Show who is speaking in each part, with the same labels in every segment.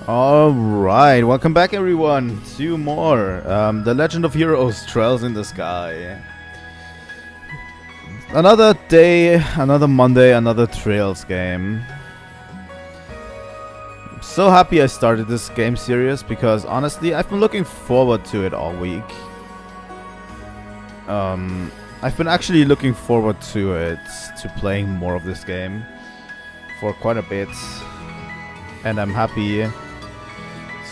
Speaker 1: Alright, welcome back everyone to more The Legend of Heroes Trails in the Sky. Another day, another Monday, another Trails game. I'm so happy I started this game series because honestly I've been looking forward to it all week. I've been actually looking forward to it, to playing more of this game for quite a bit. And I'm happy.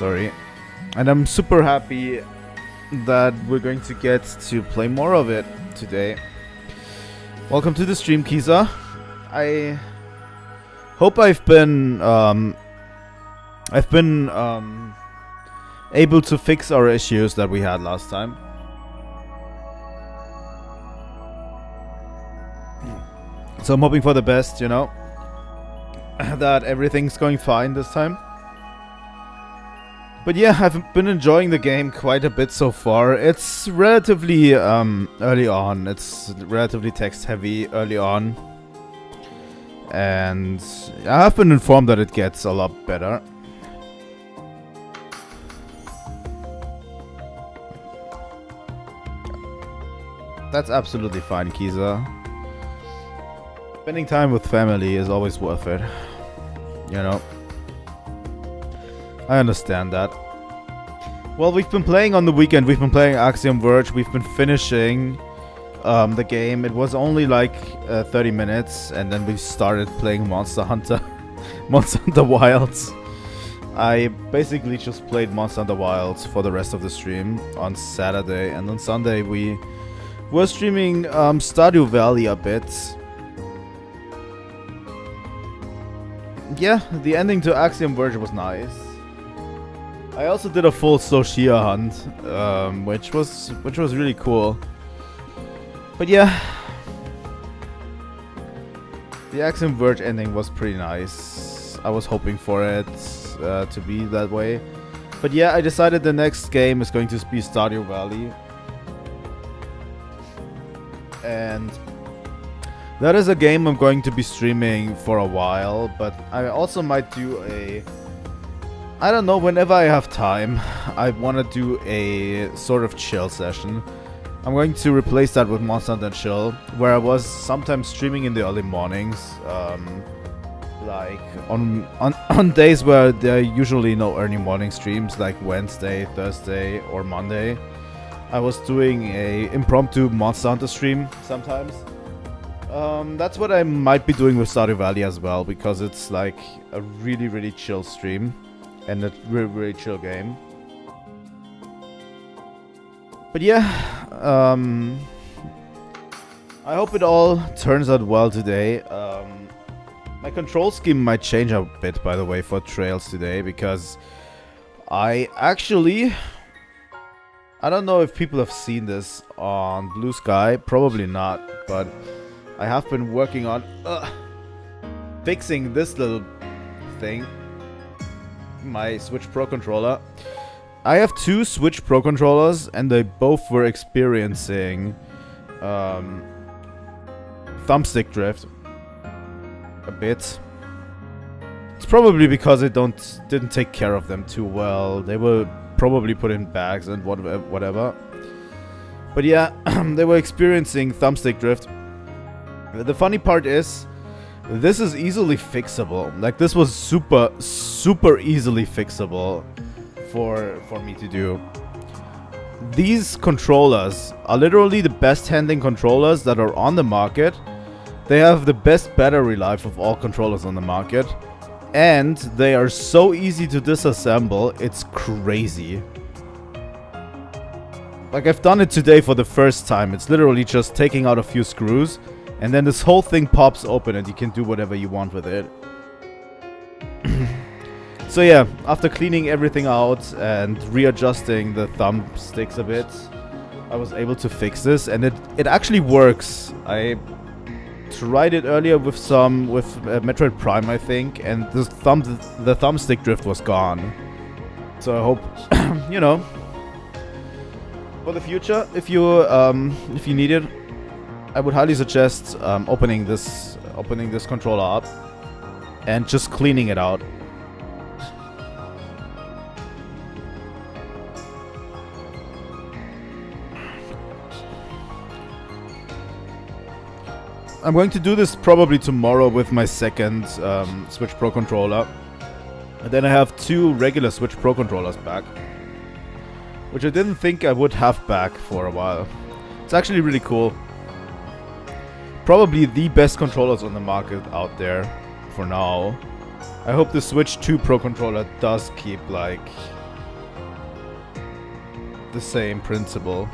Speaker 1: And I'm super happy that we're going to get to play more of it today. Welcome to the stream, Kisa. I hope I've been able to fix our issues that we had last time. So I'm hoping for the best, you know, that everything's going fine this time. But yeah, I've been enjoying the game quite a bit so far. It's relatively early on. It's relatively text heavy early on. And I have been informed that it gets a lot better. That's absolutely fine, Kisa. Spending time with family is always worth it. You know. I understand that. Well, we've been playing on the weekend. We've been playing Axiom Verge. We've been finishing the game. It was only like 30 minutes, and then we started playing Monster Hunter. Monster Hunter Wilds. I basically just played Monster Hunter Wilds for the rest of the stream on Saturday, and on Sunday we were streaming Stardew Valley a bit. Yeah, the ending to Axiom Verge was nice. I also did a full Soshia hunt, which was really cool. But yeah, the Axiom Verge ending was pretty nice. I was hoping for it to be that way. But yeah, I decided the next game is going to be Stardew Valley. And that is a game I'm going to be streaming for a while, but I also might do I don't know, whenever I have time, I want to do a sort of chill session. I'm going to replace that with Monster Hunter Chill, where I was sometimes streaming in the early mornings, like on days where there are usually no early morning streams, like Wednesday, Thursday, or Monday. I was doing a impromptu Monster Hunter stream sometimes. That's what I might be doing with Stardew Valley as well, because it's like a really chill stream. And a really chill game. But yeah, I hope it all turns out well today. My control scheme might change a bit, by the way, for Trails today, because I don't know if people have seen this on Blue Sky, probably not, but I have been working on fixing this little thing. My Switch Pro controller. I have two Switch Pro controllers, and they both were experiencing thumbstick drift a bit. It's probably because I didn't take care of them too well. They were probably put in bags and whatever. But yeah, they were experiencing thumbstick drift. The funny part is, this is easily fixable. Like, this was super easily fixable for me to do. These controllers are literally the best handling controllers that are on the market. They have the best battery life of all controllers on the market. And they are so easy to disassemble, it's crazy. Like, I've done it today for the first time. It's literally just taking out a few screws, and then this whole thing pops open and you can do whatever you want with it. So yeah, after cleaning everything out and readjusting the thumbsticks a bit, I was able to fix this, and it actually works. I tried it earlier with Metroid Prime, I think, and the thumbstick drift was gone. So I hope, you know, for the future, if you need it, I would highly suggest opening this controller up and just cleaning it out. I'm going to do this probably tomorrow with my second Switch Pro controller. And then I have 2 regular Switch Pro controllers back, which I didn't think I would have back for a while. It's actually really cool. Probably the best controllers on the market out there for now. I hope the Switch 2 Pro controller does keep like the same principle.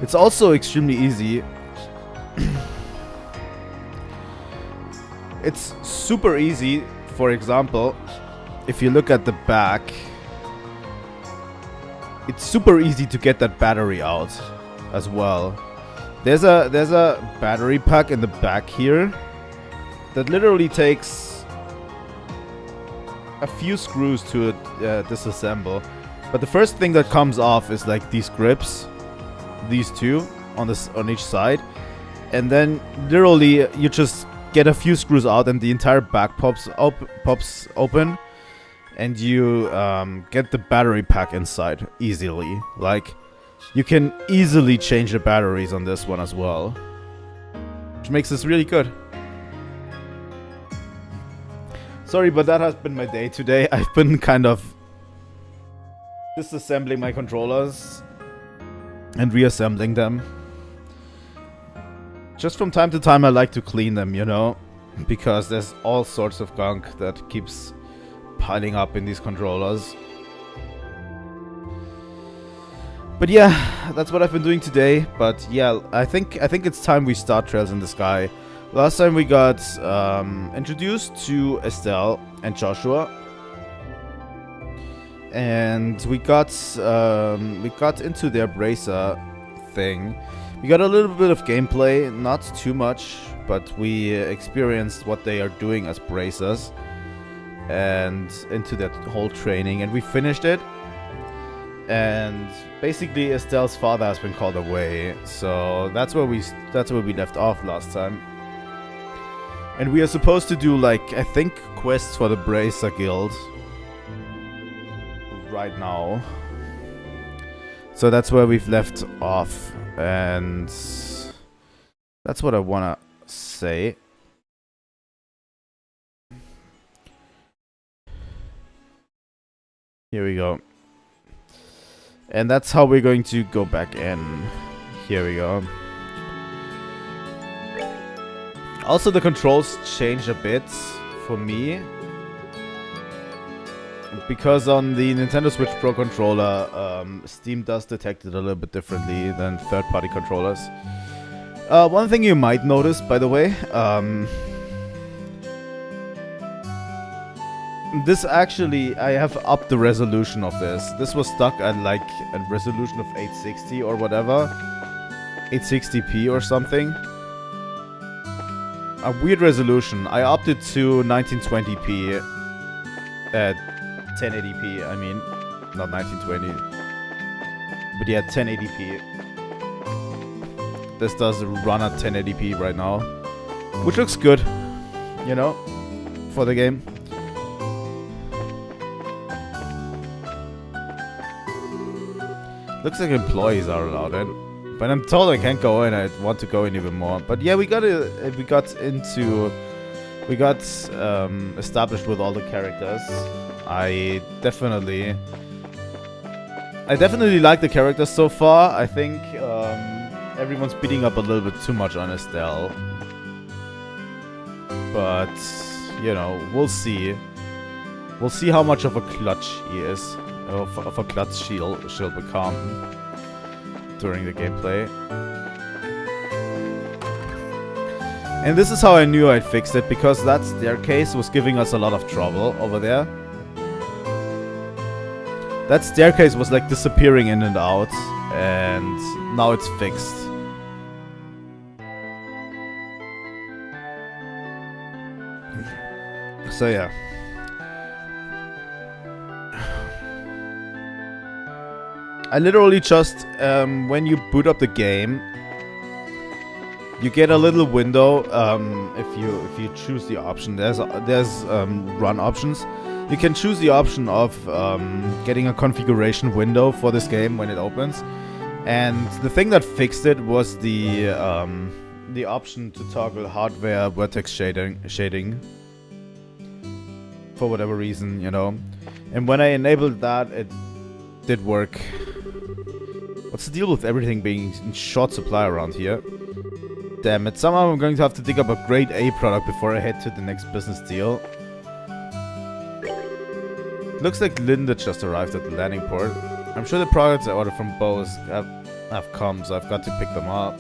Speaker 1: It's also extremely easy. It's super easy, for example, if you look at the back, it's super easy to get that battery out as well. There's a battery pack in the back here that literally takes a few screws to disassemble. But the first thing that comes off is like these grips, these 2 on each side, and then literally you just get a few screws out and the entire back pops open, and you get the battery pack inside easily. Like, you can easily change the batteries on this one as well, which makes this really good. Sorry, but that has been my day today. I've been kind of disassembling my controllers and reassembling them. Just from time to time I like to clean them, you know, because there's all sorts of gunk that keeps piling up in these controllers. But yeah, that's what I've been doing today. But yeah, I think it's time we start Trails in the Sky. Last time we got introduced to Estelle and Joshua, and we got into their bracer thing. We got a little bit of gameplay, not too much, but we experienced what they are doing as bracers and into that whole training, and we finished it. And basically Estelle's father has been called away, so that's where we left off last time. And we are supposed to do, like, I think, quests for the Bracer Guild right now. So that's where we've left off, and that's what I wanna say. Here we go. And that's how we're going to go back in. Here we go. Also, the controls change a bit for me, because on the Nintendo Switch Pro controller, Steam does detect it a little bit differently than third-party controllers. One thing you might notice, by the way, this actually, I have upped the resolution of this. This was stuck at like a resolution of 860 or whatever, 860p or something. A weird resolution. I upped it to 1920p, 1080p. I mean, not 1920, but yeah, 1080p. This does run at 1080p right now, which looks good, you know, for the game. Looks like employees are allowed in. But I'm told I can't go in. I want to go in even more. But yeah, we got established with all the characters. I definitely like the characters so far. I think everyone's beating up a little bit too much on Estelle. But you know, we'll see. We'll see how much of a clutch he is, of a clutch she'll become during the gameplay. And this is how I knew I'd fixed it, because that staircase was giving us a lot of trouble over there. That staircase was like disappearing in and out, and now it's fixed. So yeah. I literally just, when you boot up the game, you get a little window. If you choose the option, there's run options. You can choose the option of getting a configuration window for this game when it opens. And the thing that fixed it was the the option to toggle hardware vertex shading for whatever reason, you know. And when I enabled that, it did work. What's the deal with everything being in short supply around here? Damn it, somehow I'm going to have to dig up a grade A product before I head to the next business deal. Looks like Linda just arrived at the landing port. I'm sure the products I ordered from Bose have come, so I've got to pick them up.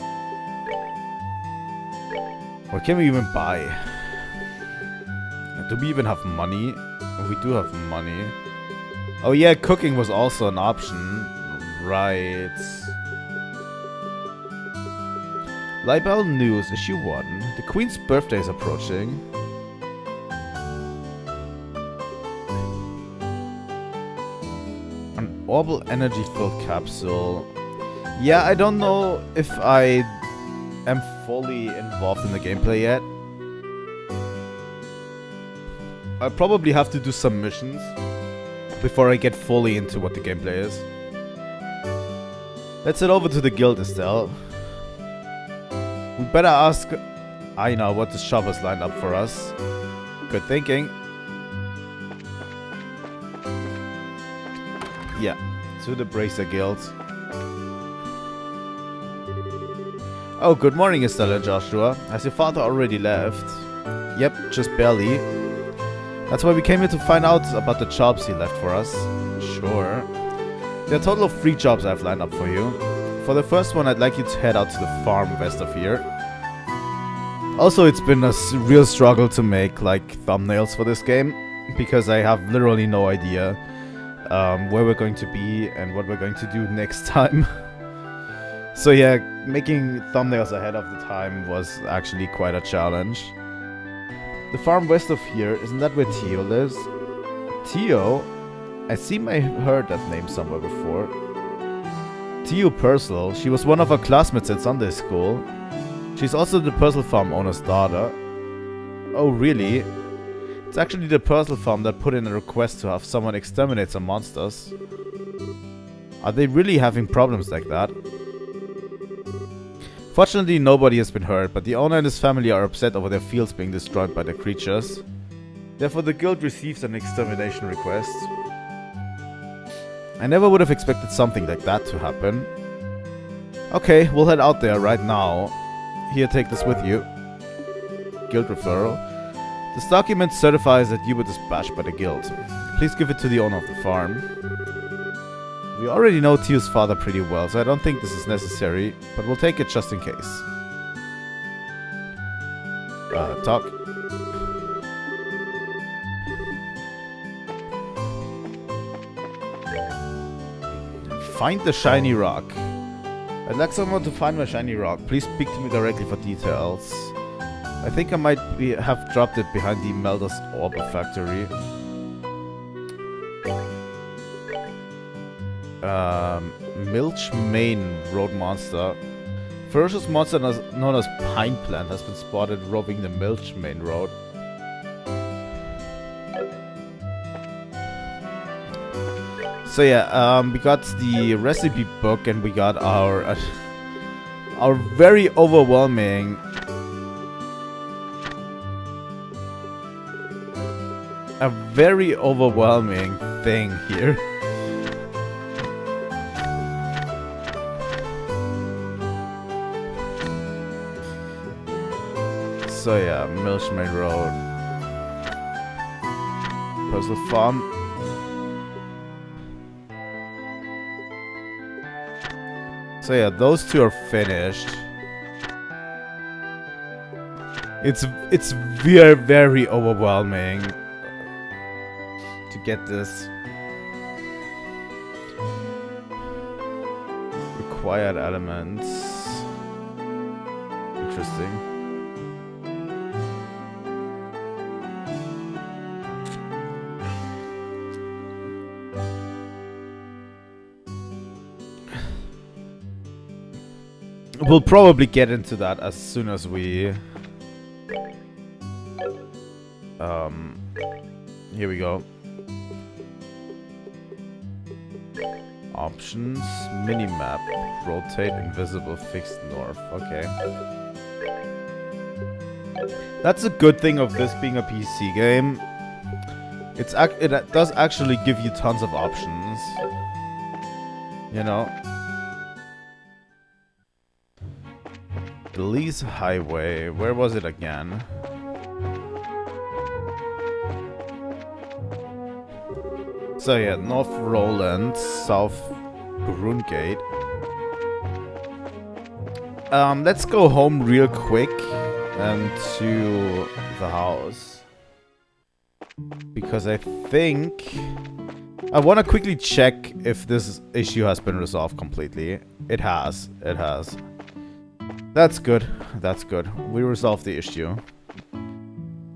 Speaker 1: What can we even buy? Do we even have money? We do have money. Oh yeah, cooking was also an option. Right. Libel News, issue 1. The Queen's birthday is approaching. An orbital energy-filled capsule. Yeah, I don't know if I am fully involved in the gameplay yet. I'll probably have to do some missions before I get fully into what the gameplay is. Let's head over to the guild, Estelle. We better ask Aina what the shop has lined up for us. Good thinking. Yeah, to the Bracer Guild. Oh, good morning, Estelle and Joshua. Has your father already left? Yep, just barely. That's why we came here to find out about the jobs he left for us. Sure. There are a total of 3 jobs I've lined up for you. For the first one, I'd like you to head out to the farm west of here. Also, it's been a real struggle to make, like, thumbnails for this game, because I have literally no idea where we're going to be and what we're going to do next time. So yeah, making thumbnails ahead of the time was actually quite a challenge. The farm west of here, isn't that where Tio lives? Tio? I seem I heard that name somewhere before. Tio Purcell, she was one of our classmates at Sunday school. She's also the Purcell farm owner's daughter. Oh really? It's actually the Purcell farm that put in a request to have someone exterminate some monsters. Are they really having problems like that? Fortunately, nobody has been hurt, but the owner and his family are upset over their fields being destroyed by the creatures. Therefore, the guild receives an extermination request. I never would have expected something like that to happen. Okay, we'll head out there right now. Here, take this with you. Guild referral. This document certifies that you were dispatched by the guild. Please give it to the owner of the farm. We already know Tio's father pretty well, so I don't think this is necessary, but we'll take it just in case. Talk. Find the shiny rock. I'd like someone to find my shiny rock. Please speak to me directly for details. I think I might have dropped it behind the Melder's Orb Factory. Milch Main Road Monster. Ferocious monster known as Pine Plant has been spotted roaming the Milch Main Road. So yeah, we got the recipe book and we got our very overwhelming thing here. So yeah, Milch Main Road. Puzzle Farm. So yeah, those 2 are finished. It's very overwhelming to get this. Required elements. Interesting. We'll probably get into that as soon as we... here we go. Options, minimap, rotate, invisible, fixed north. Okay. That's a good thing of this being a PC game. It does actually give you tons of options. You know? Belize Highway. Where was it again? So yeah, North Roland, South Brungate. Let's go home real quick and to the house. Because I think I want to quickly check if this issue has been resolved completely. It has. It has. That's good. That's good. We resolved the issue.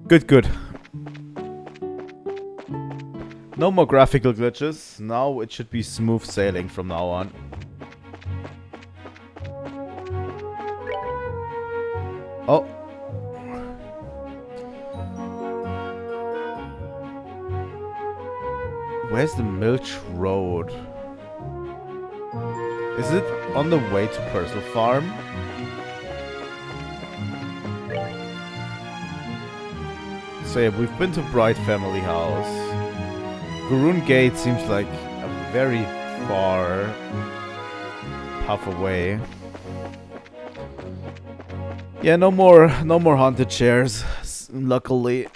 Speaker 1: Good, good. No more graphical glitches. Now it should be smooth sailing from now on. Oh. Where's the Milch Road? Is it on the way to Purcell Farm? So yeah, we've been to Bright Family House. Garoon Gate seems like a very far path away. Yeah, no more haunted chairs, luckily.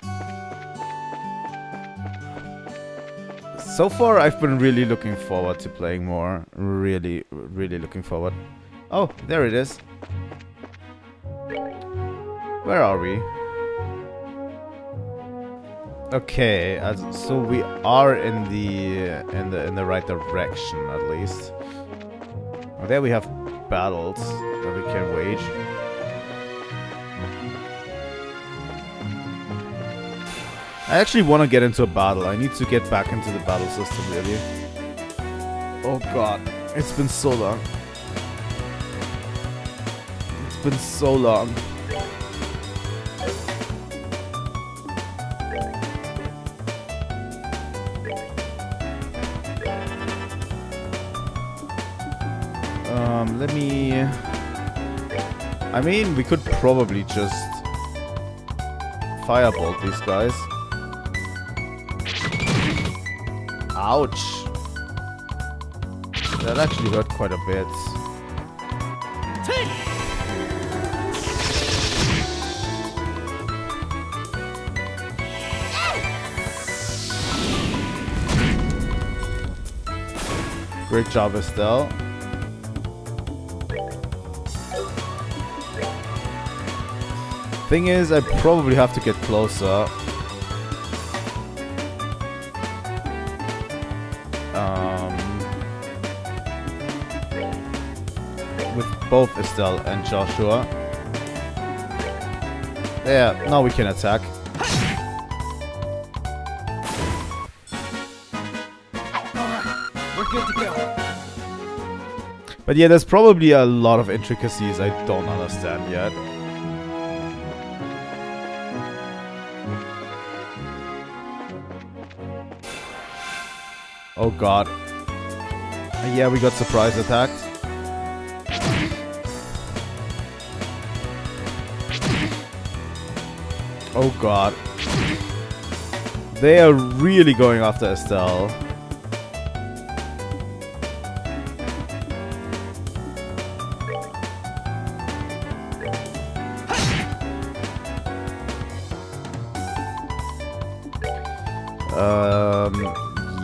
Speaker 1: So far, I've been really looking forward to playing more. Really looking forward. Oh, there it is. Where are we? Okay, so we are in the right direction at least. Oh, there we have battles that we can wage. I actually want to get into a battle. I need to get back into the battle system, really. Oh god, it's been so long. It's been so long. Let me... I mean, we could probably just firebolt these guys. Ouch! That actually hurt quite a bit. Great job, Estelle. Thing is, I probably have to get closer. With both Estelle and Joshua. Yeah, now we can attack.
Speaker 2: We're good to go.
Speaker 1: But yeah, there's probably a lot of intricacies I don't understand yet. Oh god. Yeah, we got surprise attacked. Oh god. They are really going after Estelle.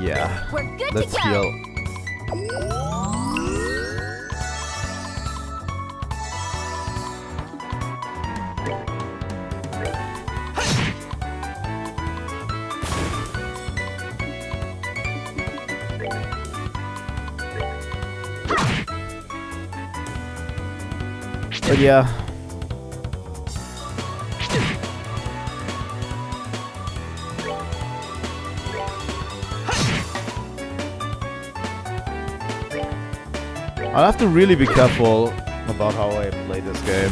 Speaker 1: Yeah. Let's heal. But yeah. I'll have to really be careful about how I play this game.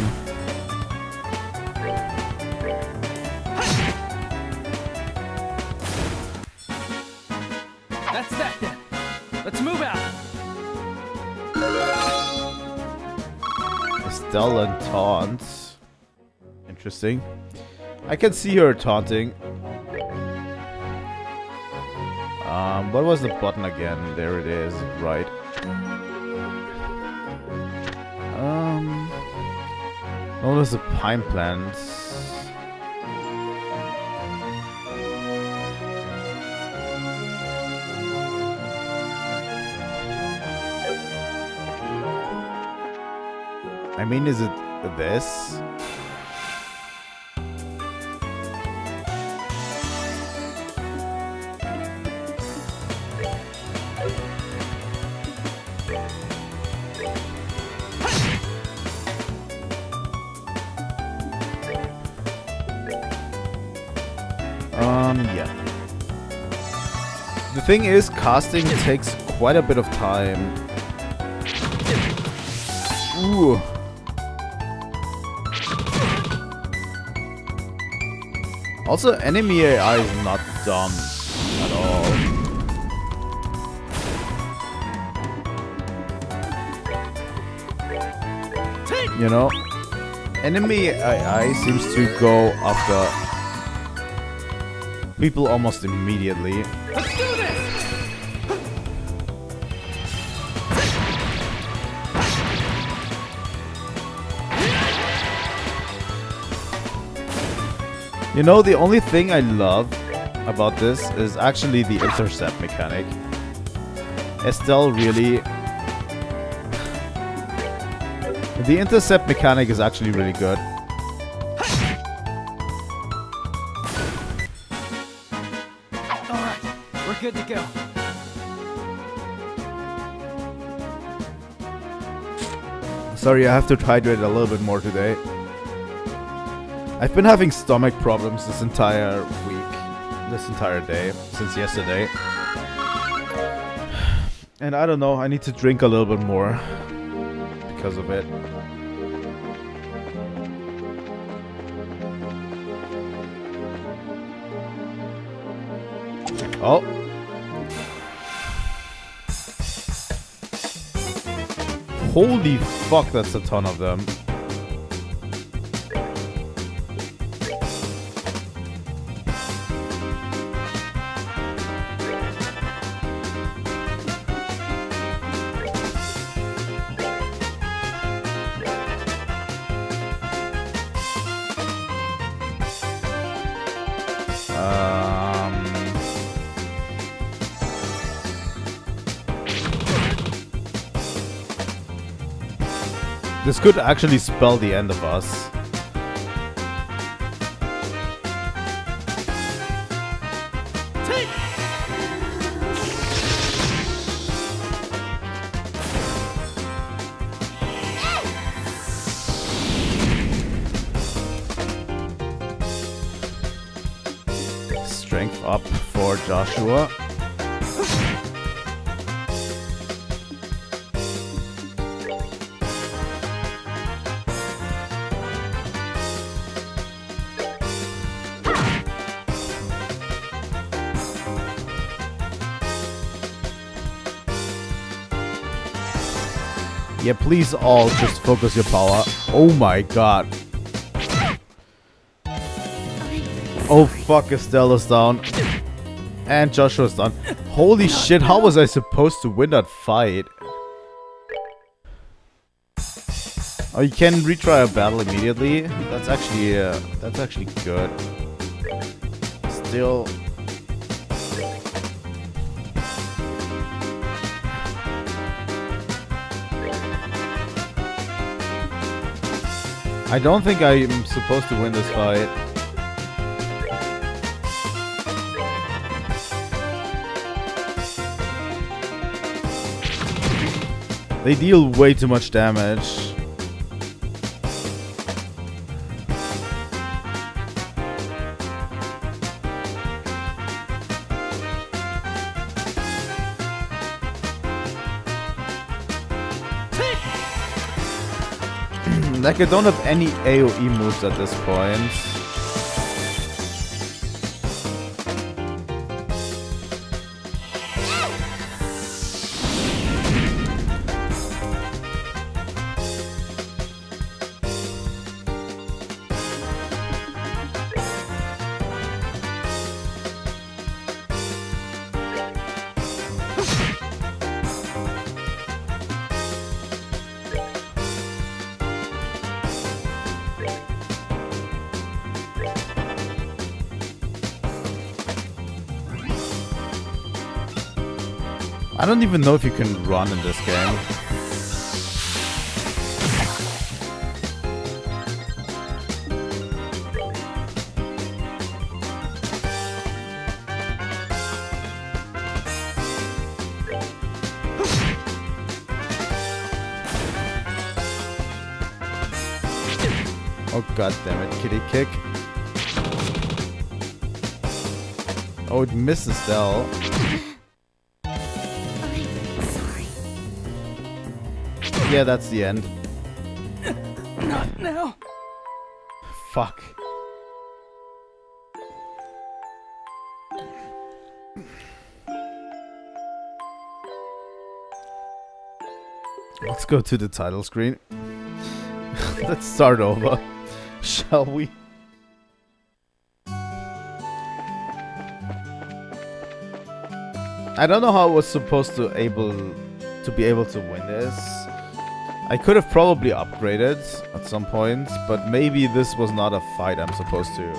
Speaker 2: That's that then. Let's move out.
Speaker 1: Estelle and Taunt. In Interesting. I can see her taunting. What was the button again? There it is, right. Notice the pine plants. I mean, is it this? Yeah. The thing is, casting takes quite a bit of time. Ooh. Also, enemy AI is not dumb at all. You know? Enemy AI seems to go after people almost immediately.
Speaker 2: Let's do this!
Speaker 1: You know, the only thing I love about this is actually the intercept mechanic. Estelle really... The intercept mechanic is actually really good.
Speaker 2: Alright, we're good to go.
Speaker 1: Sorry, I have to hydrate a little bit more today. I've been having stomach problems this entire week, this entire day, since yesterday. And I don't know, I need to drink a little bit more because of it. Oh. Holy fuck, that's a ton of them. This could actually spell the end of us. Strength up for Joshua. Yeah, please all just focus your power. Oh my god. Oh fuck, Estelle is down. And Joshua's down. Holy shit, how was I supposed to win that fight? Oh, you can retry a battle immediately? That's actually good. Still... I don't think I'm supposed to win this fight. They deal way too much damage. Like, I don't have any AoE moves at this point. I don't even know if you can run in this game. Oh god damn it, kitty kick. Oh, it missed Estelle.
Speaker 3: I'm sorry.
Speaker 1: Yeah, that's the end.
Speaker 2: Not now.
Speaker 1: Fuck. Let's go to the title screen. Let's start over. Shall we? I don't know how I was supposed to be able to win this. I could have probably upgraded at some point, but maybe this was not a fight I'm supposed to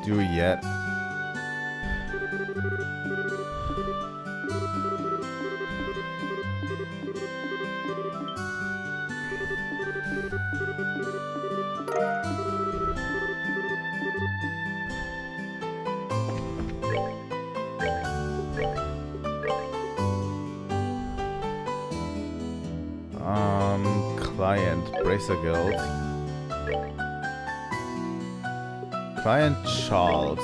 Speaker 1: do yet. Client, Bracer Guild. Client Charles.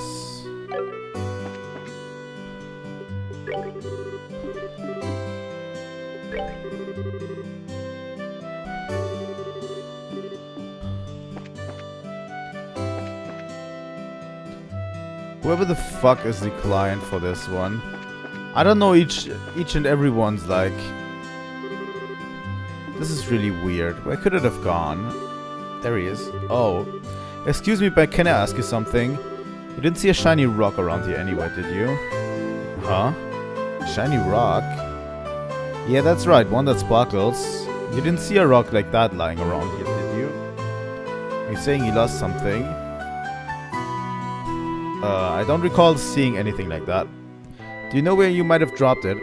Speaker 1: Whoever the fuck is the client for this one. I don't know each and every one's like. This is really weird. Where could it have gone? There he is. Oh. Excuse me, but can I ask you something? You didn't see a shiny rock around here anywhere, did you? Huh? Shiny rock? Yeah, that's right. One that sparkles. You didn't see a rock like that lying around here, did you? You're saying you lost something? I don't recall seeing anything like that. Do you know where you might have dropped it?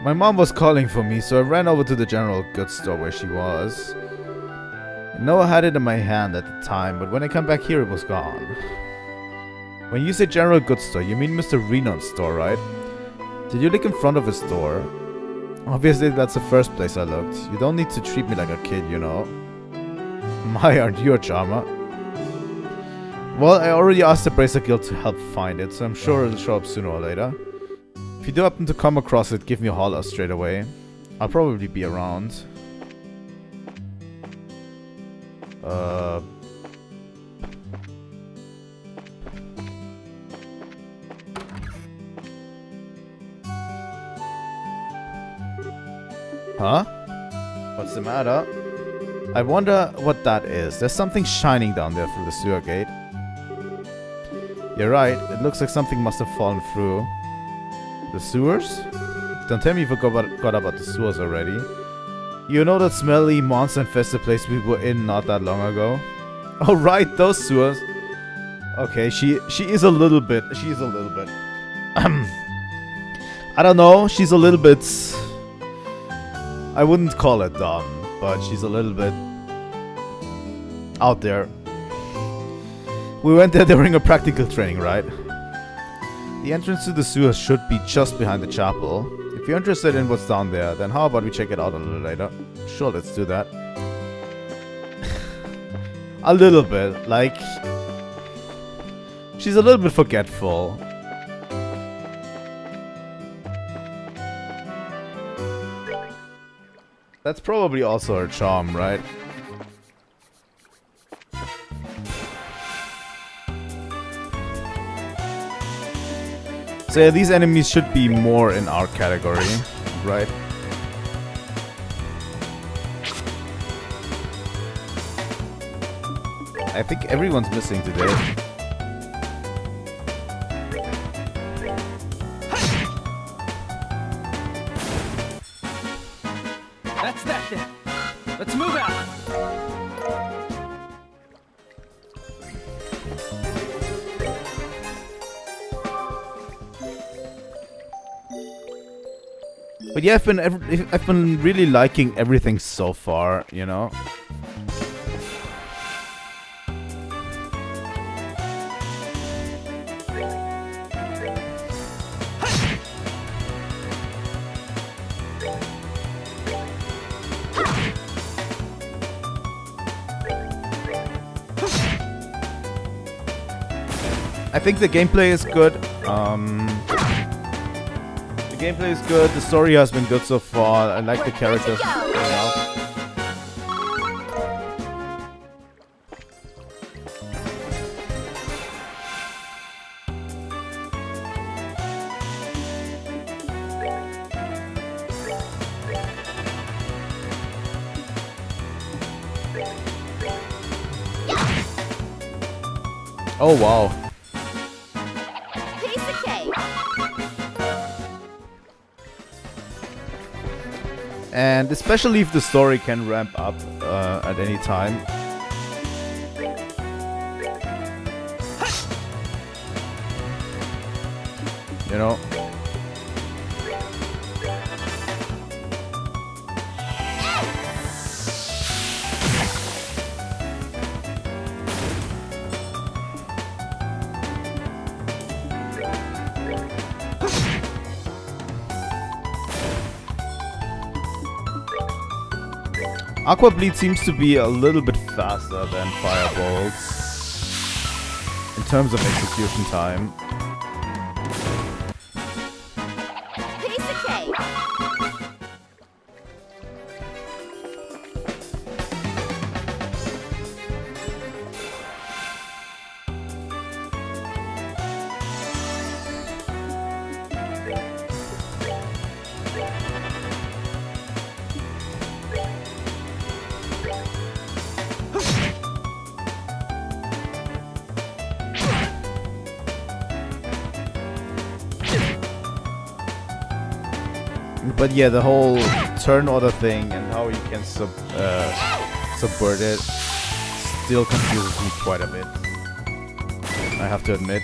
Speaker 1: My mom was calling for me, so I ran over to the general goods store where she was. I know I had it in my hand at the time, but when I come back here, it was gone. When you say general goods store, you mean Mr. Renon's store, right? Did you look in front of his store? Obviously, that's the first place I looked. You don't need to treat me like a kid, you know. My, aren't you a charmer? Well, I already asked the Bracer Guild to help find it, so I'm sure it'll show up sooner or later. If you do happen to come across it, give me a holler straight away. I'll probably be around. Huh? What's the matter? I wonder what that is. There's something shining down there through the sewer gate. You're right. It looks like something must have fallen through. The sewers? Don't tell me you forgot about the sewers already. You know that smelly, monster-infested place we were in not that long ago? Oh right, those sewers. Okay, she is a little bit. She is a little bit. I don't know. She's a little bit. I wouldn't call it dumb, but she's a little bit out there. We went there during a practical training, right? The entrance to the sewers should be just behind the chapel. If you're interested in what's down there, then how about we check it out a little later? Sure, let's do that. A little bit, like... She's a little bit forgetful. That's probably also her charm, right? So yeah, these enemies should be more in our category, right? I think everyone's missing today.
Speaker 2: That's that then. Let's move out.
Speaker 1: But yeah, I've been really liking everything so far, you know. I think the gameplay is good. The gameplay is good. The story has been good so far. I like the characters. You know. Oh wow. And especially if the story can ramp up at any time. You know. Aqua Bleed seems to be a little bit faster than Firebolts in terms of execution time.
Speaker 3: Piece of cake.
Speaker 1: But yeah, the whole turn order thing and how you can subvert it still confuses me quite a bit, I have to admit.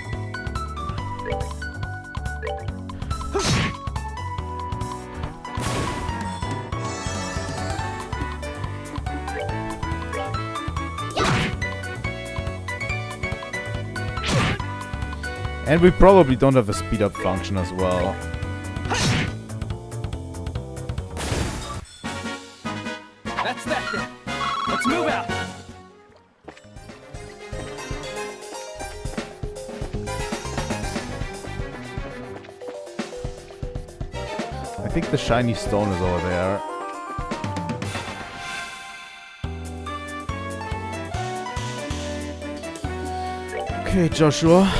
Speaker 1: And we probably don't have a speed up function as well.
Speaker 2: That's that then. Let's move out.
Speaker 1: I think the shiny stone is over there. Okay, Joshua.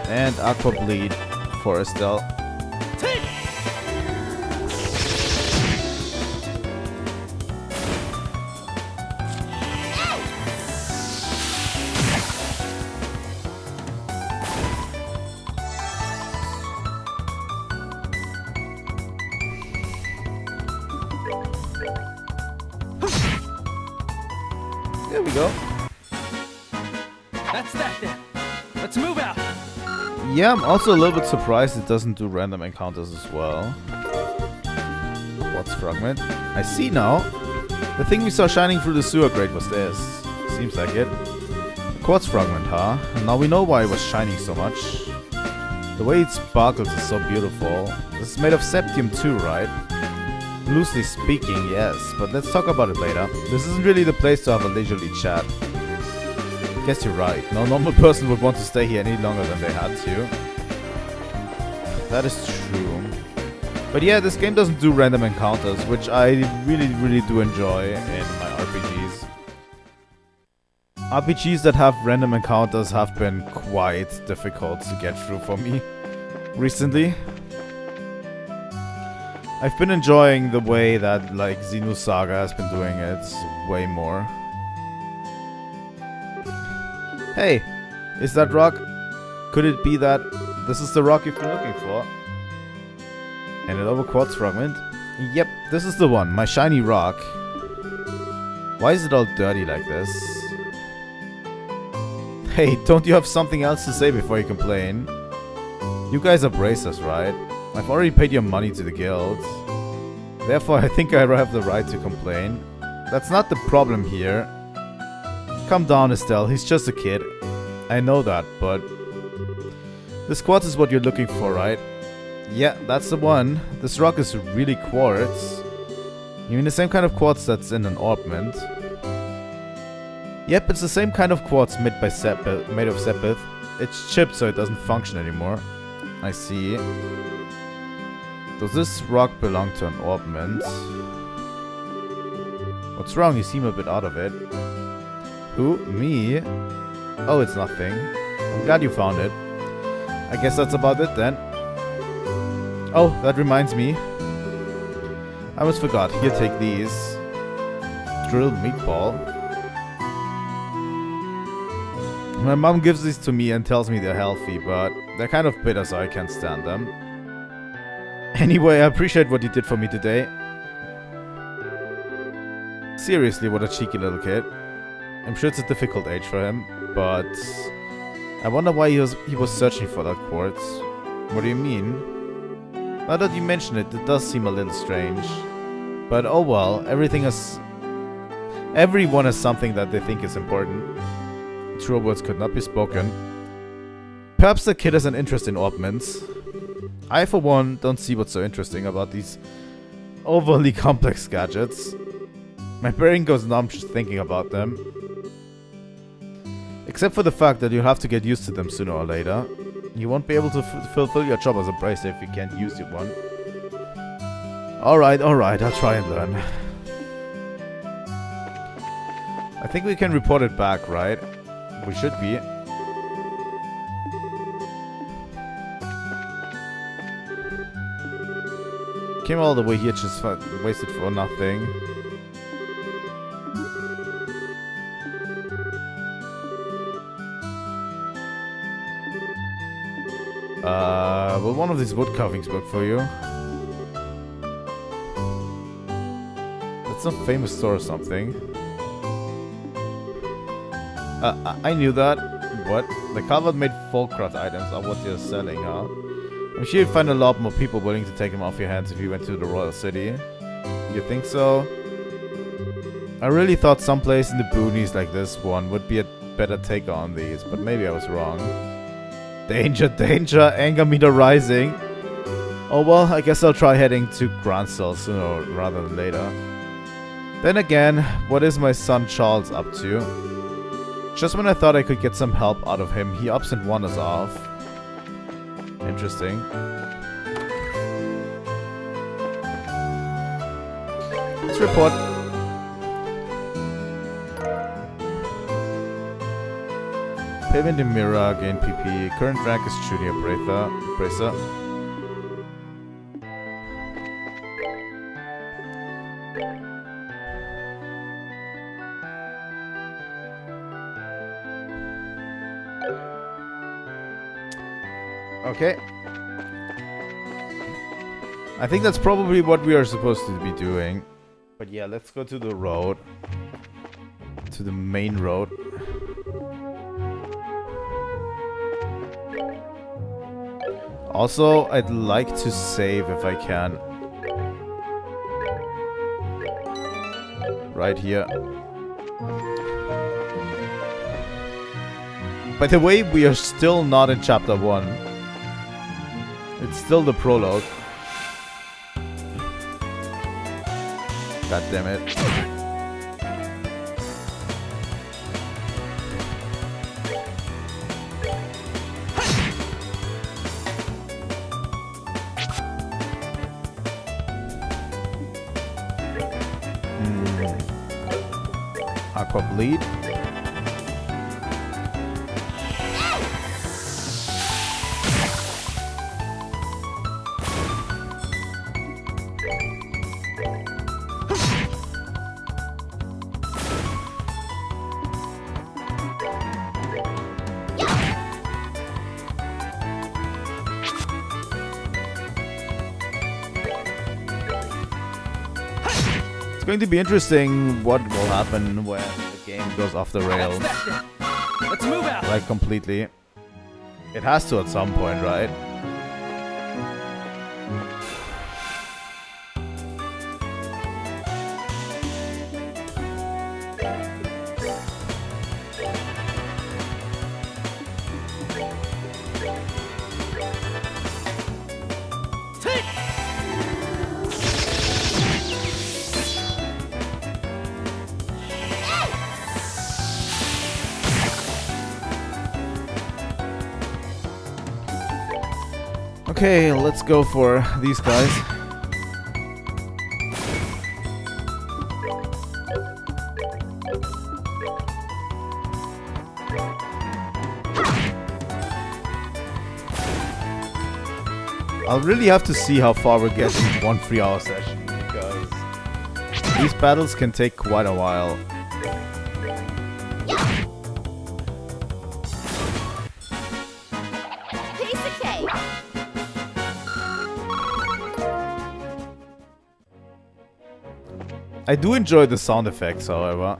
Speaker 1: And Aqua Bleed for Estelle. There we go.
Speaker 2: That's that then. Let's move out.
Speaker 1: Yeah, I'm also a little bit surprised it doesn't do random encounters as well. Quartz fragment. I see now. The thing we saw shining through the sewer grate was this. Seems like it. A quartz fragment, huh? And now we know why it was shining so much. The way it sparkles is so beautiful. This is made of septium too, right? Loosely speaking, yes. But let's talk about it later. This isn't really the place to have a leisurely chat. Guess you're right. No normal person would want to stay here any longer than they had to. That is true. But yeah, this game doesn't do random encounters, which I really do enjoy in my RPGs. RPGs that have random encounters have been quite difficult to get through for me recently. I've been enjoying the way that like Xenosaga has been doing it way more. Hey, is that rock? Could it be that this is the rock you've been looking for? And another quartz fragment? Yep, this is the one, my shiny rock. Why is it all dirty like this? Hey, don't you have something else to say before you complain? You guys are bracers, right? I've already paid your money to the guild. Therefore, I think I have the right to complain. That's not the problem here. Calm down, Estelle. He's just a kid. I know that, but... This quartz is what you're looking for, right? Yeah, that's the one. This rock is really quartz. You mean the same kind of quartz that's in an Orbment? Yep, it's the same kind of quartz made of Sepith. It's chipped so it doesn't function anymore. I see. Does this rock belong to an Orbment? What's wrong? You seem a bit out of it. Who? Me? Oh, it's nothing. I'm glad you found it. I guess that's about it then. Oh, that reminds me. I almost forgot. Here, take these. Grilled meatball. My mom gives these to me and tells me they're healthy, but they're kind of bitter, so I can't stand them. Anyway, I appreciate what you did for me today. Seriously, what a cheeky little kid. I'm sure it's a difficult age for him, but I wonder why he was searching for that quartz. What do you mean? Now that you mention it, it does seem a little strange. But oh well, everyone has something that they think is important. Truer words could not be spoken. Perhaps the kid has an interest in Orbments. I, for one, don't see what's so interesting about these overly complex gadgets. My brain goes numb just thinking about them. Except for the fact that you'll have to get used to them sooner or later. You won't be able to fulfill your job as a bracer if you can't use it one. Alright, I'll try and learn. I think we can report it back, right? We should be. Came all the way here, just wasted for nothing. Will one of these wood carvings work for you? That's some famous store or something. I knew that. What? The carver-made folkcraft items are what you're selling, huh? I'm sure you'd find a lot more people willing to take them off your hands if you went to the royal city. You think so? I really thought someplace in the boonies like this one would be a better take on these, but maybe I was wrong. Danger, danger, anger meter rising. Oh well, I guess I'll try heading to Grancel sooner rather than later. Then again, what is my son Charles up to? Just when I thought I could get some help out of him, he ups and wanders off. Interesting. Let's report. Payment in Mira, gain PP. Current rank is Junior Bracer. Okay. I think that's probably what we are supposed to be doing. But yeah, let's go to the road. To the main road. Also, I'd like to save if I can. Right here. By the way, we are still not in chapter 1. It's still the prologue. God damn it. Aqua bleed. It's going to be interesting what will happen when the game goes off the rails.
Speaker 2: Let's move out.
Speaker 1: Like, completely. It has to at some point, right? Okay, let's go for these guys. I'll really have to see how far we get in one 3-hour session, because these battles can take quite a while.
Speaker 3: Kiseki.
Speaker 1: I do enjoy the sound effects, however.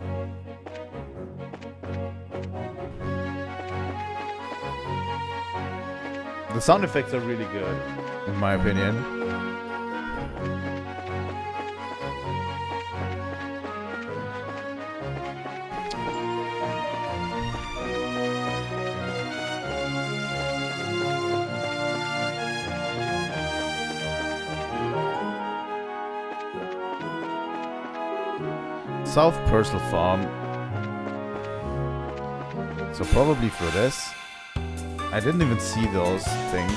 Speaker 1: The sound effects are really good, in my opinion. South Purcell Farm. So probably for this. I didn't even see those things.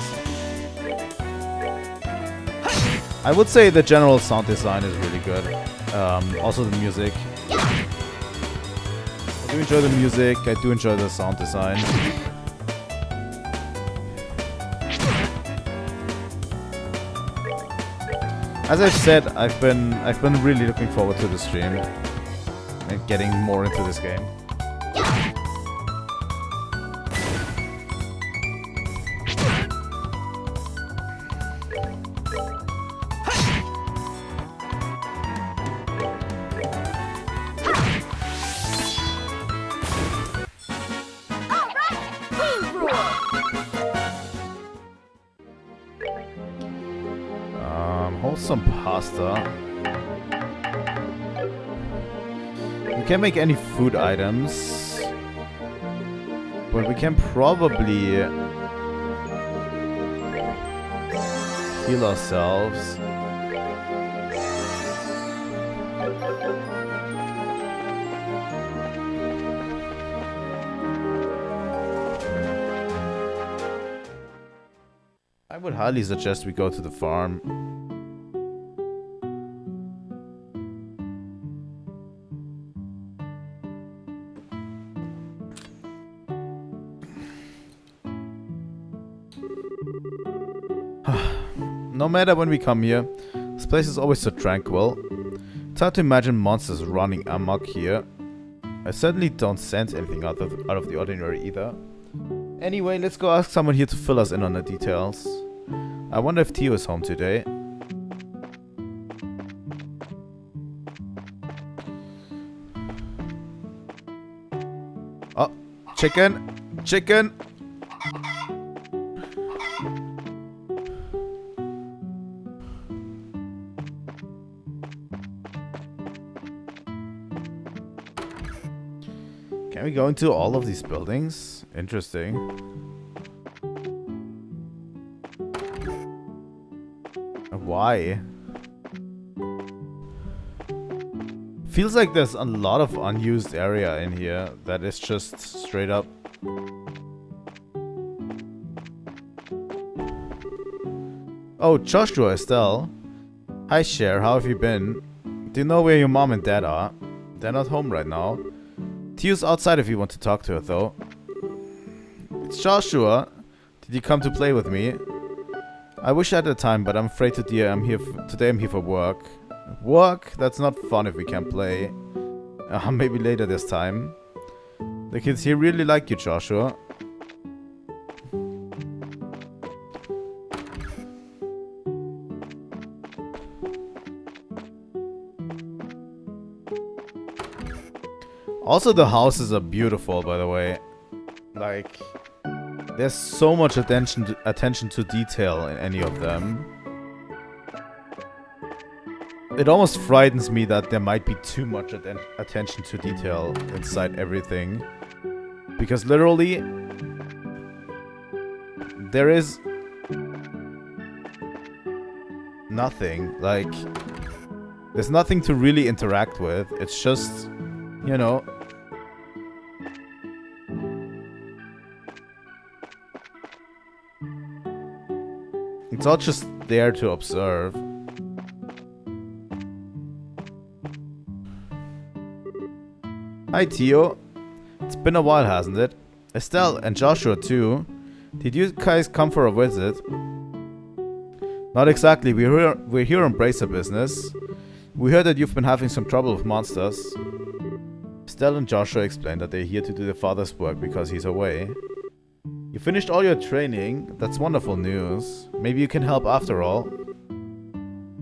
Speaker 1: I would say the general sound design is really good. Also the music. I do enjoy the music, I do enjoy the sound design. As I've said, I've been really looking forward to the stream and getting more into this game. Wholesome pasta. We can't make any food items, but we can probably heal ourselves. I would highly suggest we go to the farm. No matter when we come here, this place is always so tranquil. It's hard to imagine monsters running amok here. I certainly don't sense anything out of the ordinary either. Anyway, let's go ask someone here to fill us in on the details. I wonder if Tio is home today. Oh, chicken! Chicken! Can we go into all of these buildings? Interesting. Why? Feels like there's a lot of unused area in here that is just straight up. Oh, Joshua, Estelle. Hi, Cher. How have you been? Do you know where your mom and dad are? They're not home right now. Tio's outside if you want to talk to her, though. It's Joshua. Did you come to play with me? I wish I had the time, but I'm afraid today I'm here for work. Work? That's not fun if we can't play. Maybe later this time. The kids here really like you, Joshua. Also, the houses are beautiful, by the way. Like, there's so much attention to detail in any of them. It almost frightens me that there might be too much attention to detail inside everything. Because literally, there is nothing. Like, there's nothing to really interact with. It's just, you know... It's all just there to observe. Hi, Tio. It's been a while, hasn't it? Estelle and Joshua, too. Did you guys come for a visit? Not exactly. We're here on Bracer business. We heard that you've been having some trouble with monsters. Estelle and Joshua explained that they're here to do their father's work because he's away. You finished all your training. That's wonderful news. Maybe you can help after all.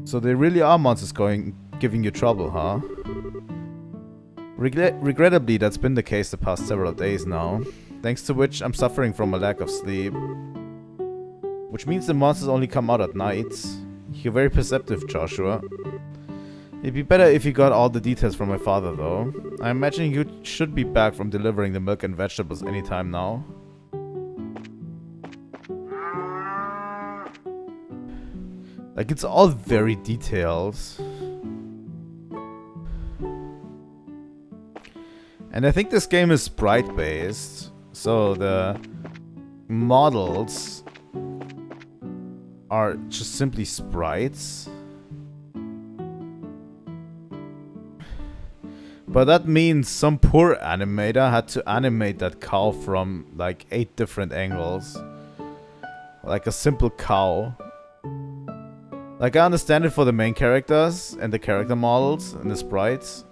Speaker 1: So there really are monsters giving you trouble, huh? Regrettably, that's been the case the past several days now, thanks to which I'm suffering from a lack of sleep. Which means the monsters only come out at night. You're very perceptive, Joshua. It'd be better if you got all the details from my father, though. I imagine you should be back from delivering the milk and vegetables anytime now. Like, it's all very detailed. And I think this game is sprite-based, so the models are just simply sprites. But that means some poor animator had to animate that cow from like 8 different angles. Like a simple cow. Like, I understand it for the main characters and the character models and the sprites.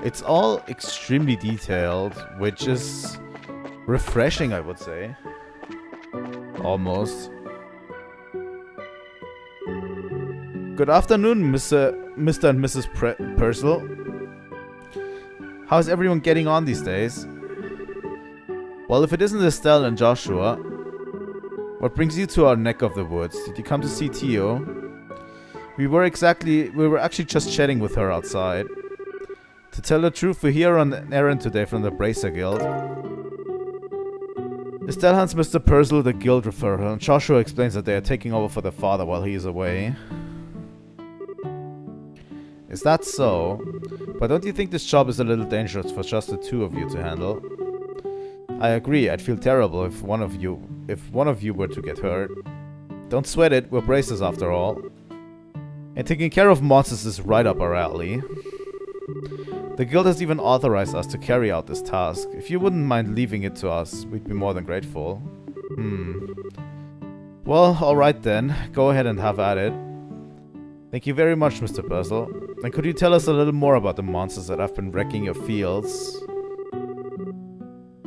Speaker 1: It's all extremely detailed, which is refreshing, I would say. Almost. Good afternoon, Mr. and Mrs. Purcell. How's everyone getting on these days? Well, if it isn't Estelle and Joshua, what brings you to our neck of the woods? Did you come to see Tio? We were actually just chatting with her outside. To tell the truth, we're here on an errand today from the Bracer Guild. Estelle hands Mr. Purcell the guild referral, and Joshua explains that they are taking over for their father while he is away. Is that so? But don't you think this job is a little dangerous for just the two of you to handle? I agree, I'd feel terrible if one of you were to get hurt. Don't sweat it, we're bracers after all. And taking care of monsters is right up our alley. The guild has even authorized us to carry out this task. If you wouldn't mind leaving it to us, we'd be more than grateful. Well, alright then. Go ahead and have at it. Thank you very much, Mr. Purcell. And could you tell us a little more about the monsters that have been wrecking your fields?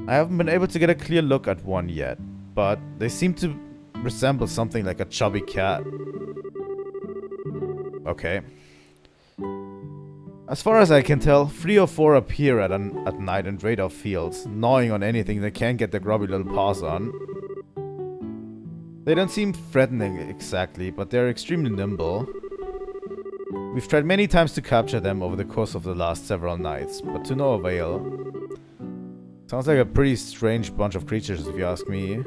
Speaker 1: I haven't been able to get a clear look at one yet, but they seem to resemble something like a chubby cat. Okay. As far as I can tell, 3 or 4 appear at night and raid our fields, gnawing on anything they can get their grubby little paws on. They don't seem threatening exactly, but they're extremely nimble. We've tried many times to capture them over the course of the last several nights, but to no avail. Sounds like a pretty strange bunch of creatures if you ask me.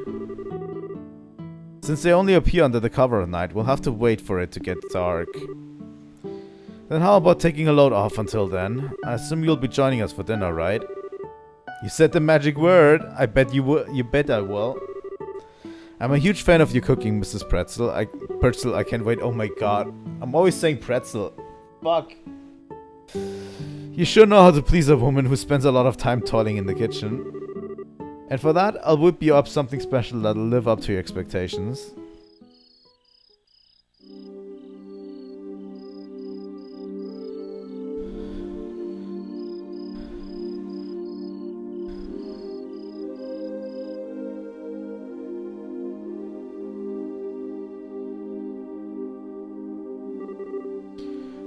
Speaker 1: Since they only appear under the cover of night, we'll have to wait for it to get dark. Then how about taking a load off until then? I assume you'll be joining us for dinner, right? You said the magic word. I bet you will. You bet I will. I'm a huge fan of your cooking, Mrs. Pretzel. I can't wait. Oh my god. I'm always saying pretzel. Fuck. You sure know how to please a woman who spends a lot of time toiling in the kitchen. And for that, I'll whip you up something special that'll live up to your expectations.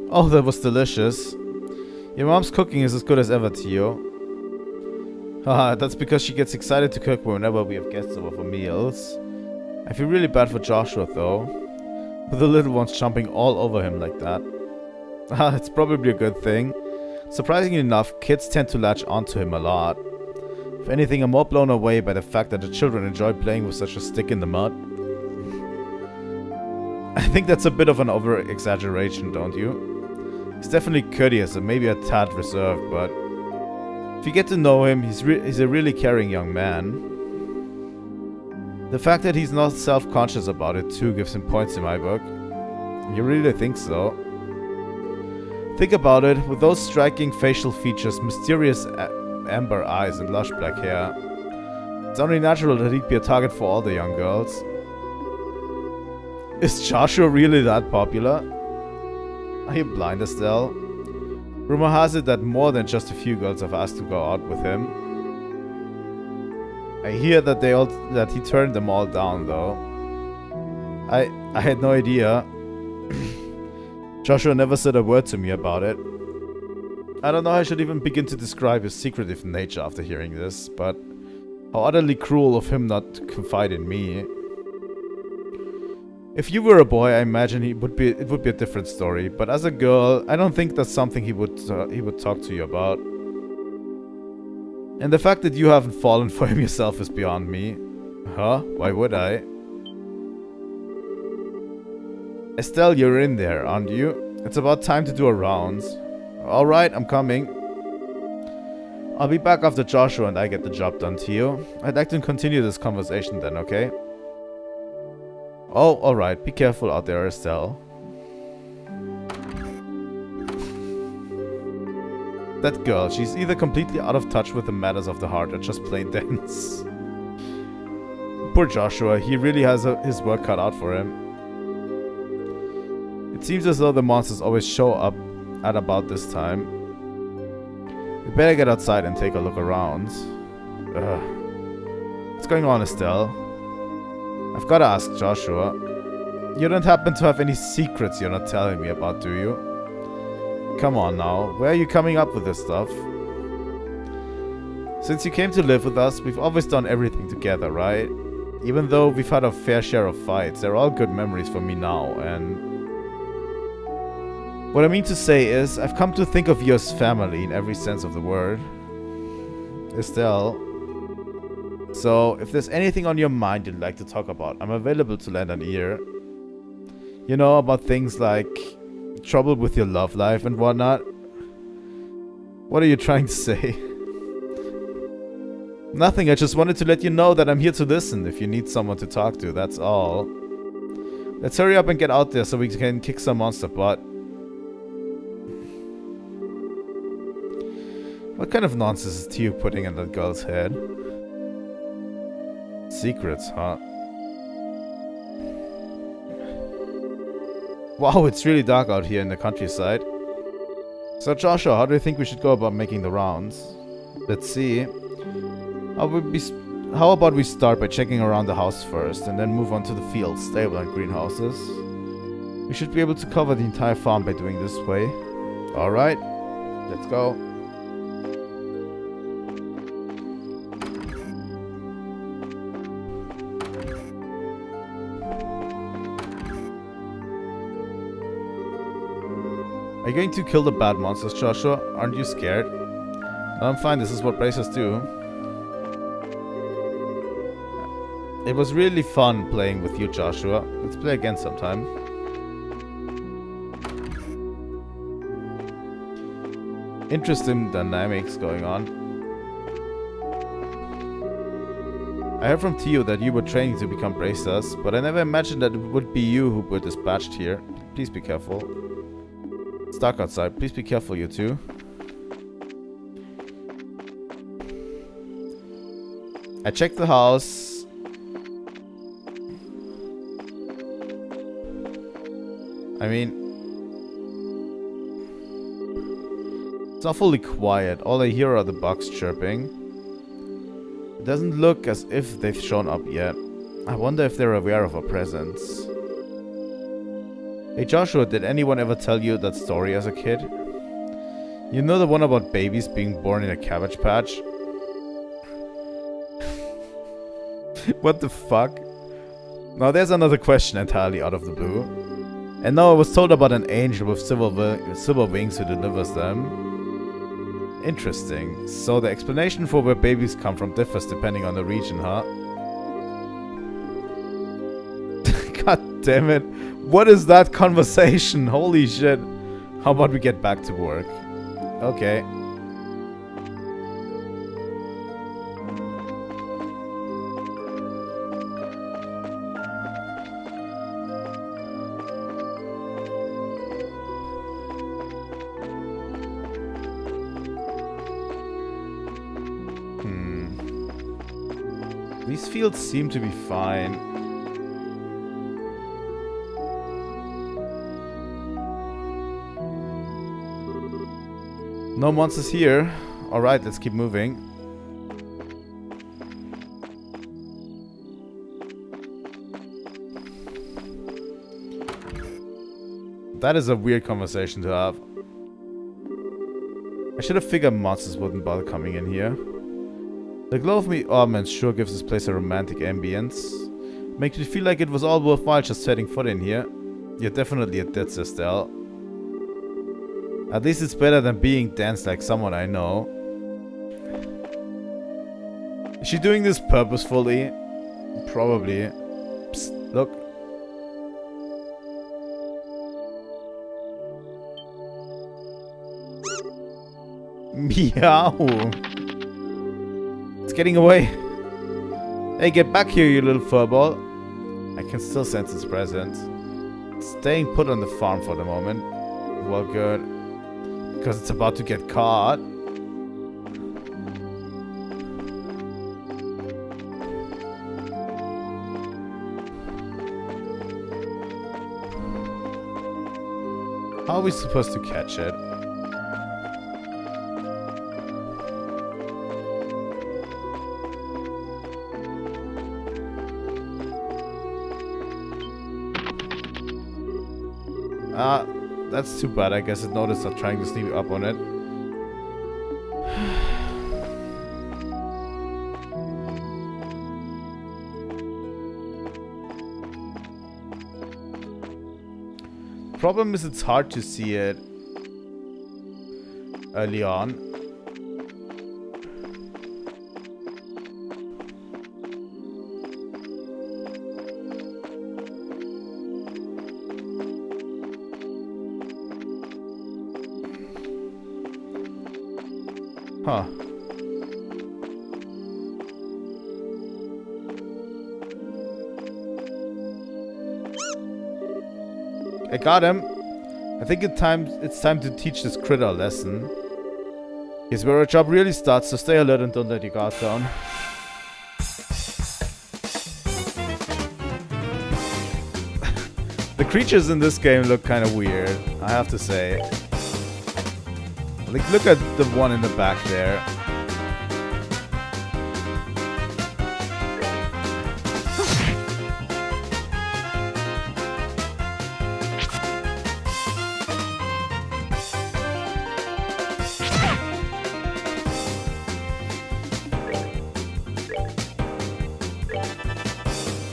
Speaker 1: Oh, that was delicious. Your mom's cooking is as good as ever, Tio. Haha, that's because she gets excited to cook whenever we have guests over for meals. I feel really bad for Joshua, though. With the little ones jumping all over him like that. Haha, it's probably a good thing. Surprisingly enough, kids tend to latch onto him a lot. If anything, I'm more blown away by the fact that the children enjoy playing with such a stick in the mud. I think that's a bit of an over-exaggeration, don't you? He's definitely courteous and maybe a tad reserved, but if you get to know him, he's a really caring young man. The fact that he's not self-conscious about it too gives him points in my book. You really think so? Think about it, with those striking facial features, mysterious amber eyes and lush black hair, it's only natural that he'd be a target for all the young girls. Is Joshua really that popular? Are you blind, Estelle? Rumor has it that more than just a few girls have asked to go out with him. I hear that he turned them all down, though. I had no idea. Joshua never said a word to me about it. I don't know how I should even begin to describe his secretive nature after hearing this, but how utterly cruel of him not to confide in me. If you were a boy, I imagine it would be a different story, but as a girl, I don't think that's something he would talk to you about. And the fact that you haven't fallen for him yourself is beyond me. Huh? Why would I? Estelle, you're in there, aren't you? It's about time to do a rounds. Alright, I'm coming. I'll be back after Joshua and I get the job done, Tio. I'd like to continue this conversation then, okay? Oh, alright. Be careful out there, Estelle. That girl, she's either completely out of touch with the matters of the heart or just plain dense. Poor Joshua, he really has his work cut out for him. It seems as though the monsters always show up at about this time. We better get outside and take a look around. What's going on, Estelle? I've gotta ask Joshua. You don't happen to have any secrets you're not telling me about, do you? Come on now, where are you coming up with this stuff? Since you came to live with us, we've always done everything together, right? Even though we've had a fair share of fights, they're all good memories for me now, and... What I mean to say is, I've come to think of you as family in every sense of the word. Estelle. So, if there's anything on your mind you'd like to talk about, I'm available to lend an ear. You know, about things like trouble with your love life and whatnot. What are you trying to say? Nothing, I just wanted to let you know that I'm here to listen if you need someone to talk to, that's all. Let's hurry up and get out there so we can kick some monster butt. What kind of nonsense is Tio putting in that girl's head? Secrets, huh? Wow, it's really dark out here in the countryside. So Joshua, how do you think we should go about making the rounds? Let's see. How about we start by checking around the house first, and then move on to the fields, stable and greenhouses. We should be able to cover the entire farm by doing this way. Alright, let's go. Are you going to kill the bad monsters, Joshua? Aren't you scared? No, I'm fine, this is what bracers do. It was really fun playing with you, Joshua. Let's play again sometime. Interesting dynamics going on. I heard from Tio that you were training to become bracers, but I never imagined that it would be you who were dispatched here. Please be careful. It's dark outside. Please be careful, you two. I checked the house. I mean, it's awfully quiet. All I hear are the bugs chirping. It doesn't look as if they've shown up yet. I wonder if they're aware of our presence. Hey Joshua, did anyone ever tell you that story as a kid? You know the one about babies being born in a cabbage patch? What the fuck? Now there's another question entirely out of the blue. And now I was told about an angel with silver wings who delivers them. Interesting. So the explanation for where babies come from differs depending on the region, huh? God damn it. What is that conversation? Holy shit. How about we get back to work? Okay. These fields seem to be fine. No monsters here. Alright, let's keep moving. That is a weird conversation to have. I should have figured monsters wouldn't bother coming in here. The glow of me Orbments sure gives this place a romantic ambience. Makes me feel like it was all worthwhile just setting foot in here. You're definitely a ditz, Estelle. At least it's better than being danced like someone I know. Is she doing this purposefully? Probably. Psst, look. Meow. It's getting away. Hey, get back here, you little furball. I can still sense its presence. It's staying put on the farm for the moment. Well, good. Because it's about to get caught. How are we supposed to catch it? That's too bad. I guess it noticed I'm trying to sneak up on it. Problem is it's hard to see it early on. Huh. I got him. I think it's time to teach this critter a lesson. Here's where our job really starts, so stay alert and don't let your guard down. The creatures in this game look kind of weird, I have to say. Like, look at the one in the back there.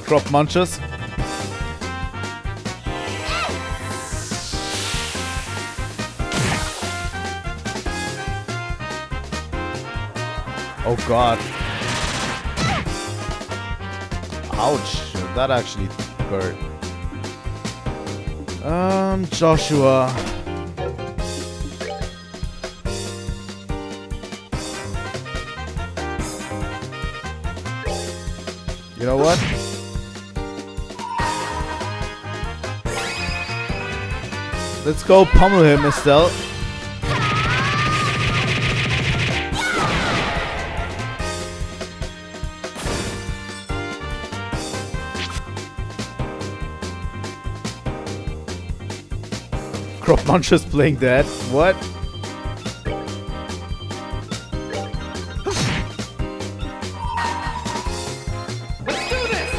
Speaker 1: Crop munchers. Oh god. Ouch. That actually hurt. Joshua. You know what? Let's go pummel him, Estelle. Crop munchers playing dead. What?
Speaker 2: Let's do this!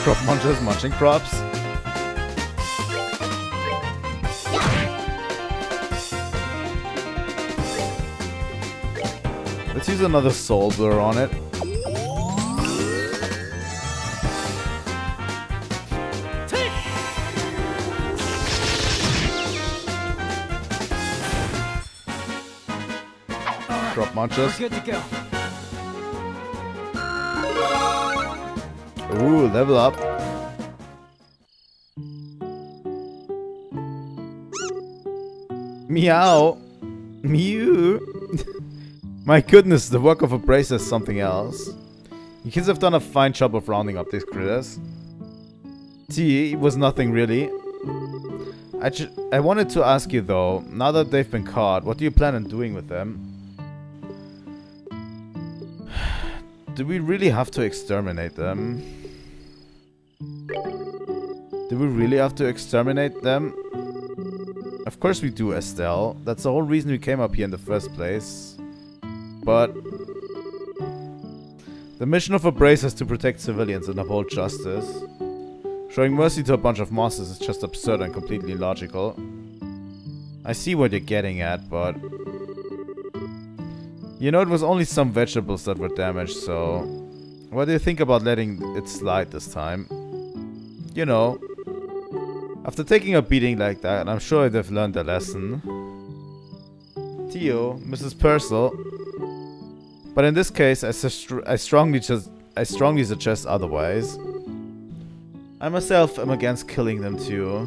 Speaker 1: Crop munchers munching crops. Let's use another soul blur on it. Crop munchers.
Speaker 2: We're good to go.
Speaker 1: Ooh, level up. Meow. Mew. My goodness, the work of a bracer is something else. You kids have done a fine job of rounding up these critters. It was nothing really. I wanted to ask you though, now that they've been caught, what do you plan on doing with them? Do we really have to exterminate them? Do we really have to exterminate them? Of course we do, Estelle. That's the whole reason we came up here in the first place. But the mission of a brace is to protect civilians and uphold justice. Showing mercy to a bunch of monsters is just absurd and completely illogical. I see what you're getting at, but you know, it was only some vegetables that were damaged, so what do you think about letting it slide this time? You know, after taking a beating like that, I'm sure they've learned a lesson. Theo, Mrs. Purcell. But in this case, I strongly suggest otherwise. I myself am against killing them too.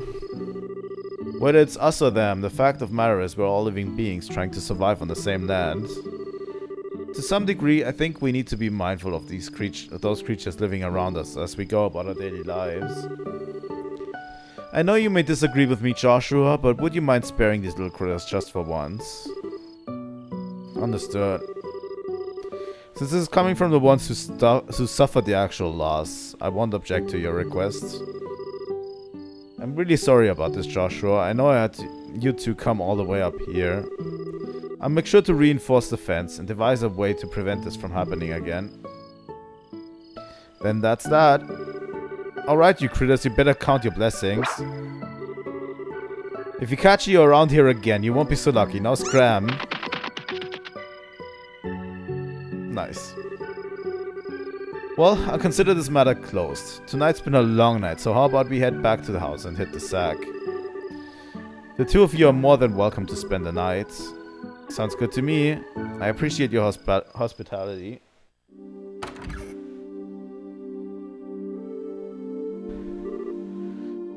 Speaker 1: Whether it's us or them, the fact of matter is we're all living beings trying to survive on the same land. To some degree, I think we need to be mindful of those creatures living around us as we go about our daily lives. I know you may disagree with me, Joshua, but would you mind sparing these little critters just for once? Understood. Since this is coming from the ones who suffered the actual loss, I won't object to your request. I'm really sorry about this, Joshua. I know I had you two come all the way up here. I'll make sure to reinforce the fence and devise a way to prevent this from happening again. Then that's that. Alright, you critters, you better count your blessings. If you catch you around here again, you won't be so lucky. Now scram. Nice. Well, I'll consider this matter closed. Tonight's been a long night, so how about we head back to the house and hit the sack? The two of you are more than welcome to spend the night. Sounds good to me. I appreciate your hospitality.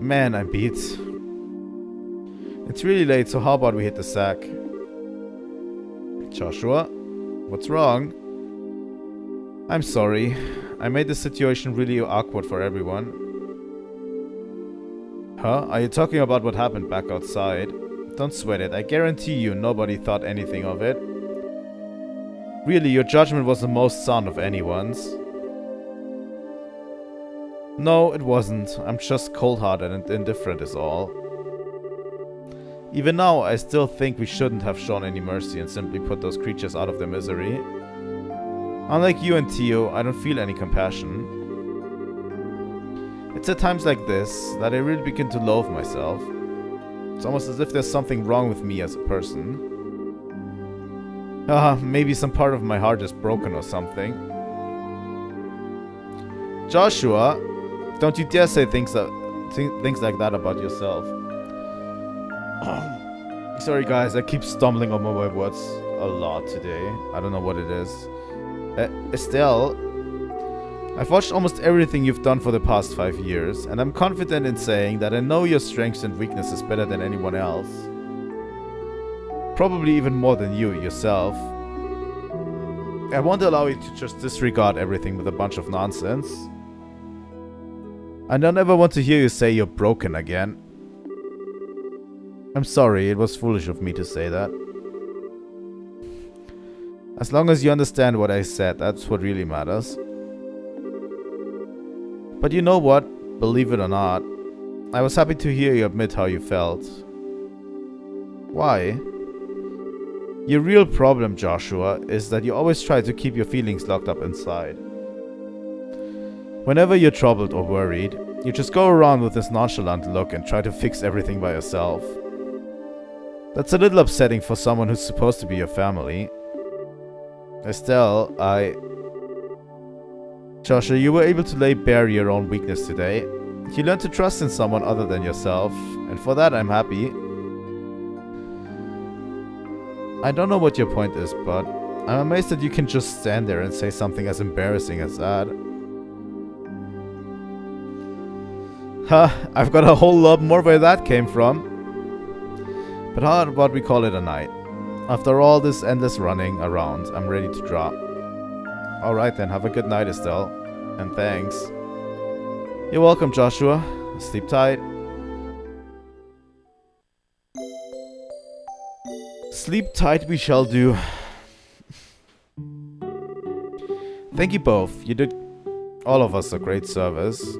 Speaker 1: Man, I'm beat. It's really late, so how about we hit the sack? Joshua? What's wrong? I'm sorry. I made the situation really awkward for everyone. Huh? Are you talking about what happened back outside? Don't sweat it. I guarantee you nobody thought anything of it. Really, your judgment was the most sound of anyone's. No, it wasn't. I'm just cold-hearted and indifferent is all. Even now, I still think we shouldn't have shown any mercy and simply put those creatures out of their misery. Unlike you and Theo, I don't feel any compassion. It's at times like this that I really begin to loathe myself. It's almost as if there's something wrong with me as a person. Maybe some part of my heart is broken or something. Joshua, don't you dare say things like that about yourself. Sorry guys, I keep stumbling on my words a lot today. I don't know what it is. Estelle, I've watched almost everything you've done for the past 5 years, and I'm confident in saying that I know your strengths and weaknesses better than anyone else. Probably even more than you yourself. I won't allow you to just disregard everything with a bunch of nonsense. I don't ever want to hear you say you're broken again. I'm sorry, it was foolish of me to say that. As long as you understand what I said, that's what really matters. But you know what? Believe it or not, I was happy to hear you admit how you felt. Why? Your real problem, Joshua, is that you always try to keep your feelings locked up inside. Whenever you're troubled or worried, you just go around with this nonchalant look and try to fix everything by yourself. That's a little upsetting for someone who's supposed to be your family. Estelle, Joshua, you were able to lay bare your own weakness today. You learned to trust in someone other than yourself, and for that I'm happy. I don't know what your point is, but I'm amazed that you can just stand there and say something as embarrassing as that. Huh, I've got a whole lot more where that came from. But how about we call it a night? After all this endless running around, I'm ready to drop. Alright then, have a good night, Estelle. And thanks. You're welcome, Joshua. Sleep tight. Sleep tight we shall do. Thank you both. You did all of us a great service.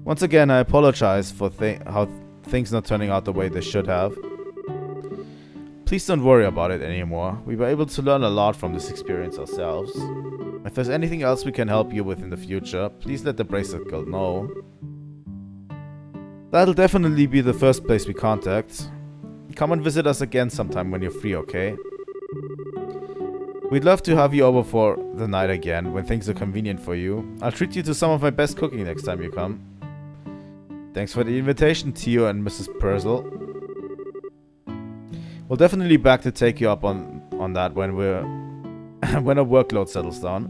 Speaker 1: Once again, I apologize for how things not turning out the way they should have. Please don't worry about it anymore. We were able to learn a lot from this experience ourselves. If there's anything else we can help you with in the future, please let the Bracelet Guild know. That'll definitely be the first place we contact. Come and visit us again sometime when you're free, okay? We'd love to have you over for the night again when things are convenient for you. I'll treat you to some of my best cooking next time you come. Thanks for the invitation, Theo and Mrs. Purcell. We'll definitely be back to take you up on that when when our workload settles down.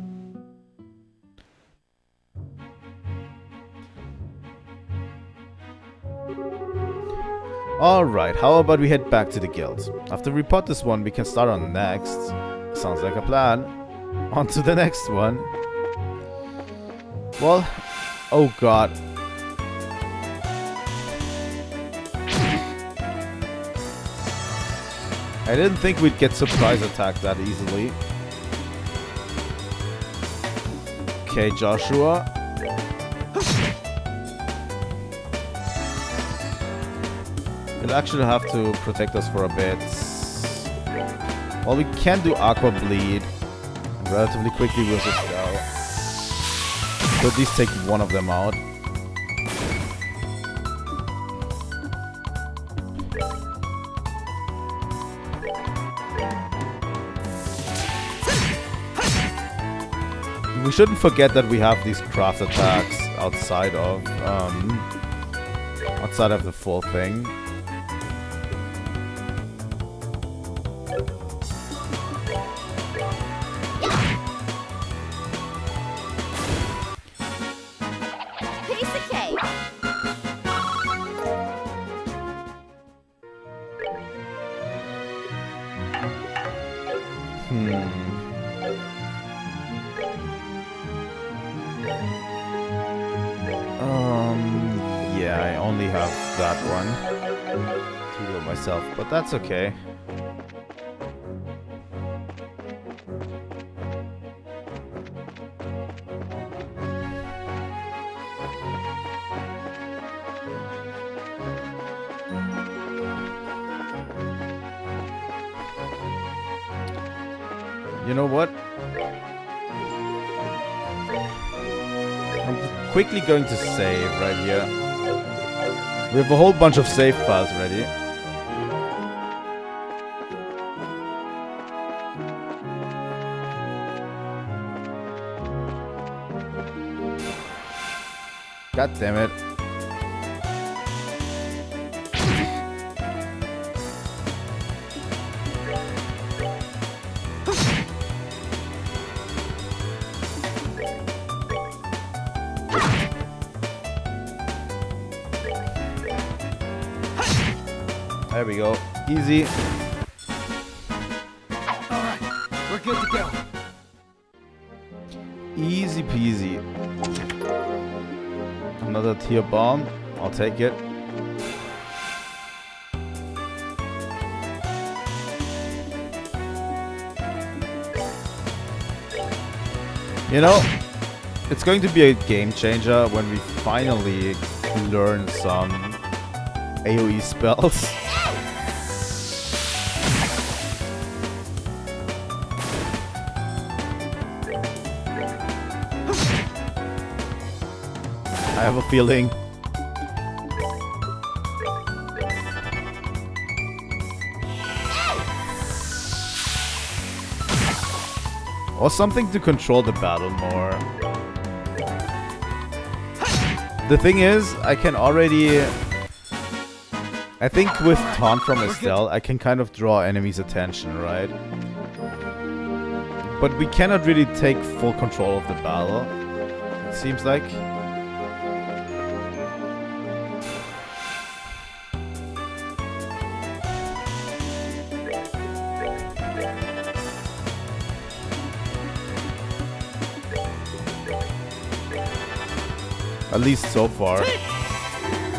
Speaker 1: Alright, how about we head back to the guild? After we report this one, we can start on the next. Sounds like a plan. On to the next one. Well, oh god. I didn't think we'd get surprise attacked that easily. Okay, Joshua. You'll actually have to protect us for a bit. Well, we can do Aqua Bleed relatively quickly with Estelle. So at least take one of them out. We shouldn't forget that we have these craft attacks outside of the full thing.
Speaker 3: Kiseki!
Speaker 1: Yeah, I only have that one to heal myself, but that's okay. You know what? I'm quickly going to save right here. We have a whole bunch of save files ready. God damn it. There we go. Easy.
Speaker 2: Alright, we're good to go.
Speaker 1: Easy peasy. Another tier bomb. I'll take it. You know, it's going to be a game changer when we finally learn some AoE spells. I have a feeling. Or something to control the battle more. The thing is, I can already... I think with Taunt from Estelle, I can kind of draw enemies' attention, right? But we cannot really take full control of the battle, it seems like. At least so far.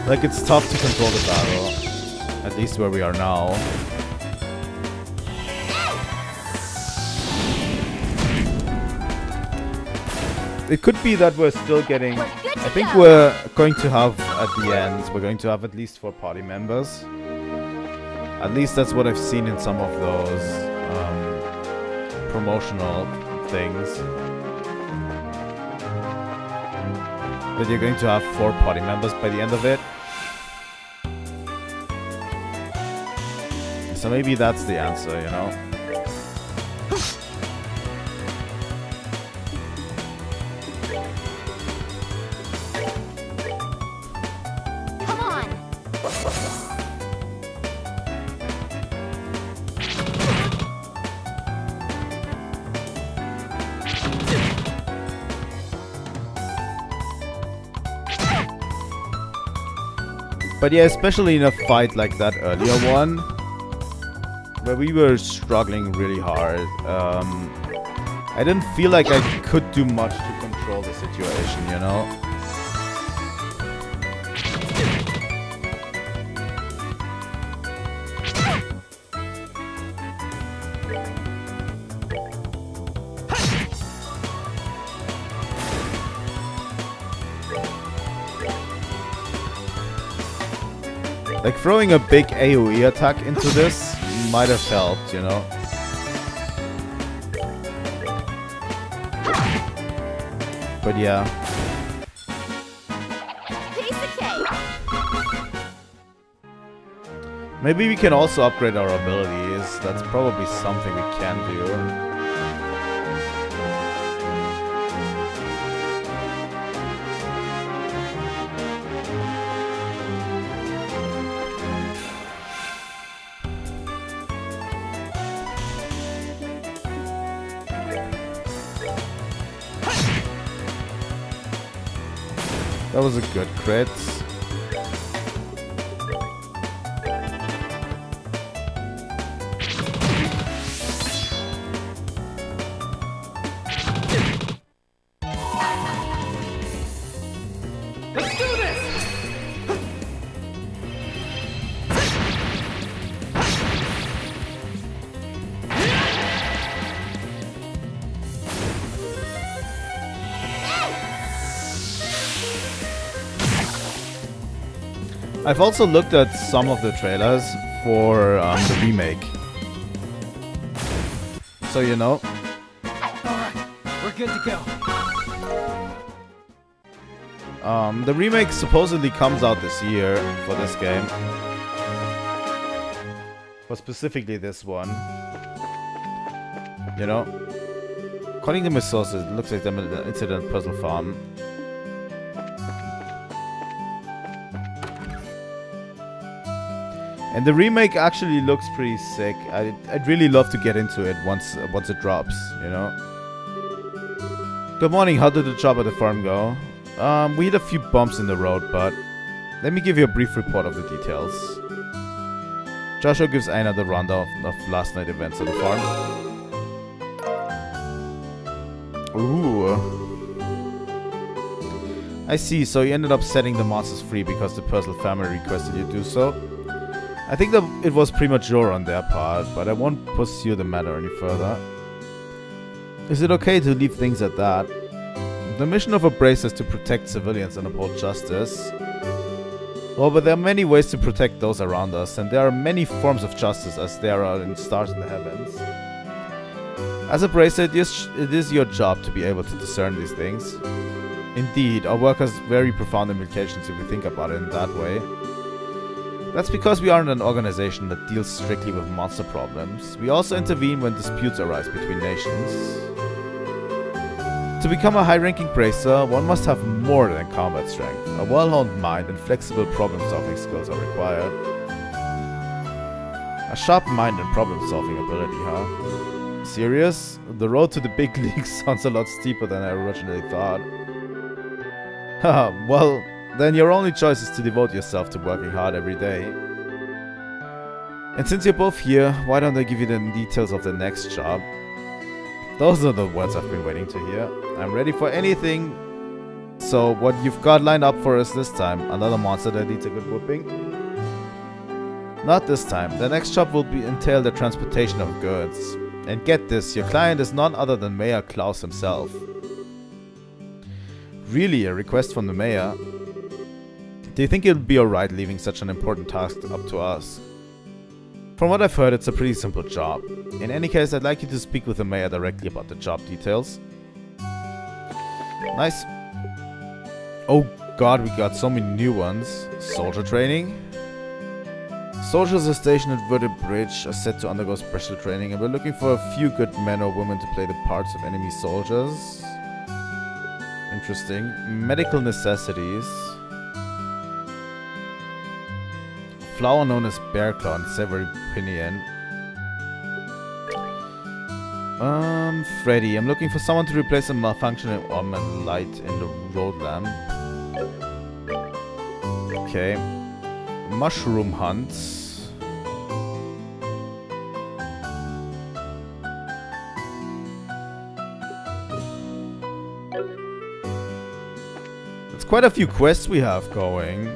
Speaker 1: Like, it's tough to control the battle. At least where we are now. It could be that we're still getting... I think we're going to have, at the end, we're going to have at least 4 party members. At least that's what I've seen in some of those promotional things. That you're going to have 4 party members by the end of it. So maybe that's the answer, you know?
Speaker 3: Come on.
Speaker 1: But yeah, especially in a fight like that earlier one, where we were struggling really hard, I didn't feel like I could do much to control the situation, you know? Like, throwing a big AoE attack into this might have helped, you know? But yeah. Maybe we can also upgrade our abilities. That's probably something we can do. That was a good crit.
Speaker 2: Let's do this!
Speaker 1: I've also looked at some of the trailers for the remake. So, you know.
Speaker 2: Alright, we're good to go.
Speaker 1: The remake supposedly comes out this year for this game. But specifically this one. You know. According to my sources, it looks like the incident puzzle farm. And the remake actually looks pretty sick. I'd really love to get into it once it drops, you know. Good morning, how did the job at the farm go? We hit a few bumps in the road, but let me give you a brief report of the details. Joshua gives Aina the rundown of last night's events at the farm. Ooh. I see, so you ended up setting the monsters free because the Purcell family requested you do so. I think that it was premature on their part, but I won't pursue the matter any further. Is it okay to leave things at that? The mission of a brace is to protect civilians and uphold justice. Well, but there are many ways to protect those around us, and there are many forms of justice as there are in stars in the heavens. As a bracer, it is your job to be able to discern these things. Indeed, our work has very profound implications if we think about it in that way. That's because we aren't an organization that deals strictly with monster problems. We also intervene when disputes arise between nations. To become a high-ranking bracer, one must have more than combat strength. A well-honed mind and flexible problem-solving skills are required. A sharp mind and problem-solving ability, huh? Serious? The road to the big leagues sounds a lot steeper than I originally thought. Haha, well, then your only choice is to devote yourself to working hard every day. And since you're both here, why don't I give you the details of the next job? Those are the words I've been waiting to hear. I'm ready for anything. So, what you've got lined up for us this time? Another monster that needs a good whooping? Not this time. The next job will entail the transportation of goods. And get this, your client is none other than Mayor Klaus himself. Really, a request from the mayor? Do you think it would be alright leaving such an important task up to us? From what I've heard, it's a pretty simple job. In any case, I'd like you to speak with the mayor directly about the job details. Nice. Oh god, we got so many new ones. Soldier training. Soldiers are stationed at Verde Bridge are set to undergo special training, and we're looking for a few good men or women to play the parts of enemy soldiers. Interesting. Medical necessities. Flower known as Bearclaw and Severy Pinion. Freddy. I'm looking for someone to replace a malfunctioning Orbment light in the road lamp. Okay. Mushroom hunts. It's quite a few quests we have going.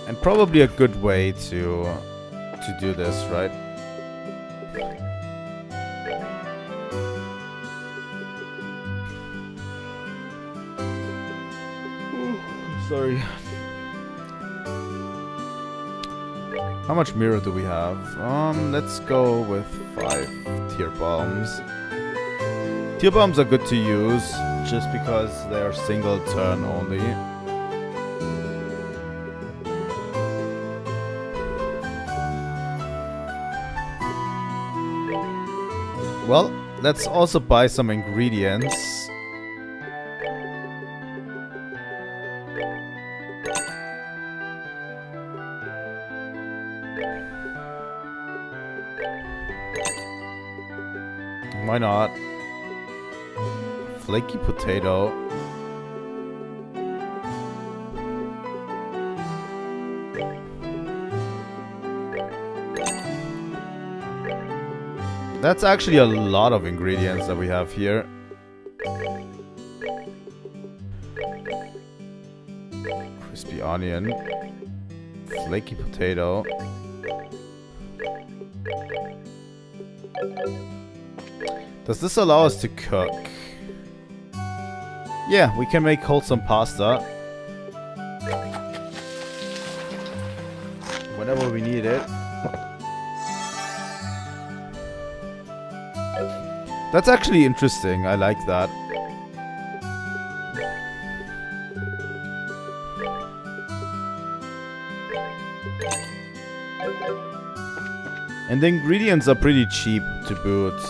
Speaker 1: And probably a good way to do this, right? Ooh, sorry. How much mirror do we have? Let's go with 5 tear bombs. Tear bombs are good to use just because they're single turn only. Well, let's also buy some ingredients. Why not? Flaky potato. That's actually a lot of ingredients that we have here. Crispy onion. Flaky potato. Does this allow us to cook? Yeah, we can make wholesome pasta. Whenever we need it. That's actually interesting. I like that. And the ingredients are pretty cheap to boot.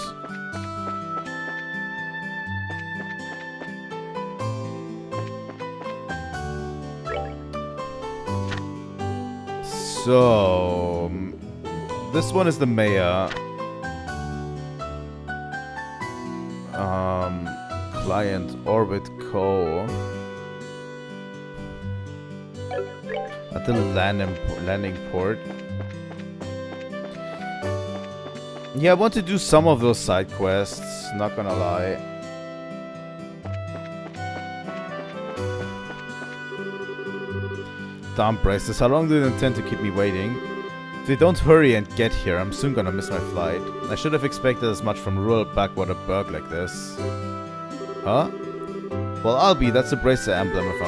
Speaker 1: So, this one is the mayor. Client Orbit Co. At the landing port. Yeah, I want to do some of those side quests, not gonna lie. Damn braces, how long do they intend to keep me waiting? If they don't hurry and get here, I'm soon gonna miss my flight. I should have expected as much from rural backwater burg like this. Huh? Well, I'll be. That's the bracer emblem if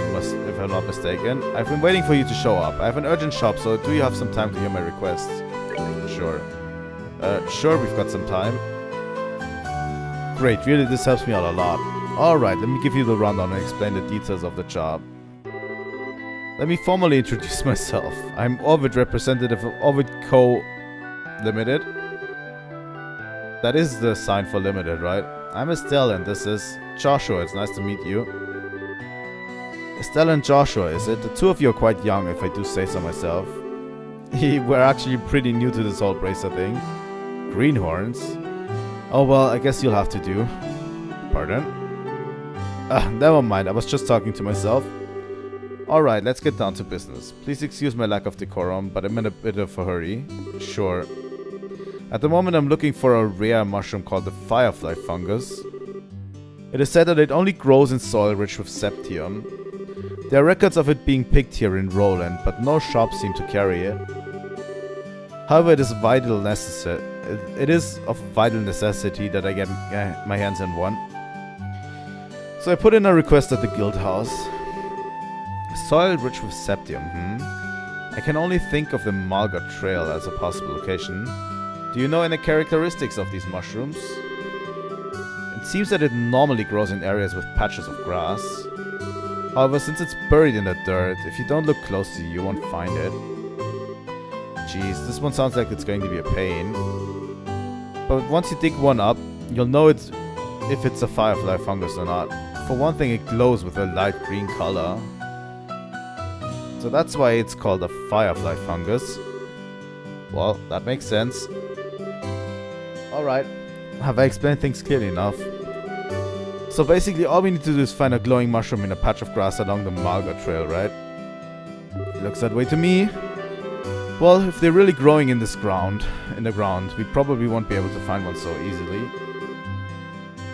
Speaker 1: I'm not mistaken. I've been waiting for you to show up. I have an urgent shop, so do you have some time to hear my requests? Sure. Sure, we've got some time. Great, really this helps me out a lot. Alright, let me give you the rundown and explain the details of the job. Let me formally introduce myself. I'm Orbit representative of Orbit Co. Limited. That is the sign for Limited, right? I'm Estelle and this is Joshua. It's nice to meet you. Estelle and Joshua, is it? The two of you are quite young, if I do say so myself. We're actually pretty new to this whole bracer thing. Greenhorns? Oh well, I guess you'll have to do. Pardon? Never mind, I was just talking to myself. Alright, let's get down to business. Please excuse my lack of decorum, but I'm in a bit of a hurry. Sure. At the moment I'm looking for a rare mushroom called the firefly fungus. It is said that it only grows in soil rich with septium. There are records of it being picked here in Roland, but no shops seem to carry it. However, it is of vital necessity that I get my hands on one. So I put in a request at the guild house. Soil rich with septium, I can only think of the Malga Trail as a possible location. Do you know any characteristics of these mushrooms? It seems that it normally grows in areas with patches of grass. However, since it's buried in the dirt, if you don't look closely, you won't find it. Jeez, this one sounds like it's going to be a pain. But once you dig one up, you'll know if it's a firefly fungus or not. For one thing, it glows with a light green color. So that's why it's called a firefly fungus. Well, that makes sense. Alright, have I explained things clearly enough? So basically all we need to do is find a glowing mushroom in a patch of grass along the Malga Trail, right? It looks that way to me. Well, if they're really growing in the ground, we probably won't be able to find one so easily.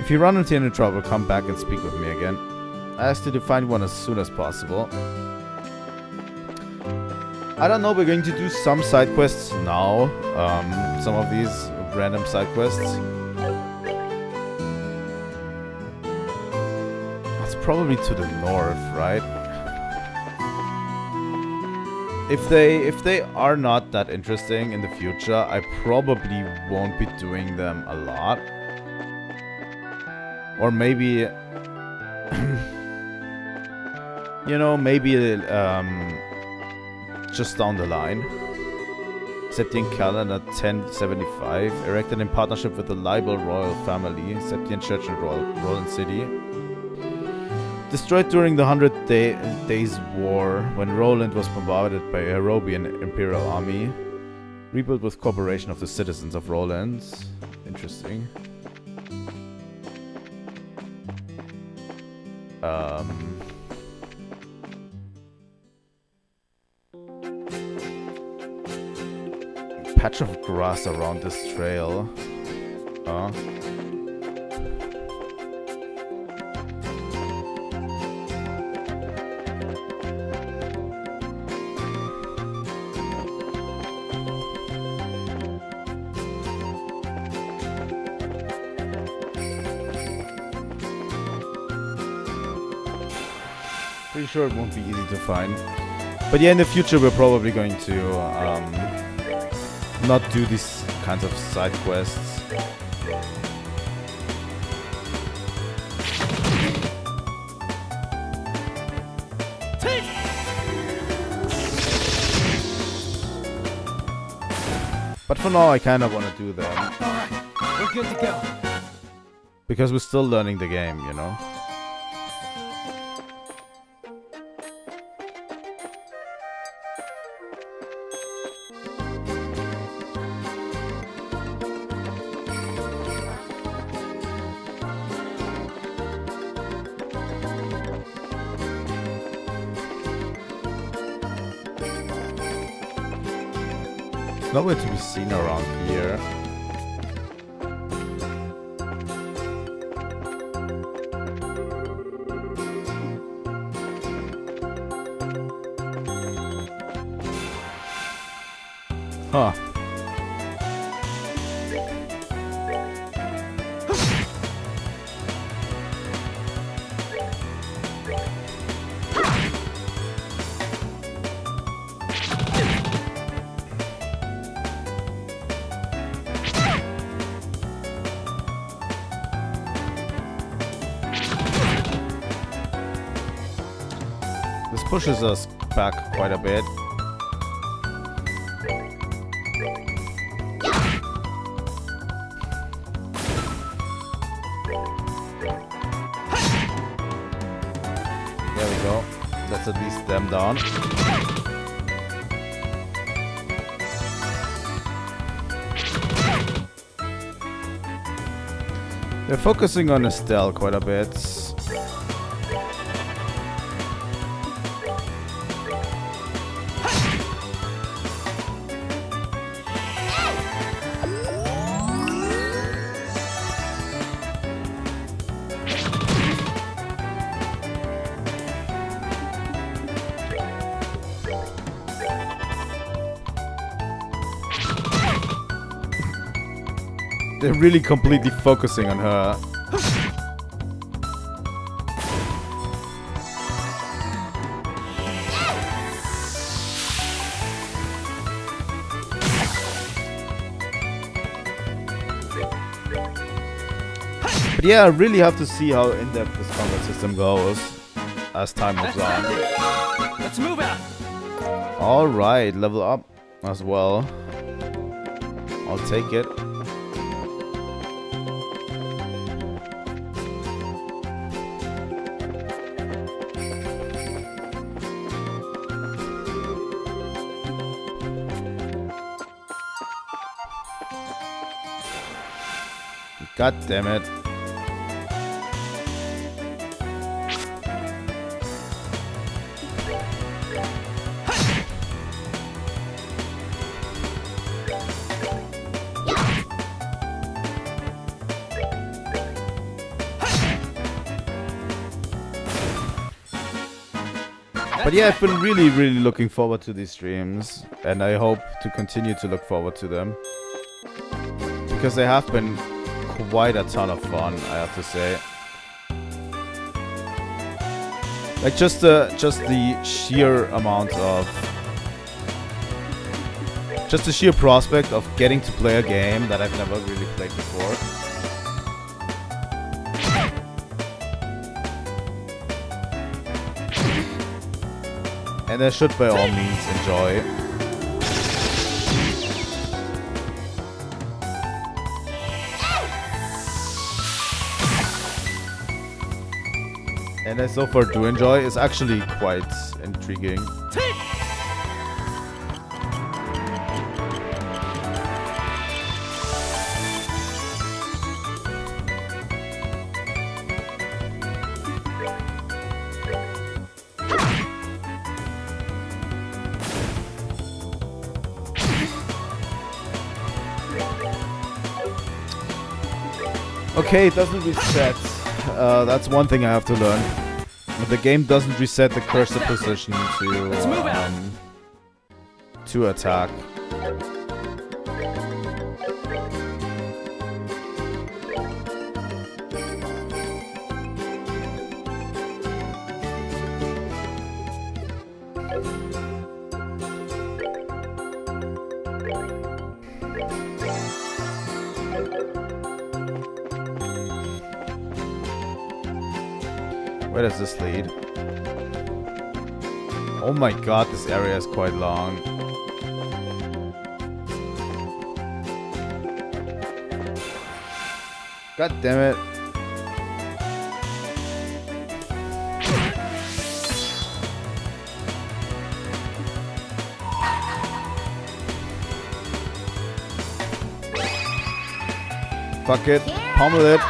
Speaker 1: If you run into any trouble, come back and speak with me again. I asked you to find one as soon as possible. I don't know, we're going to do some side quests now. Some of these random side quests. That's probably to the north, right? If they are not that interesting in the future, I probably won't be doing them a lot. Or maybe you know, maybe just down the line. Septian calendar 1075, erected in partnership with the Libel royal family, Septian Church in Roland City. Destroyed during the 100 Days War, when Roland was bombarded by a Herobian Imperial army. Rebuilt with cooperation of the citizens of Roland. Interesting. Patch of grass around this trail. Pretty sure it won't be easy to find. But yeah, in the future we're probably going to not do these kinds of side quests. But for now I kind of want to do them.
Speaker 2: Alright, we're good to go.
Speaker 1: Because we're still learning the game, you know? Nowhere to be seen around here. Huh. pushes us back quite a bit. There we go. Let's at least them down. They're focusing on Estelle quite a bit. They're really completely focusing on her. But yeah, I really have to see how in-depth this combat system goes as time moves on.
Speaker 2: Let's move out.
Speaker 1: Alright, level up as well. I'll take it. God damn it. But yeah, I've been really looking forward to these streams, and I hope to continue to look forward to them, because they have been quite a ton of fun, I have to say. Like just the sheer amount of, just the sheer prospect of getting to play a game that I've never really played before. And I should by all means enjoy. And I so far do enjoy. It's actually quite intriguing. Okay, it doesn't reset. That's one thing I have to learn. But the game doesn't reset the cursor position to attack. Where does this lead? Oh my god, this area is quite long. God damn it. Fuck it. Pummel it.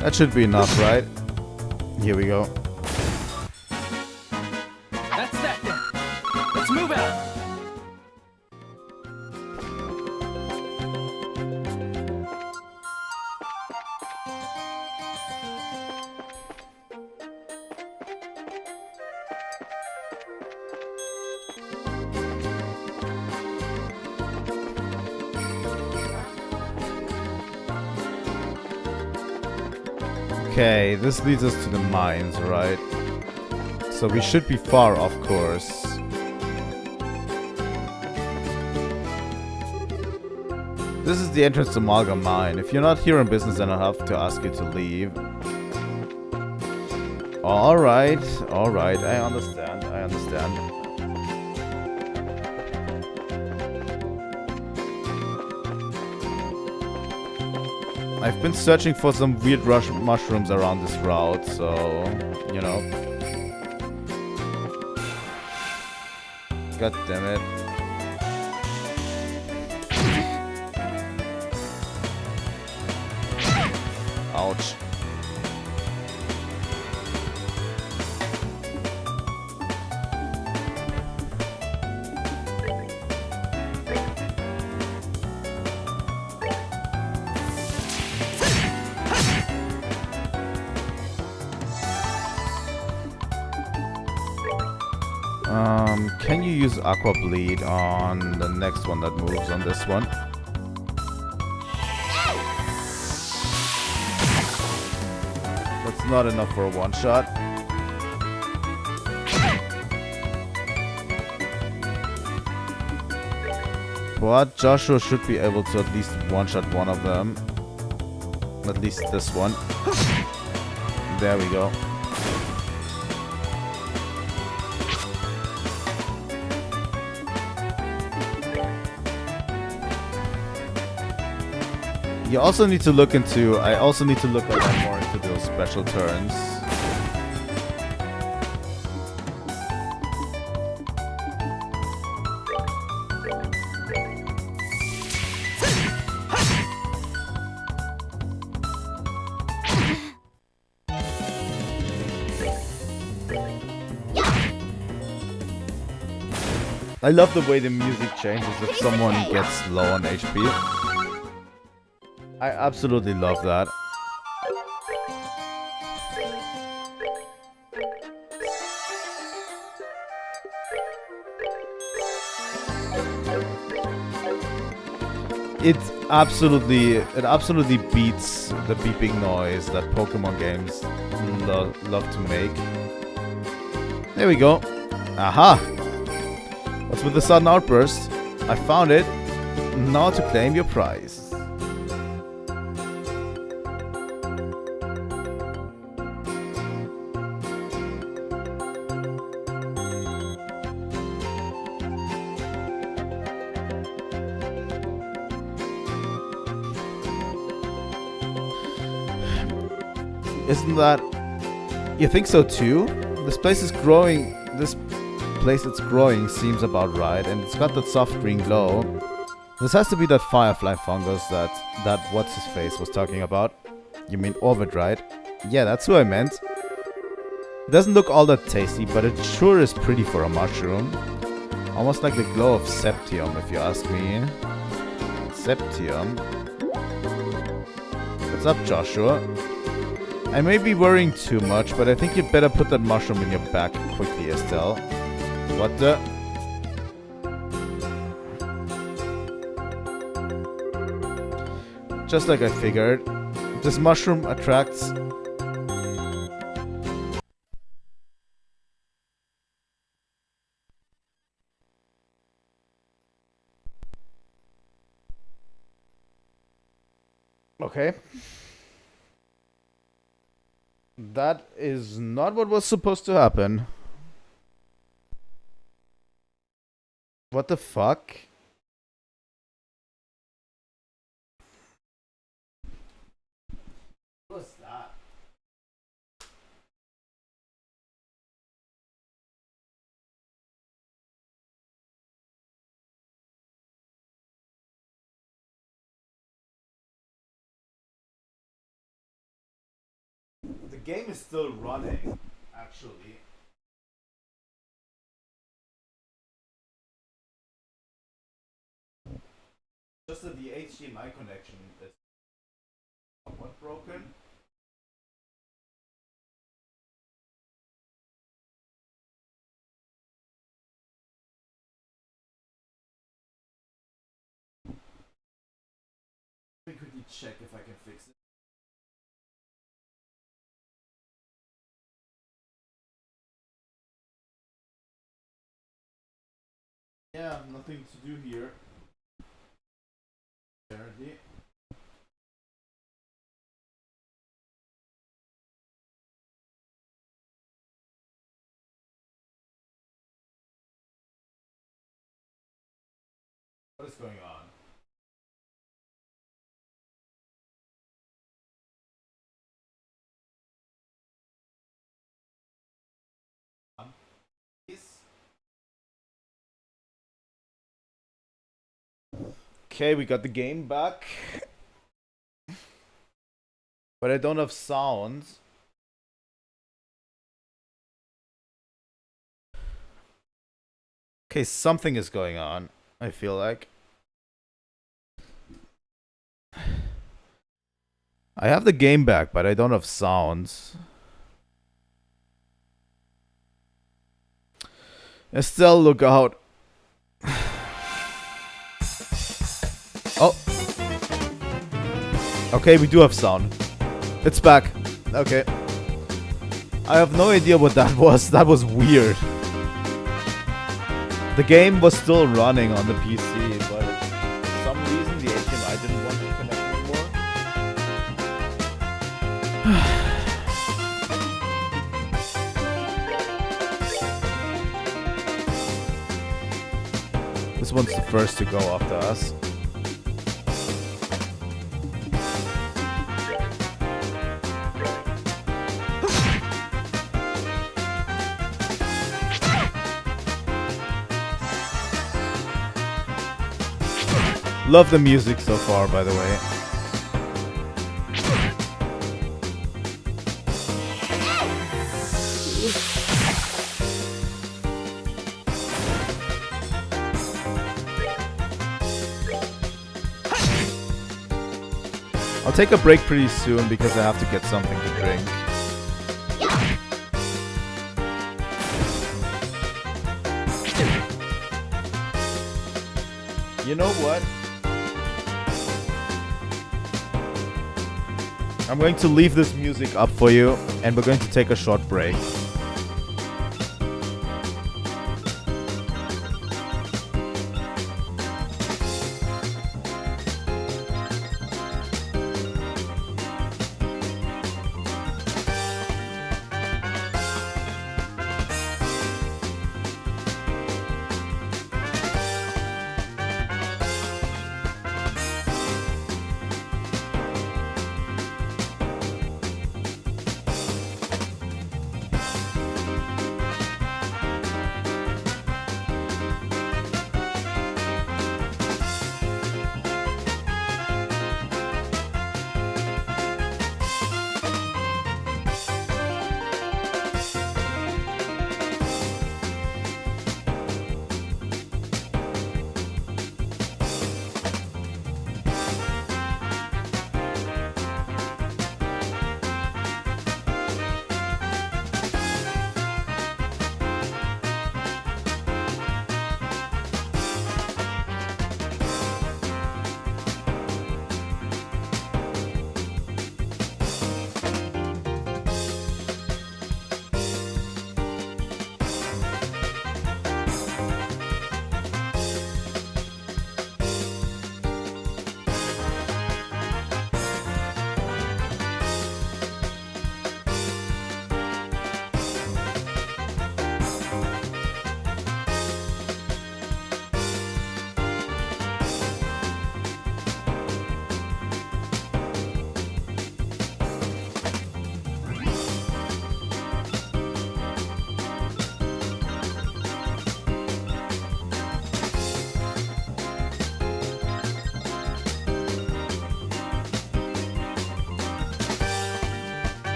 Speaker 1: That should be enough, right? Here we go.
Speaker 2: That's that then. Let's move out.
Speaker 1: Okay, this leads us to the mines, right? So we should be far off course. This is the entrance to Malga Mine. If you're not here in business, then I'll have to ask you to leave. Alright, alright, I understand, I understand. I've been searching for some weird mushrooms around this route, so, you know. God damn it. Ouch. Can you use Aqua Bleed on the next one that moves on this one? That's not enough for a one-shot. But Joshua should be able to at least one-shot one of them. At least this one. There we go. You also need to look into... I also need to look a lot more into those special turns. I love the way the music changes if someone gets low on HP. I absolutely love that. It absolutely beats the beeping noise that Pokemon games love to make. There we go. Aha! What's with the sudden outburst? I found it. Now to claim your prize. Isn't that... You think so too? This place is growing... This place it's growing seems about right, and it's got that soft green glow. This has to be that firefly fungus that what's-his-face was talking about. You mean Orbit, right? Yeah, that's who I meant. It doesn't look all that tasty, but it sure is pretty for a mushroom. Almost like the glow of Septium, if you ask me. Septium? What's up, Joshua? I may be worrying too much, but I think you'd better put that mushroom in your back quickly, Estelle. What the? Just like I figured. This mushroom attracts... Okay. That is not what was supposed to happen. What the fuck? What was that? The game is still running, actually. Just that the HDMI connection is somewhat broken. Let me quickly check if I can fix it. Yeah, nothing to do here. Apparently. What is going on? Okay, we got the game back. But I don't have sounds. Okay, something is going on, I feel like. I have the game back, but I don't have sounds. Estelle, look out. Oh. Okay, we do have sound. It's back. Okay. I have no idea what that was. That was weird. The game was still running on the PC, but for some reason the HDMI didn't want to connect anymore. This one's the first to go after us. Love the music so far, by the way. I'll take a break pretty soon because I have to get something to drink. You know what? I'm going to leave this music up for you, and we're going to take a short break.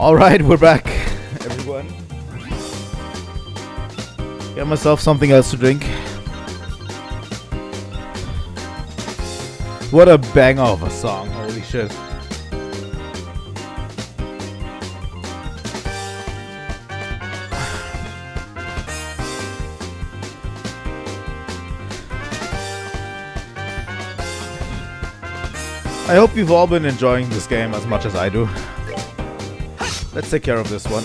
Speaker 1: Alright, we're back, everyone. Get myself something else to drink. What a banger of a song, holy shit. I hope you've all been enjoying this game as much as I do. Let's take care of this one.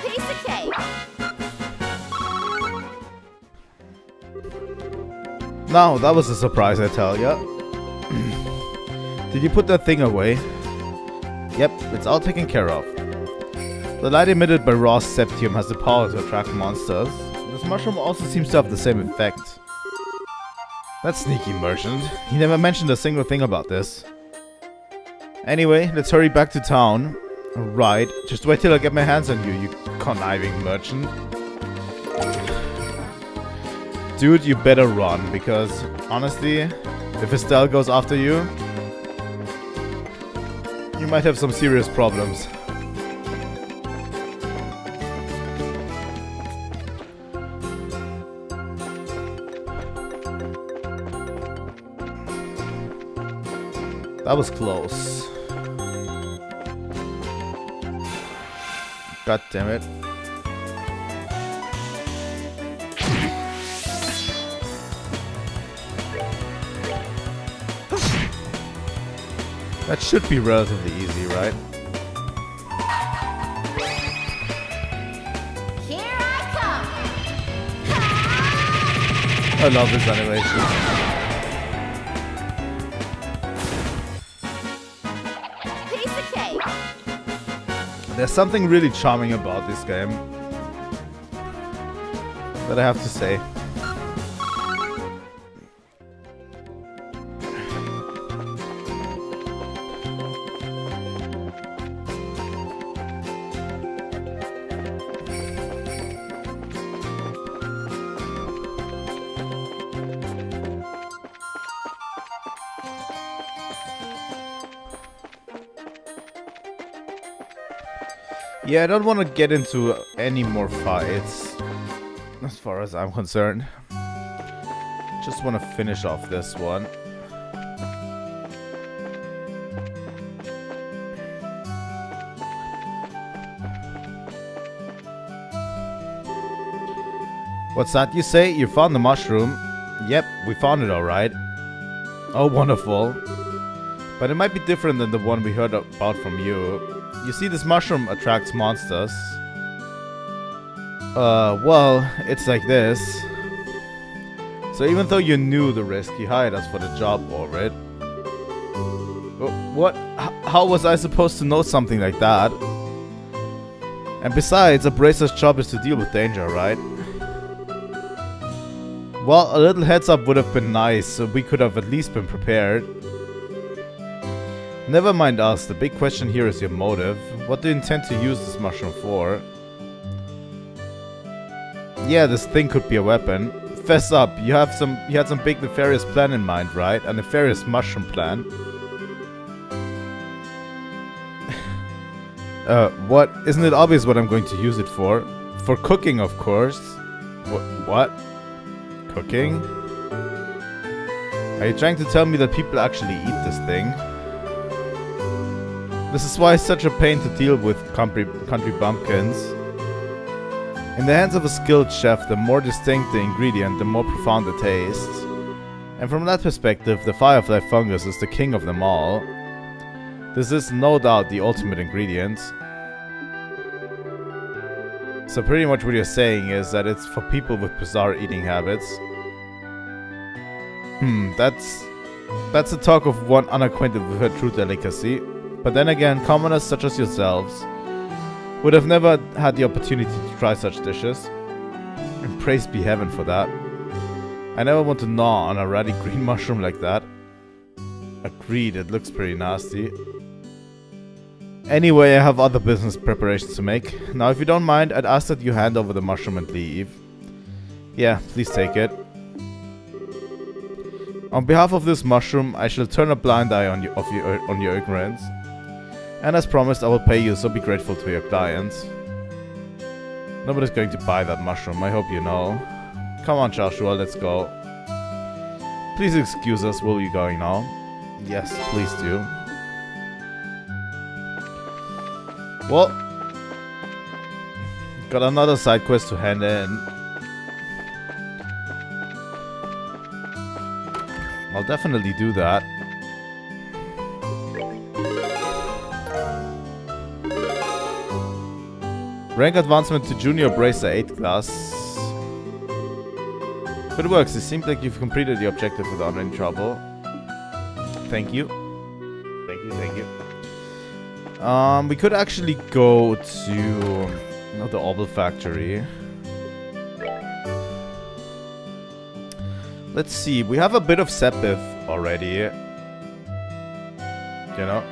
Speaker 3: Piece of cake.
Speaker 1: Now, that was a surprise, I tell ya. Did you put that thing away? Yep, it's all taken care of. The light emitted by raw septium has the power to attract monsters. This mushroom also seems to have the same effect. That sneaky merchant. He never mentioned a single thing about this. Anyway, let's hurry back to town. Right, just wait till I get my hands on you, you conniving merchant. Dude, you better run, because honestly, if Estelle goes after you, you might have some serious problems. That was close. God damn it. That should be relatively easy, right?
Speaker 3: Here I come.
Speaker 1: I love this animation. There's something really charming about this game that I have to say. Yeah, I don't want to get into any more fights, as far as I'm concerned. Just want to finish off this one. What's that you say? You found the mushroom? Yep, we found it alright. Oh, wonderful. But it might be different than the one we heard about from you. You see, this mushroom attracts monsters. Well, it's like this. So even though you knew the risk, you hired us for the job, Orbit. What? How was I supposed to know something like that? And besides, a bracer's job is to deal with danger, right? Well, a little heads up would have been nice, so we could have at least been prepared. Never mind us, the big question here is your motive. What do you intend to use this mushroom for? Yeah, this thing could be a weapon. Fess up, you had some big nefarious plan in mind, right? A nefarious mushroom plan. What? Isn't it obvious what I'm going to use it for? For cooking, of course. What? Cooking? Are you trying to tell me that people actually eat this thing? This is why it's such a pain to deal with country bumpkins. In the hands of a skilled chef, the more distinct the ingredient, the more profound the taste. And from that perspective, the firefly fungus is the king of them all. This is no doubt the ultimate ingredient. So pretty much what you're saying is that it's for people with bizarre eating habits. That's the talk of one unacquainted with her true delicacy. But then again, commoners such as yourselves would have never had the opportunity to try such dishes. And praise be heaven for that. I never want to gnaw on a ratty green mushroom like that. Agreed, it looks pretty nasty. Anyway, I have other business preparations to make. Now, if you don't mind, I'd ask that you hand over the mushroom and leave. Yeah, please take it. On behalf of this mushroom, I shall turn a blind eye on your ignorance. And as promised, I will pay you, so be grateful to your clients. Nobody's going to buy that mushroom, I hope you know. Come on, Joshua, let's go. Please excuse us, will you going now? Yes, please do. Well, got another side quest to hand in. I'll definitely do that. Rank advancement to Junior Bracer 8 class. Good works, it seems like you've completed the objective without any trouble. Thank you. Thank you, thank you. We could actually go to the Orbal factory. Let's see, we have a bit of Sepith already. You know?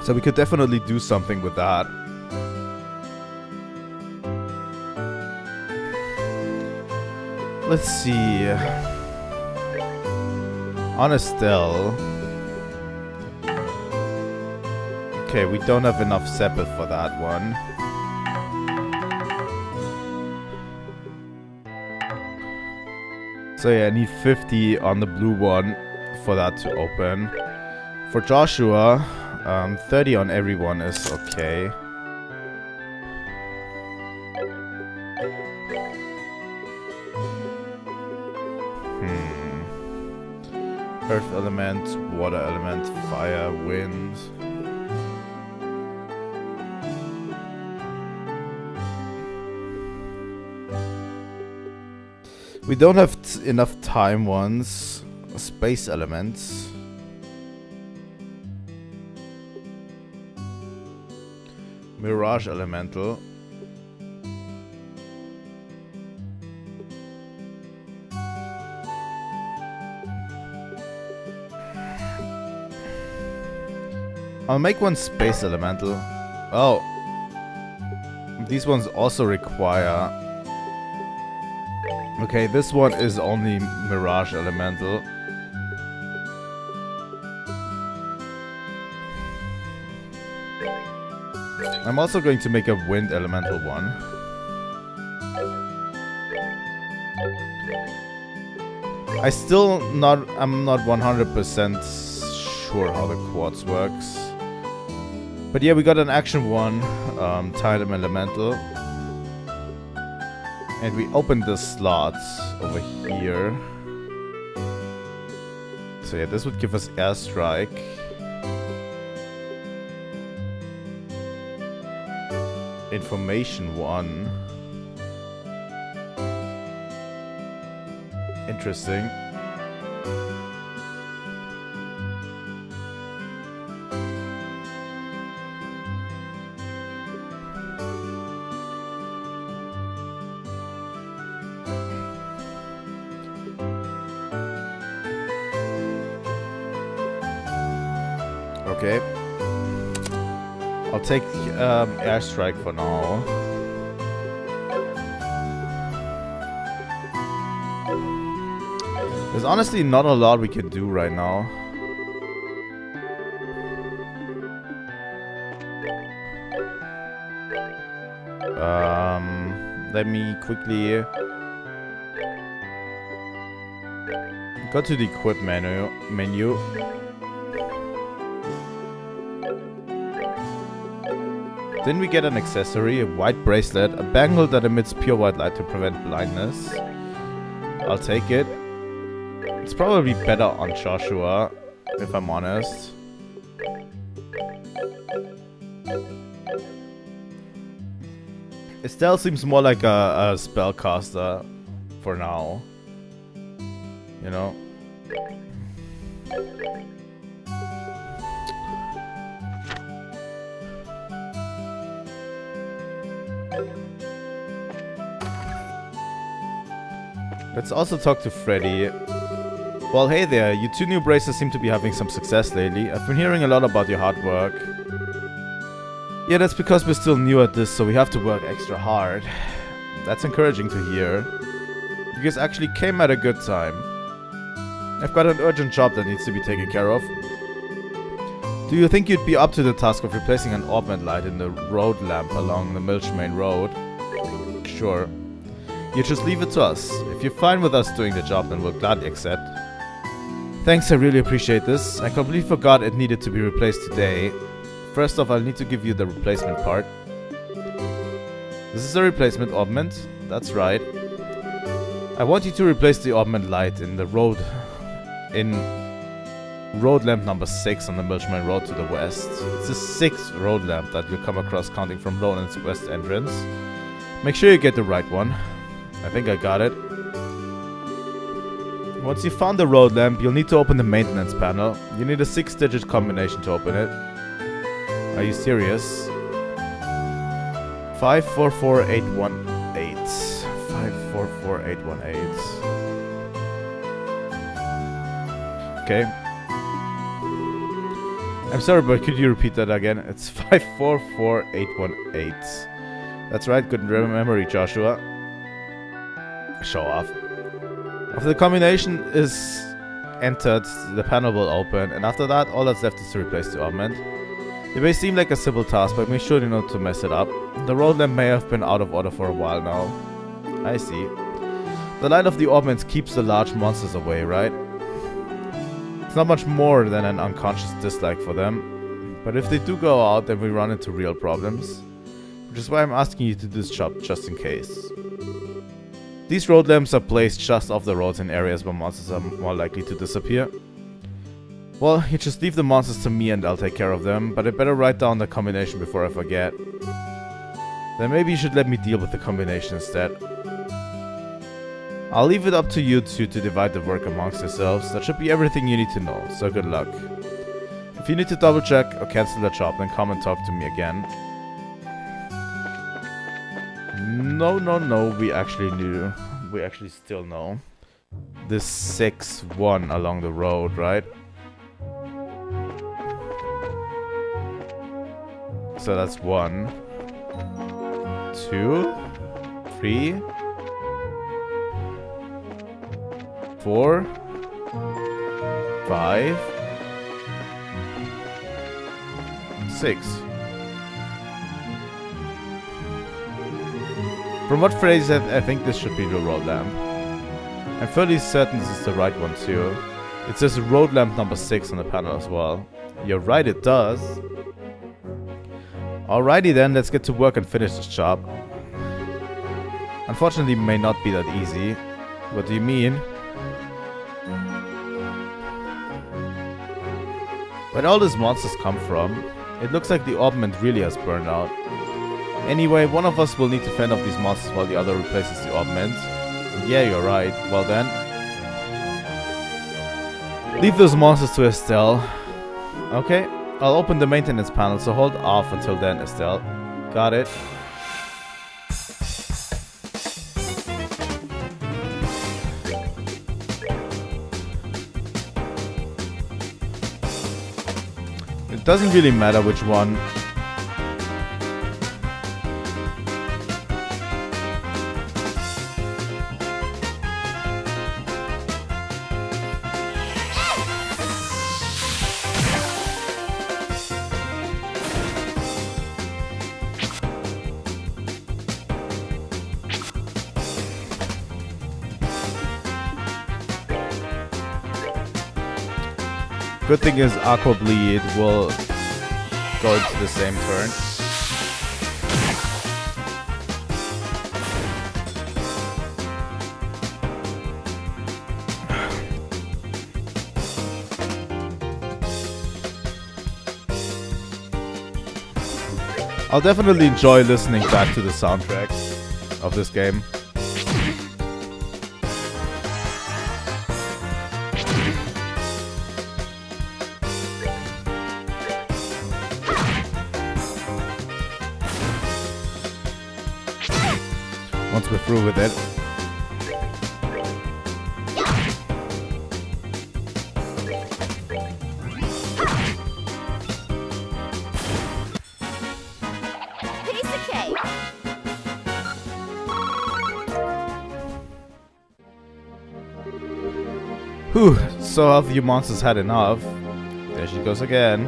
Speaker 1: So we could definitely do something with that. Let's see. On Estelle. Okay, we don't have enough Sepith for that one. So yeah, I need 50 on the blue one for that to open. For Joshua, 30 on everyone is okay. Earth element, water element, fire, wind. We don't have enough time ones. Space elements. Mirage elemental. I'll make one space elemental. Oh. These ones also require... Okay, this one is only Mirage elemental. I'm also going to make a wind elemental one. I'm not 100% sure how the quartz works. But yeah, we got an action one, Tidum elemental. And we opened the slots over here. So yeah, this would give us airstrike. Information 1. Interesting. Okay. I'll take airstrike for now. There's honestly not a lot we can do right now. Let me quickly go to the equip menu. Then we get an accessory, a white bracelet, a bangle that emits pure white light to prevent blindness. I'll take it. It's probably better on Joshua, if I'm honest. Estelle seems more like a spellcaster for now. You know? Let's also talk to Freddy. Well, hey there, you two new bracers seem to be having some success lately. I've been hearing a lot about your hard work. Yeah, that's because we're still new at this, so we have to work extra hard. That's encouraging to hear. You guys actually came at a good time. I've got an urgent job that needs to be taken care of. Do you think you'd be up to the task of replacing an Orbment light in the road lamp along the Milch Main Road? Sure. You just leave it to us. If you're fine with us doing the job, then we'll gladly accept. Thanks, I really appreciate this. I completely forgot it needed to be replaced today. First off, I'll need to give you the replacement part. This is a replacement Orbment. That's right. I want you to replace the Orbment light in the road... in road lamp number 6 on the Milchman Road to the west. It's the 6th road lamp that you'll come across counting from Ronan's west entrance. Make sure you get the right one. I think I got it. Once you've found the road lamp, you'll need to open the maintenance panel. You need a 6-digit combination to open it. Are you serious? 544818. 544818. Okay. I'm sorry, but could you repeat that again? It's 544818. That's right, good memory, Joshua. Show off. After the combination is entered, the panel will open, and after that, all that's left is to replace the Orbment. It may seem like a simple task, but make sure you know to mess it up. The road lamp may have been out of order for a while now. I see. The light of the Orbments keeps the large monsters away, right? It's not much more than an unconscious dislike for them. But if they do go out, then we run into real problems. Which is why I'm asking you to do this job, just in case. These road lamps are placed just off the roads in areas where monsters are more likely to disappear. Well, you just leave the monsters to me and I'll take care of them, but I better write down the combination before I forget. Then maybe you should let me deal with the combination instead. I'll leave it up to you two to divide the work amongst yourselves. That should be everything you need to know, so good luck. If you need to double check or cancel the job, then come and talk to me again. No, we actually knew. We actually still know. This 6-1 along the road, right? So that's 1, 2, 3, 4, 5, 6. From what phrase I think this should be the road lamp. I'm fairly certain this is the right one too. It says road lamp number 6 on the panel as well. You're right, it does. Alrighty then, let's get to work and finish this job. Unfortunately, it may not be that easy. What do you mean? Where all these monsters come from, it looks like the Orbment really has burned out. Anyway, one of us will need to fend off these monsters while the other replaces the Orbment. Yeah, you're right. Well then. Leave those monsters to Estelle. Okay, I'll open the maintenance panel, so hold off until then, Estelle. Got it. It doesn't really matter which one. Good thing is Aqua Bleed will go into the same turn. I'll definitely enjoy listening back to the soundtrack of this game. Once we're through with it. Whew, so have you monsters had enough? There she goes again.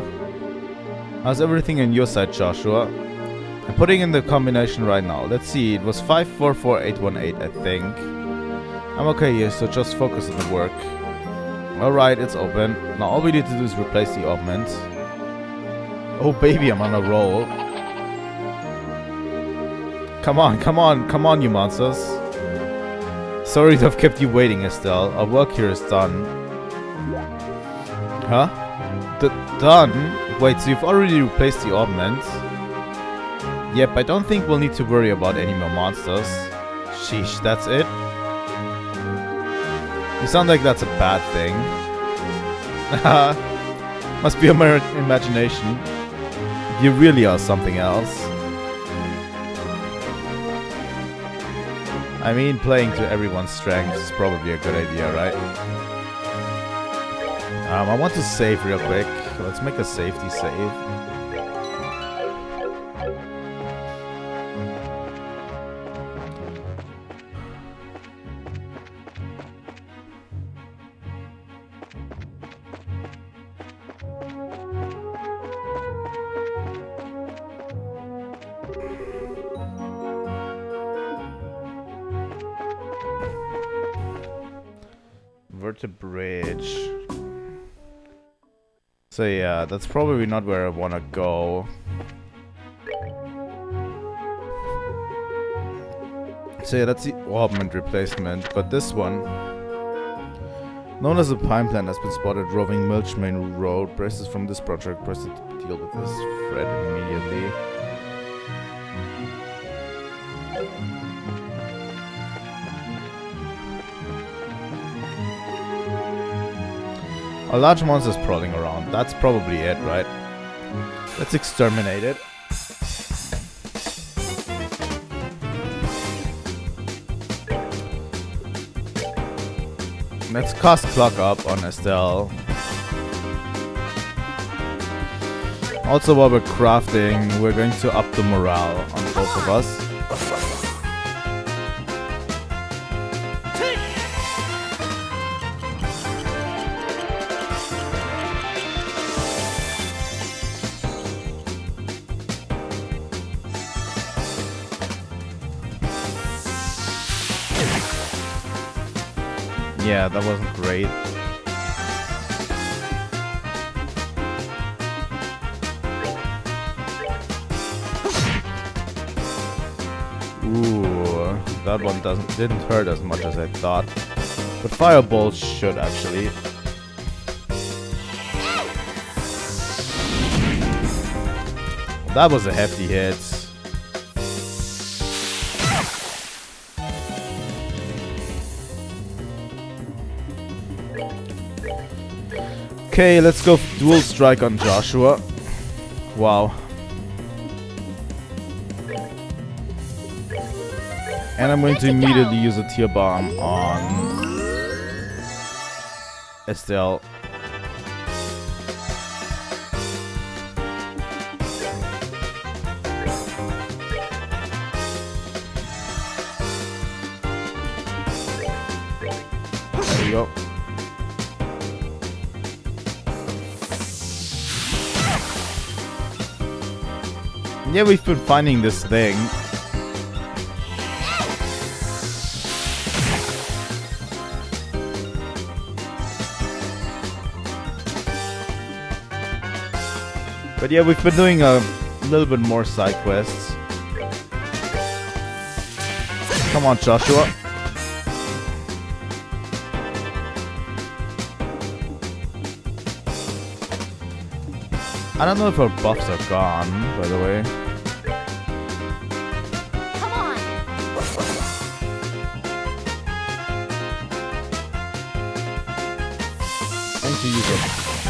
Speaker 1: How's everything on your side, Joshua? I'm putting in the combination right now. Let's see, it was 544818, I think. I'm okay here, so just focus on the work. Alright, it's open. Now all we need to do is replace the Orbments. Oh baby, I'm on a roll. Come on, you monsters. Sorry to have kept you waiting, Estelle. Our work here is done. Huh? Done? Wait, so you've already replaced the Orbments? Yep, I don't think we'll need to worry about any more monsters. Sheesh, that's it? You sound like that's a bad thing. Must be my imagination. You really are something else. I mean, playing to everyone's strengths is probably a good idea, right? I want to save real quick. Let's make a safety save. Bridge. So yeah, that's probably not where I want to go. So yeah, that's the Orbment replacement, but this one, known as a pine plant, has been spotted roving Milchmain Road. Braces from this project, press it to deal with this threat immediately. A large monster's prowling around. That's probably it, right? Let's exterminate it. Let's cast Clock Up on Estelle. Also, while we're crafting, we're going to up the morale on both of us. Yeah, that wasn't great. Ooh, that one didn't hurt as much as I thought. But fireballs should actually. That was a hefty hit. Okay, let's go dual strike on Joshua. Wow. And I'm going to immediately use a tear bomb on Estelle. There we go. Yeah, we've been finding this thing. But yeah, we've been doing a little bit more side quests. Come on, Joshua. I don't know if our buffs are gone, by the way.
Speaker 3: Come on.
Speaker 1: I'm going to use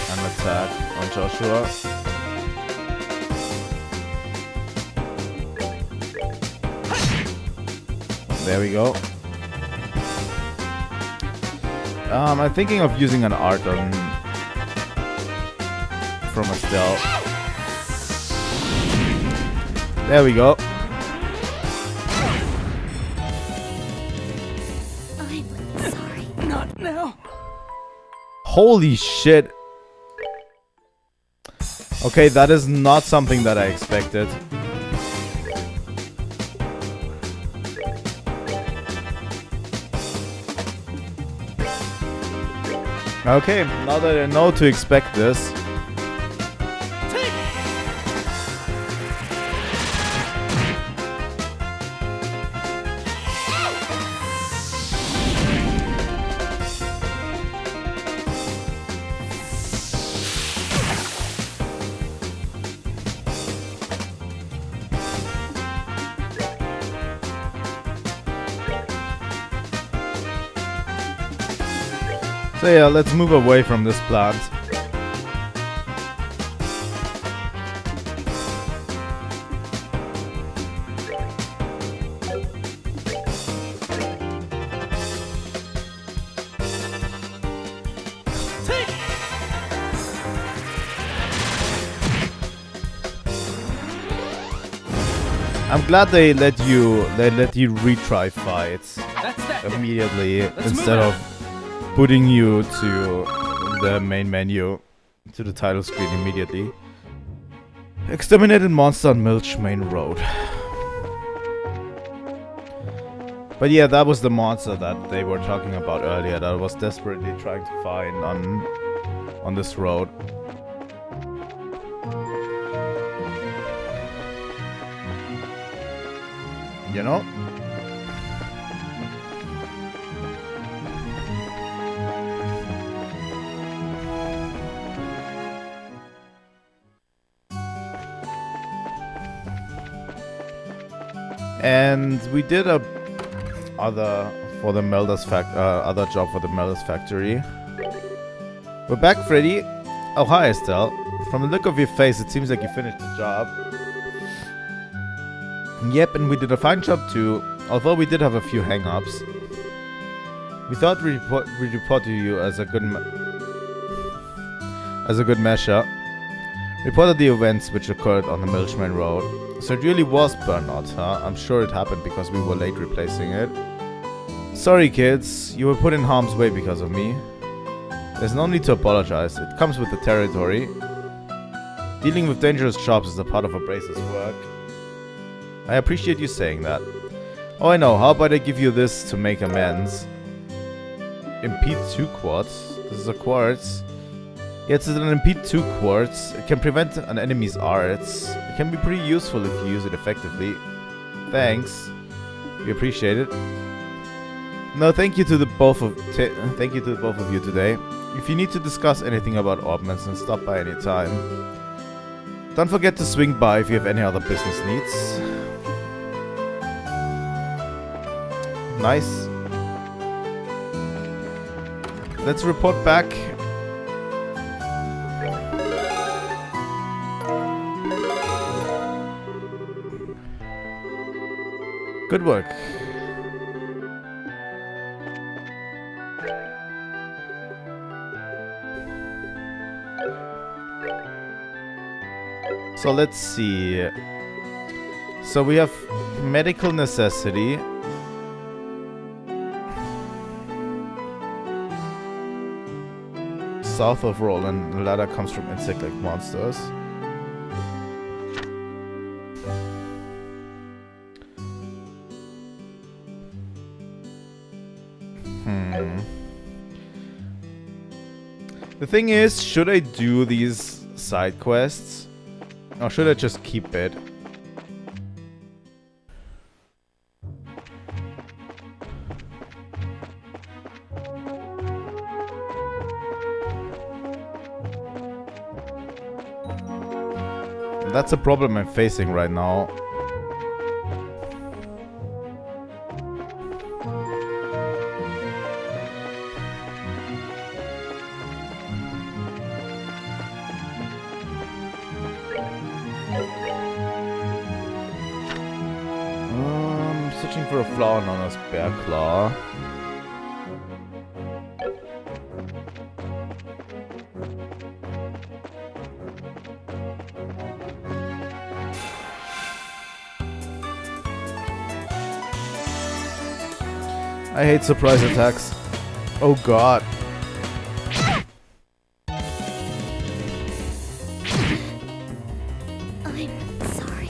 Speaker 1: an attack on Joshua. There we go. I'm thinking of using an art on from Estelle. There we go.
Speaker 3: I'm sorry.
Speaker 2: Not now.
Speaker 1: Holy shit. Okay, that is not something that I expected. Okay, now that I know to expect this. So yeah, let's move away from this plant. I'm glad they let you retry fights
Speaker 2: That's that.
Speaker 1: immediately
Speaker 2: Let's
Speaker 1: instead
Speaker 2: move
Speaker 1: of putting you to the main menu, to the title screen immediately. Exterminated monster on Milch Main Road. But yeah, that was the monster that they were talking about earlier that I was desperately trying to find on this road. You know? And we did a other job for the Melders factory. We're back, Freddy. Oh, hi, Estelle. From the look of your face, it seems like you finished the job. Yep, and we did a fine job too, although we did have a few hang-ups. We thought we'd report to you as a good measure. Reported the events which occurred on the Milchman Road. So it really was burnout, huh? I'm sure it happened because we were late replacing it. Sorry kids, you were put in harm's way because of me. There's no need to apologize, it comes with the territory. Dealing with dangerous jobs is a part of a bracer's work. I appreciate you saying that. Oh, I know, how about I give you this to make amends? Impede 2 quartz? This is a quartz. Yeah, it's an Impede 2 quartz. It can prevent an enemy's arts. It can be pretty useful if you use it effectively. Thanks. We appreciate it. No, thank you to the both of you today. If you need to discuss anything about Orbments, then stop by any time. Don't forget to swing by if you have any other business needs. Nice. Let's report back. Good work. So let's see. So we have medical necessity. South of Roland, the ladder comes from insect-like monsters. The thing is, should I do these side quests? Or should I just keep it? That's a problem I'm facing right now. Searching for a flower known as Bear Claw. I hate surprise attacks. Oh god.
Speaker 3: I'm sorry.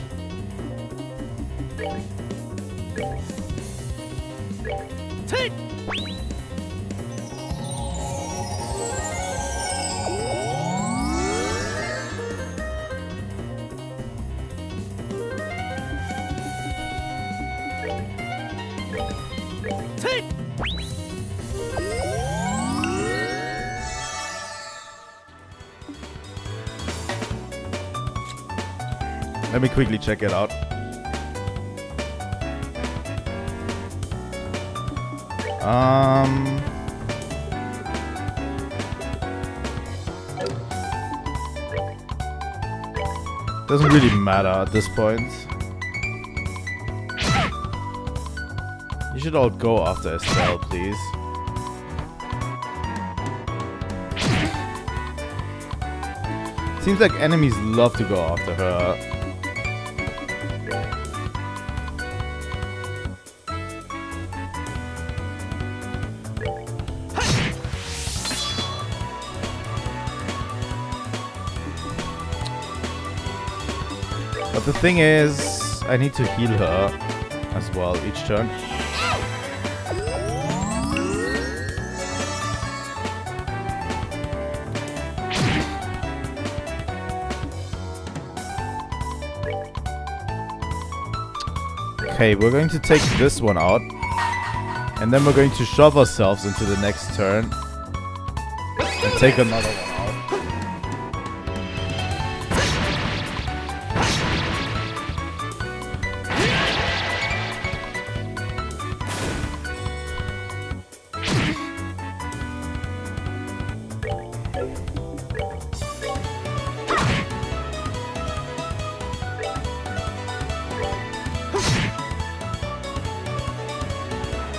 Speaker 2: Take! Take!
Speaker 1: Let me quickly check it out. Doesn't really matter at this point. You should all go after Estelle, please. Seems like enemies love to go after her. But the thing is, I need to heal her as well each turn. Okay, we're going to take this one out. And then we're going to shove ourselves into the next turn. And take another one out.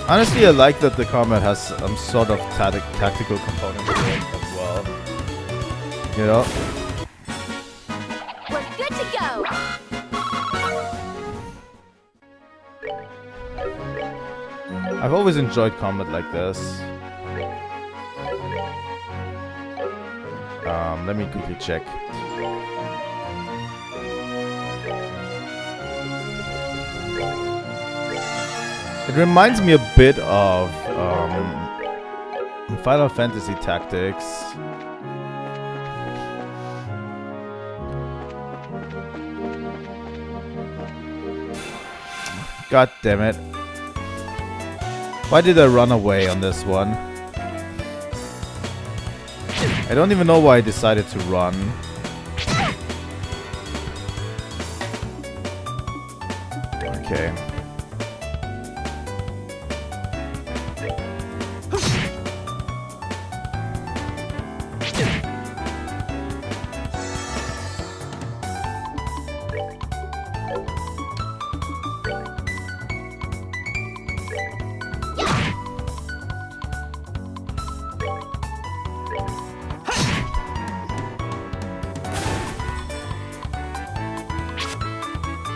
Speaker 1: Honestly, I like that the combat has some sort of tactical component to it as well. You know?
Speaker 3: We're good to go.
Speaker 1: I've always enjoyed combat like this. Let me quickly check. It reminds me a bit of Final Fantasy Tactics. God damn it. Why did I run away on this one? I don't even know why I decided to run. Okay.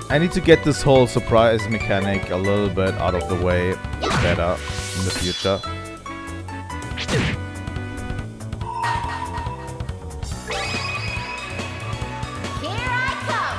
Speaker 1: I need to get this whole surprise mechanic a little bit out of the way better in the future.
Speaker 3: Here I come.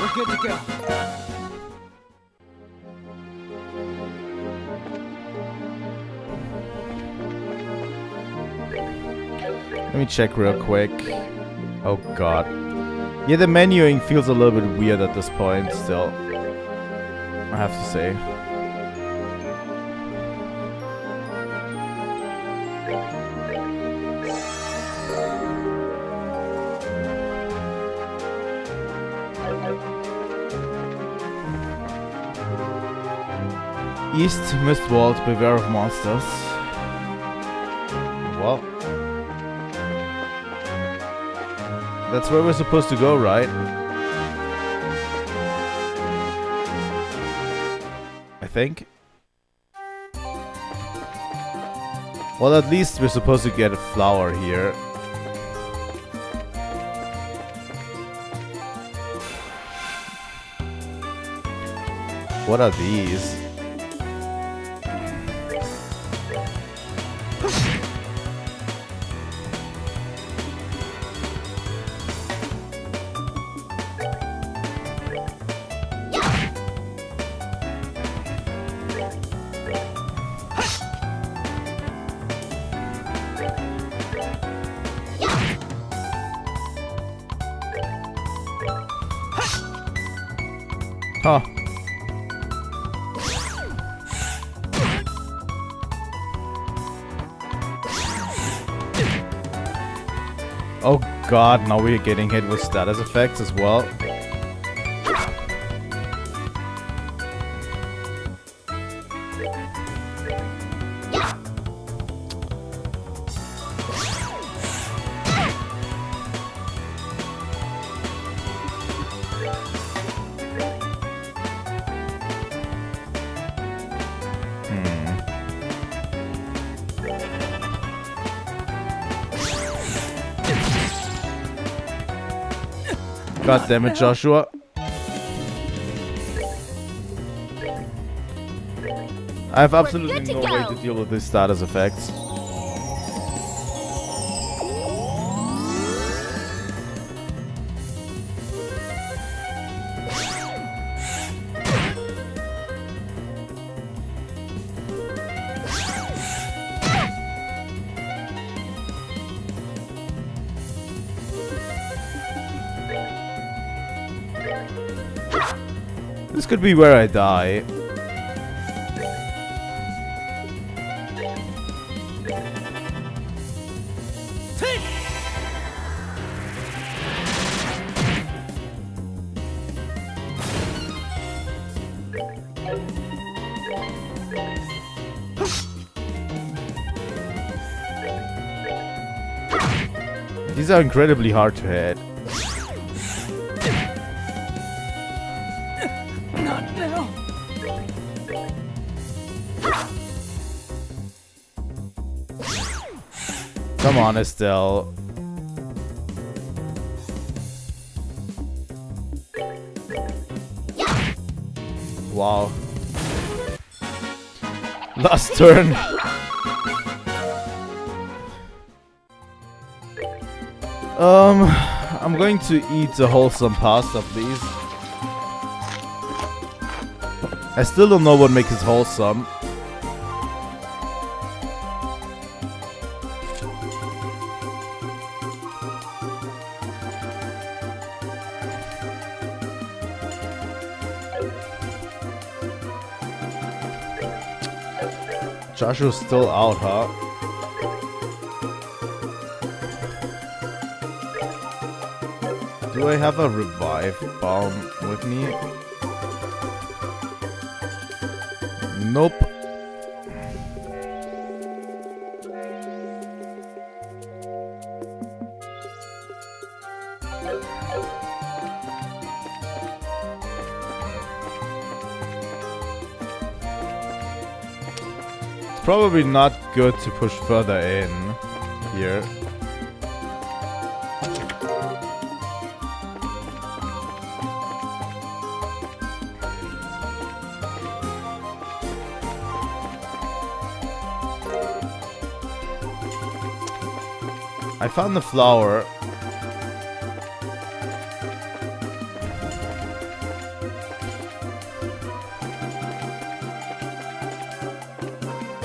Speaker 2: We're good to go.
Speaker 1: Let me check real quick. Oh god. Yeah, the menuing feels a little bit weird at this point still. I have to say. East Mistwald, beware of monsters. Well. That's where we're supposed to go, right? I think. Well, at least we're supposed to get a flower here. What are these? Huh. Oh god, now we're getting hit with status effects as well. God damn it, Joshua. I have absolutely no way to deal with these status effects. This could be where I die. These are incredibly hard to hit. Come on, Estelle. Wow. Last turn. I'm going to eat a wholesome pasta, please. I still don't know what makes it wholesome. Joshua's still out, huh? Do I have a revive bomb with me? Nope. It's probably not good to push further in here. I found the flower.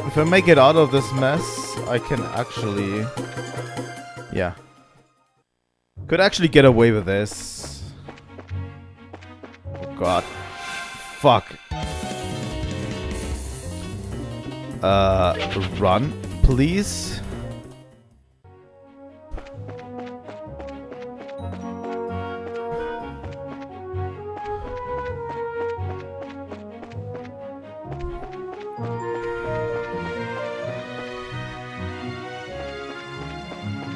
Speaker 1: If I make it out of this mess, I can actually... Yeah. Could actually get away with this. Oh god. Fuck. Run, please.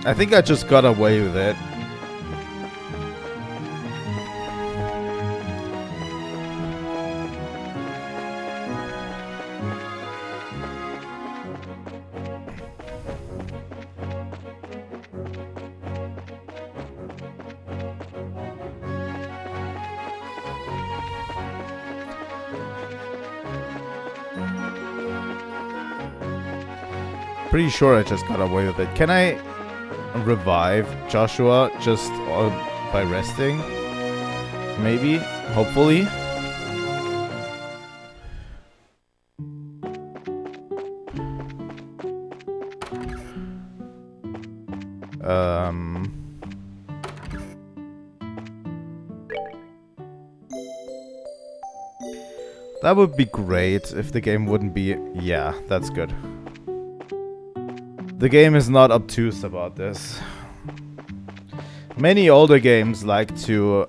Speaker 1: I think I just got away with it. Pretty sure I just got away with it. Can I revive Joshua just by resting? Maybe? Hopefully? That would be great if the game wouldn't be... Yeah, that's good. The game is not obtuse about this. Many older games like to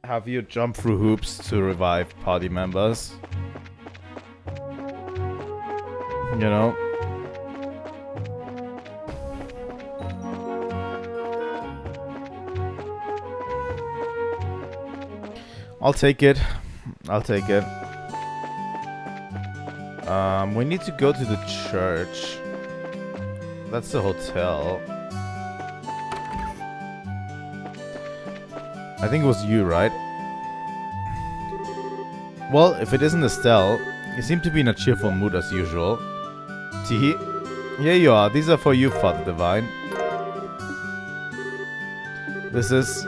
Speaker 1: have you jump through hoops to revive party members. You know? I'll take it. I'll take it. We need to go to the church. That's the hotel. I think it was you, right? Well, if it isn't Estelle, you seem to be in a cheerful mood as usual. Tee, here you are. These are for you, Father Divine. This is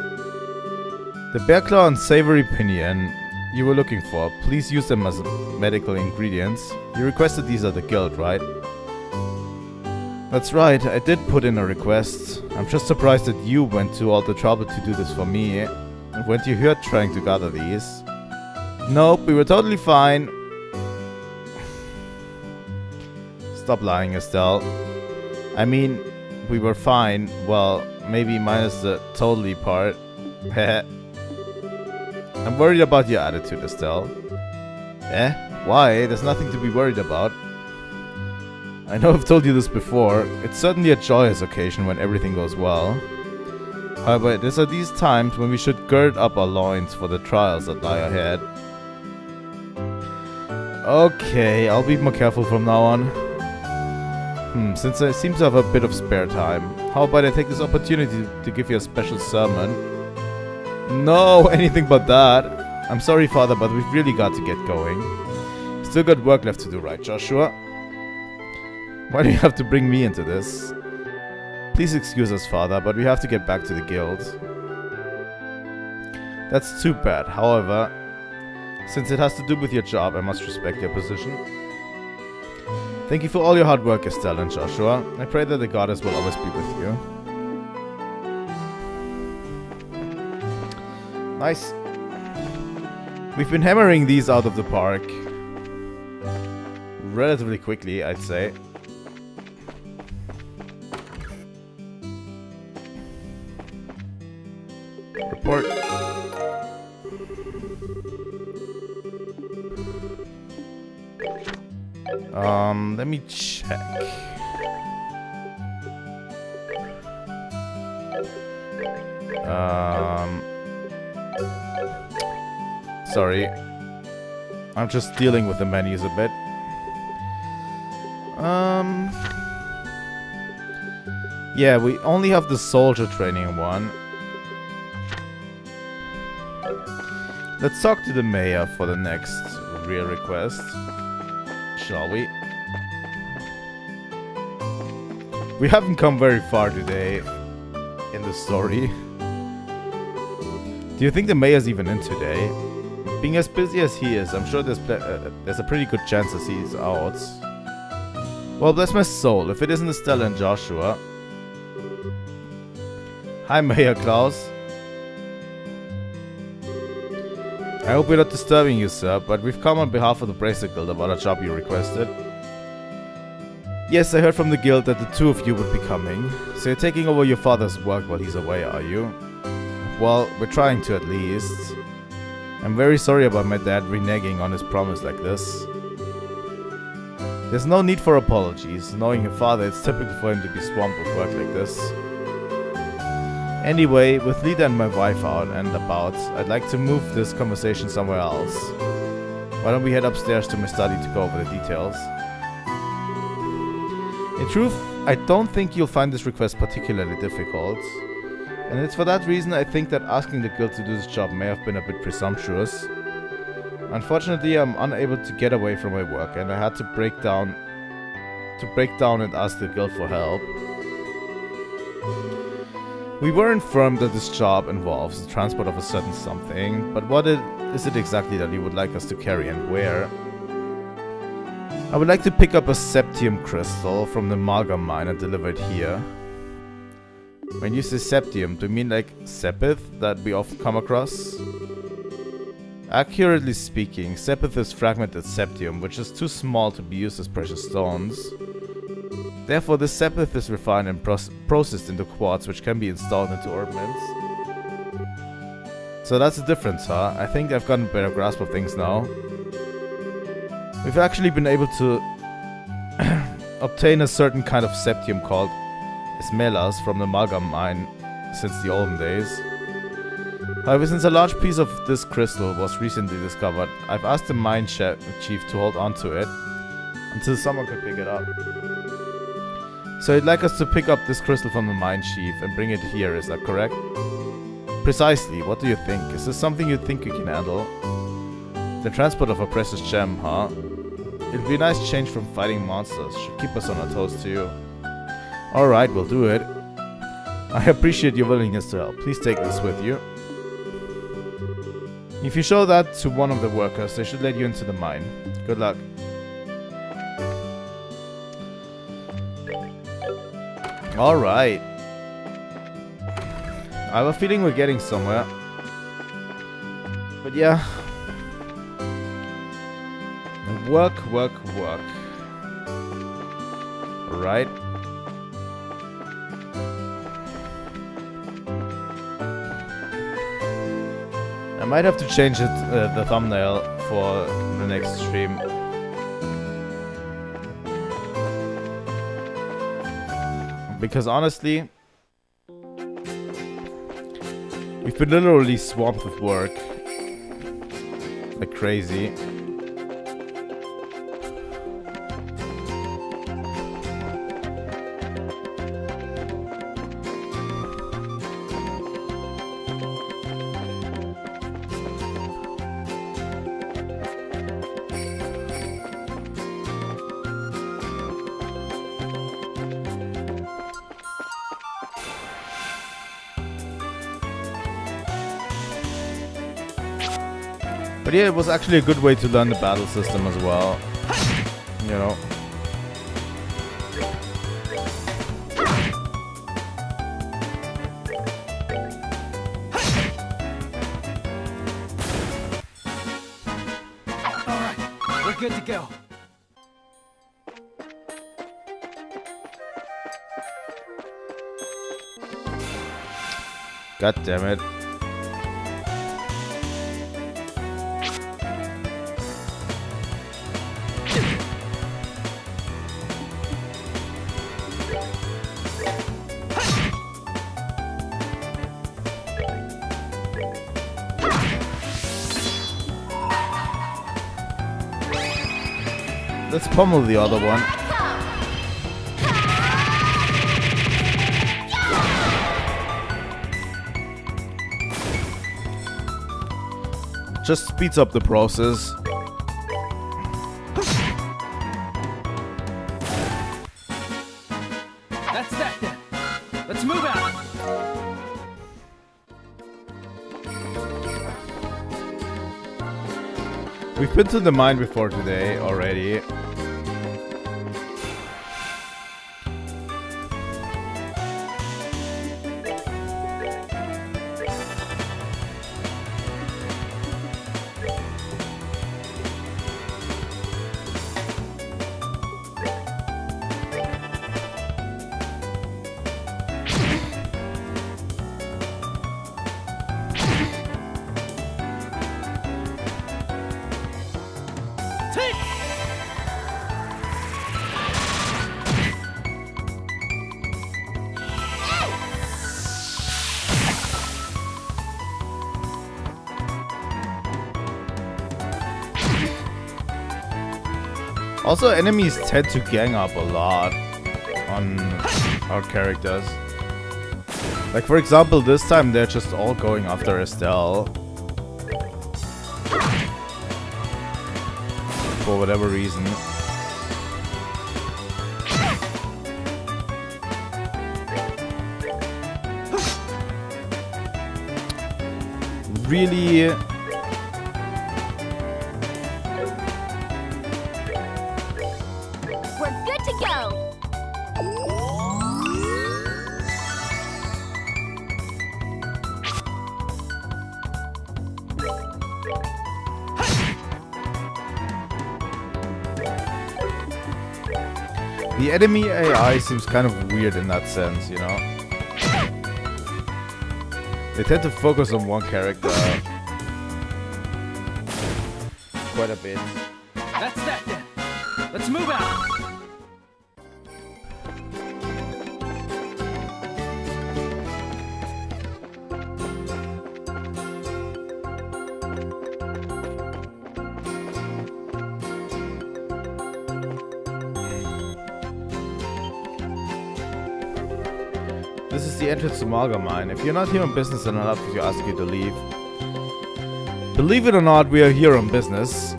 Speaker 1: the bear claw and savory pinion you were looking for. Please use them as medical ingredients. You requested these at the guild, right? That's right, I did put in a request. I'm just surprised that you went to all the trouble to do this for me. Weren't you here trying to gather these? Nope, we were totally fine. Stop lying, Estelle. I mean, we were fine. Well, maybe minus the totally part. Heh. I'm worried about your attitude, Estelle. Eh? Why? There's nothing to be worried about. I know I've told you this before. It's certainly a joyous occasion when everything goes well. However, these are these times when we should gird up our loins for the trials that lie ahead. Okay, I'll be more careful from now on. Since I seem to have a bit of spare time, how about I take this opportunity to give you a special sermon? No, anything but that. I'm sorry, Father, but we've really got to get going. Still got work left to do, right, Joshua? Why do you have to bring me into this? Please excuse us, Father, but we have to get back to the guild. That's too bad. However, since it has to do with your job, I must respect your position. Thank you for all your hard work, Estelle and Joshua. I pray that the goddess will always be with you. Nice. We've been hammering these out of the park relatively quickly, I'd say. Report. Let me check. Sorry. I'm just dealing with the menus a bit. Yeah, we only have the soldier training one. Let's talk to the mayor for the next real request. Shall we? We haven't come very far today in the story. Do you think the mayor's even in today? Being as busy as he is, I'm sure there's a pretty good chance that he's out. Well, bless my soul, if it isn't Estelle and Joshua. Hi, Mayor Klaus. I hope we're not disturbing you, sir, but we've come on behalf of the Bracer Guild about a job you requested. Yes, I heard from the guild that the two of you would be coming. So you're taking over your father's work while he's away, are you? Well, we're trying to at least. I'm very sorry about my dad reneging on his promise like this. There's no need for apologies. Knowing your father, it's typical for him to be swamped with work like this. Anyway, with Lita and my wife out and about, I'd like to move this conversation somewhere else. Why don't we head upstairs to my study to go over the details? In truth, I don't think you'll find this request particularly difficult. And it's for that reason I think that asking the guild to do this job may have been a bit presumptuous. Unfortunately, I'm unable to get away from my work and I had to break down to break down and ask the guild for help. We were informed that this job involves the transport of a certain something, but what is it exactly that you would like us to carry and where? I would like to pick up a septium crystal from the Falcom mine and deliver it here. When you say septium, do you mean like sepith that we often come across? Accurately speaking, sepith is fragmented septium, which is too small to be used as precious stones. Therefore, this sepith is refined and processed into quartz, which can be installed into Orbments. So that's the difference, huh? I think I've gotten a better grasp of things now. We've actually been able to obtain a certain kind of septium called Esmelas from the Falcom mine since the olden days. However, since a large piece of this crystal was recently discovered, I've asked the mine chief to hold on to it until someone could pick it up. So you'd like us to pick up this crystal from the mine chief and bring it here, is that correct? Precisely, what do you think? Is this something you think you can handle? The transport of a precious gem, huh? It'd be a nice change from fighting monsters, should keep us on our toes too. Alright, we'll do it. I appreciate your willingness to help. Please take this with you. If you show that to one of the workers, they should let you into the mine. Good luck. Alright. I have a feeling we're getting somewhere. But yeah. Work. Right. I might have to change the thumbnail for the next stream. Because honestly, we've been literally swamped with work. Like crazy. But yeah, it was actually a good way to learn the battle system as well. You know.
Speaker 2: Alright, we're good to go.
Speaker 1: God damn it. Let's pummel the other one. Just speeds up the process.
Speaker 2: That's that then. Let's move out.
Speaker 1: We've been to the mine before today already. Also, enemies tend to gang up a lot on our characters. Like, for example, this time they're just all going after Estelle. For whatever reason. really...
Speaker 3: We're good to go.
Speaker 1: The enemy AI seems kind of weird in that sense, you know? They tend to focus on one character quite a bit.
Speaker 2: That's that then. Let's move out.
Speaker 1: This is the entrance to Malga Mine. If you're not here on business, then I'll have to ask you to leave. Believe it or not, we are here on business.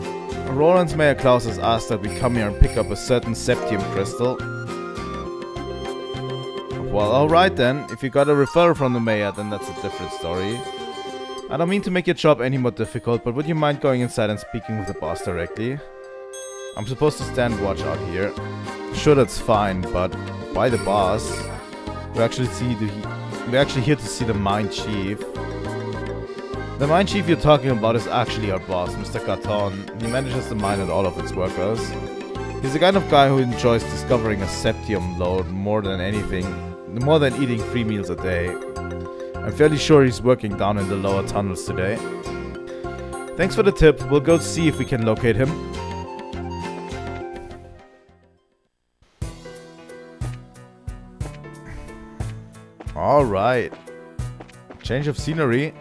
Speaker 1: Roland's Mayor Klaus has asked that we come here and pick up a certain septium crystal. Well, alright then. If you got a referral from the mayor, then that's a different story. I don't mean to make your job any more difficult, but would you mind going inside and speaking with the boss directly? I'm supposed to stand watch out here. Sure, that's fine, but why the boss? We're actually here to see the mine chief. The mine chief you're talking about is actually our boss, Mr. Carton. He manages the mine and all of its workers. He's the kind of guy who enjoys discovering a septium lode more than anything, more than eating 3 meals a day. I'm fairly sure he's working down in the lower tunnels today. Thanks for the tip. We'll go see if we can locate him. Alright. Change of scenery.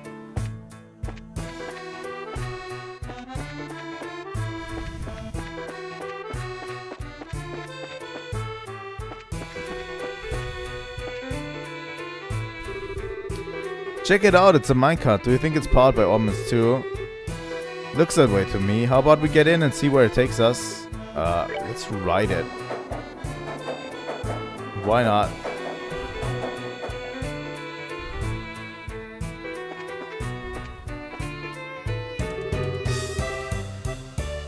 Speaker 1: Check it out, it's a minecart. Do you think it's powered by Orbments too? Looks that way to me. How about we get in and see where it takes us? Let's ride it. Why not?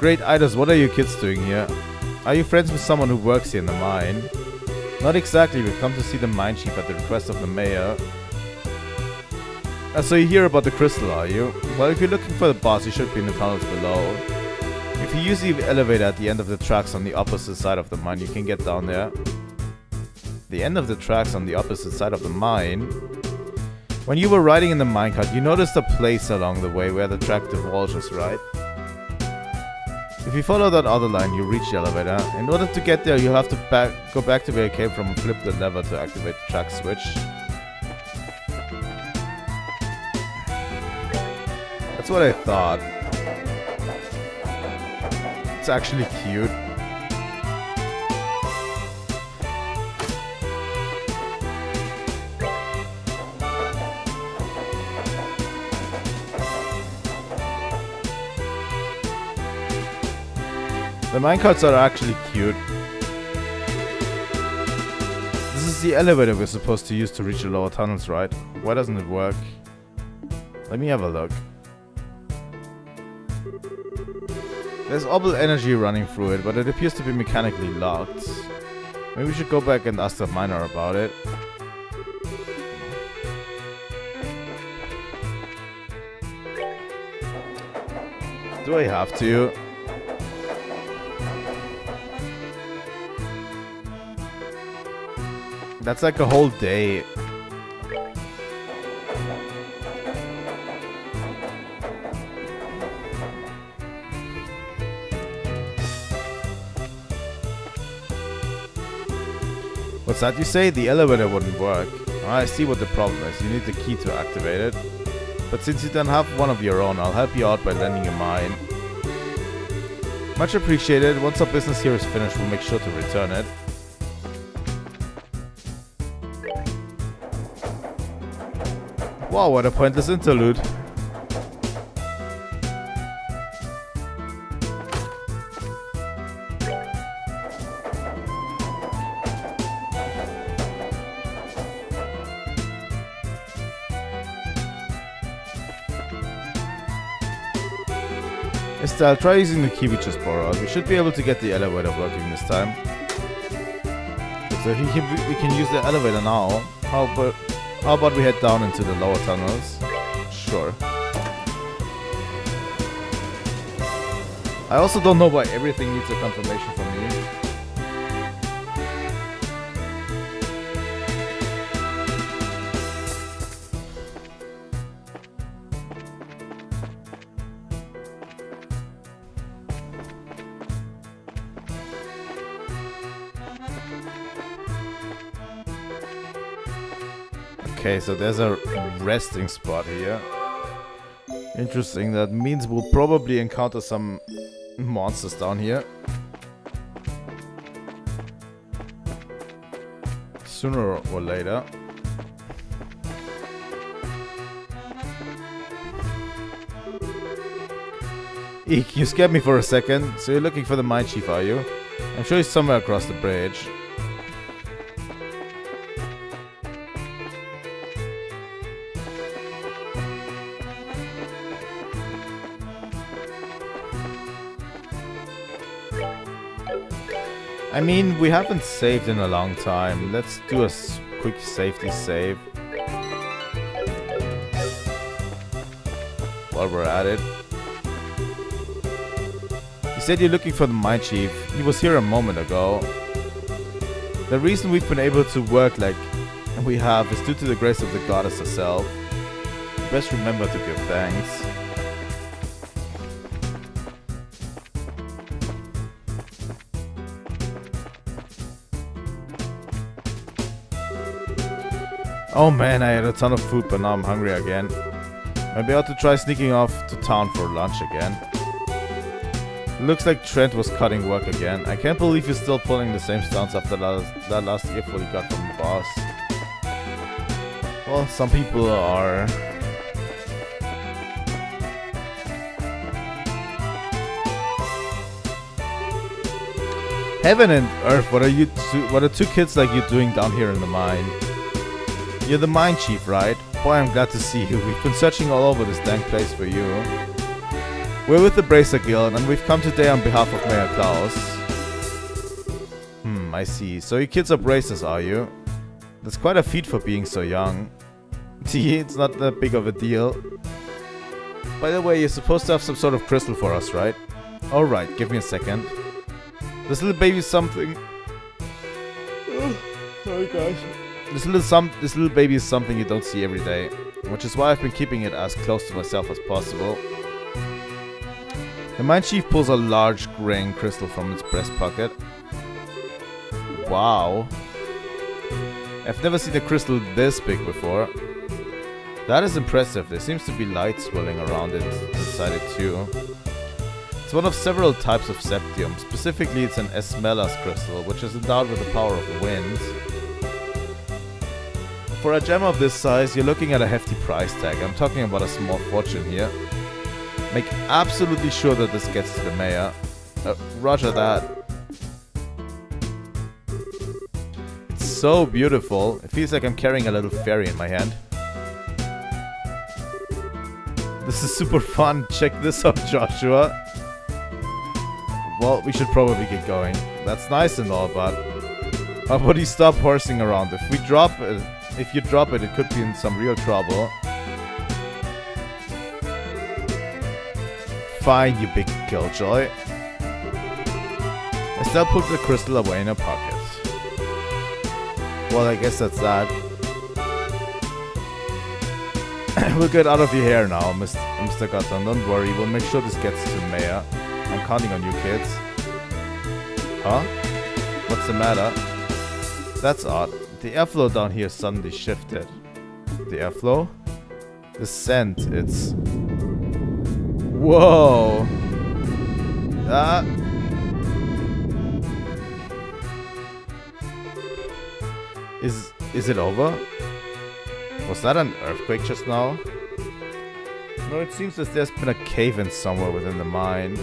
Speaker 1: Great Idas, what are you kids doing here? Are you friends with someone who works here in the mine? Not exactly, we've come to see the mine chief at the request of the mayor. So you hear about the crystal, are you? Well, if you're looking for the boss, you should be in the tunnels below. If you use the elevator at the end of the tracks on the opposite side of the mine, you can get down there. The end of the tracks on the opposite side of the mine? When you were riding in the minecart, you noticed a place along the way where the track divulges, right? If you follow that other line, you reach the elevator. In order to get there, you'll have to go back to where you came from and flip the lever to activate the track switch. That's what I thought. It's actually cute. The minecarts are actually cute. This is the elevator we're supposed to use to reach the lower tunnels, right? Why doesn't it work? Let me have a look. There's Orbal energy running through it, but it appears to be mechanically locked. Maybe we should go back and ask the miner about it. Do I have to? That's like a whole day. What's that you say? The elevator wouldn't work. I see what the problem is. You need the key to activate it. But since you don't have one of your own, I'll help you out by lending you mine. Much appreciated. Once our business here is finished, we'll make sure to return it. Wow, what a pointless interlude. Estelle, try using the key we just borrowed. We should be able to get the elevator working this time. So we can use the elevator now. How about we head down into the lower tunnels? Sure. I also don't know why everything needs a confirmation from me. Okay, so there's a resting spot here. Interesting, that means we'll probably encounter some monsters down here. Sooner or later. Eek, you scared me for a second. So you're looking for the mine chief, are you? I'm sure he's somewhere across the bridge. I mean, we haven't saved in a long time. Let's do a quick safety save while we're at it. You said you're looking for the mine chief. He was here a moment ago. The reason we've been able to work like we have is due to the grace of the goddess herself. Best remember to give thanks. Oh man, I had a ton of food, but now I'm hungry again. Maybe I ought to try sneaking off to town for lunch again. Looks like Trent was cutting work again. I can't believe he's still pulling the same stunts after that last earful he got from the boss. Well, some people are. Heaven and Earth, what are two kids like you doing down here in the mine? You're the mine chief, right? Boy, I'm glad to see you. We've been searching all over this dang place for you. We're with the Bracer Guild, and we've come today on behalf of Mayor Klaus. I see. So you kids are bracers, are you? That's quite a feat for being so young. See, it's not that big of a deal. By the way, you're supposed to have some sort of crystal for us, right? Alright, give me a second. This little baby's something... Oh, sorry guys. This little baby is something you don't see every day, which is why I've been keeping it as close to myself as possible. The mine chief pulls a large grain crystal from its breast pocket. Wow. I've never seen a crystal this big before. That is impressive. There seems to be light swirling around it inside it too. It's one of several types of septium. Specifically, it's an Esmelas crystal, which is endowed with the power of the wind. For a gem of this size, you're looking at a hefty price tag. I'm talking about a small fortune here. Make absolutely sure that this gets to the mayor. Roger that. It's so beautiful. It feels like I'm carrying a little fairy in my hand. This is super fun. Check this out, Joshua. Well, we should probably get going. That's nice and all, but how about you stop horsing around? If you drop it, it could be in some real trouble. Fine, you big killjoy. Estelle put the crystal away in her pocket. Well, I guess that's that. We'll get out of your hair now, Mr. Gutton. Don't worry, we'll make sure this gets to the mayor. I'm counting on you kids. Huh? What's the matter? That's odd. The airflow down here suddenly shifted. The airflow? The scent, it's... Whoa! Is it over? Was that an earthquake just now? No, it seems as there's been a cave-in somewhere within the mine.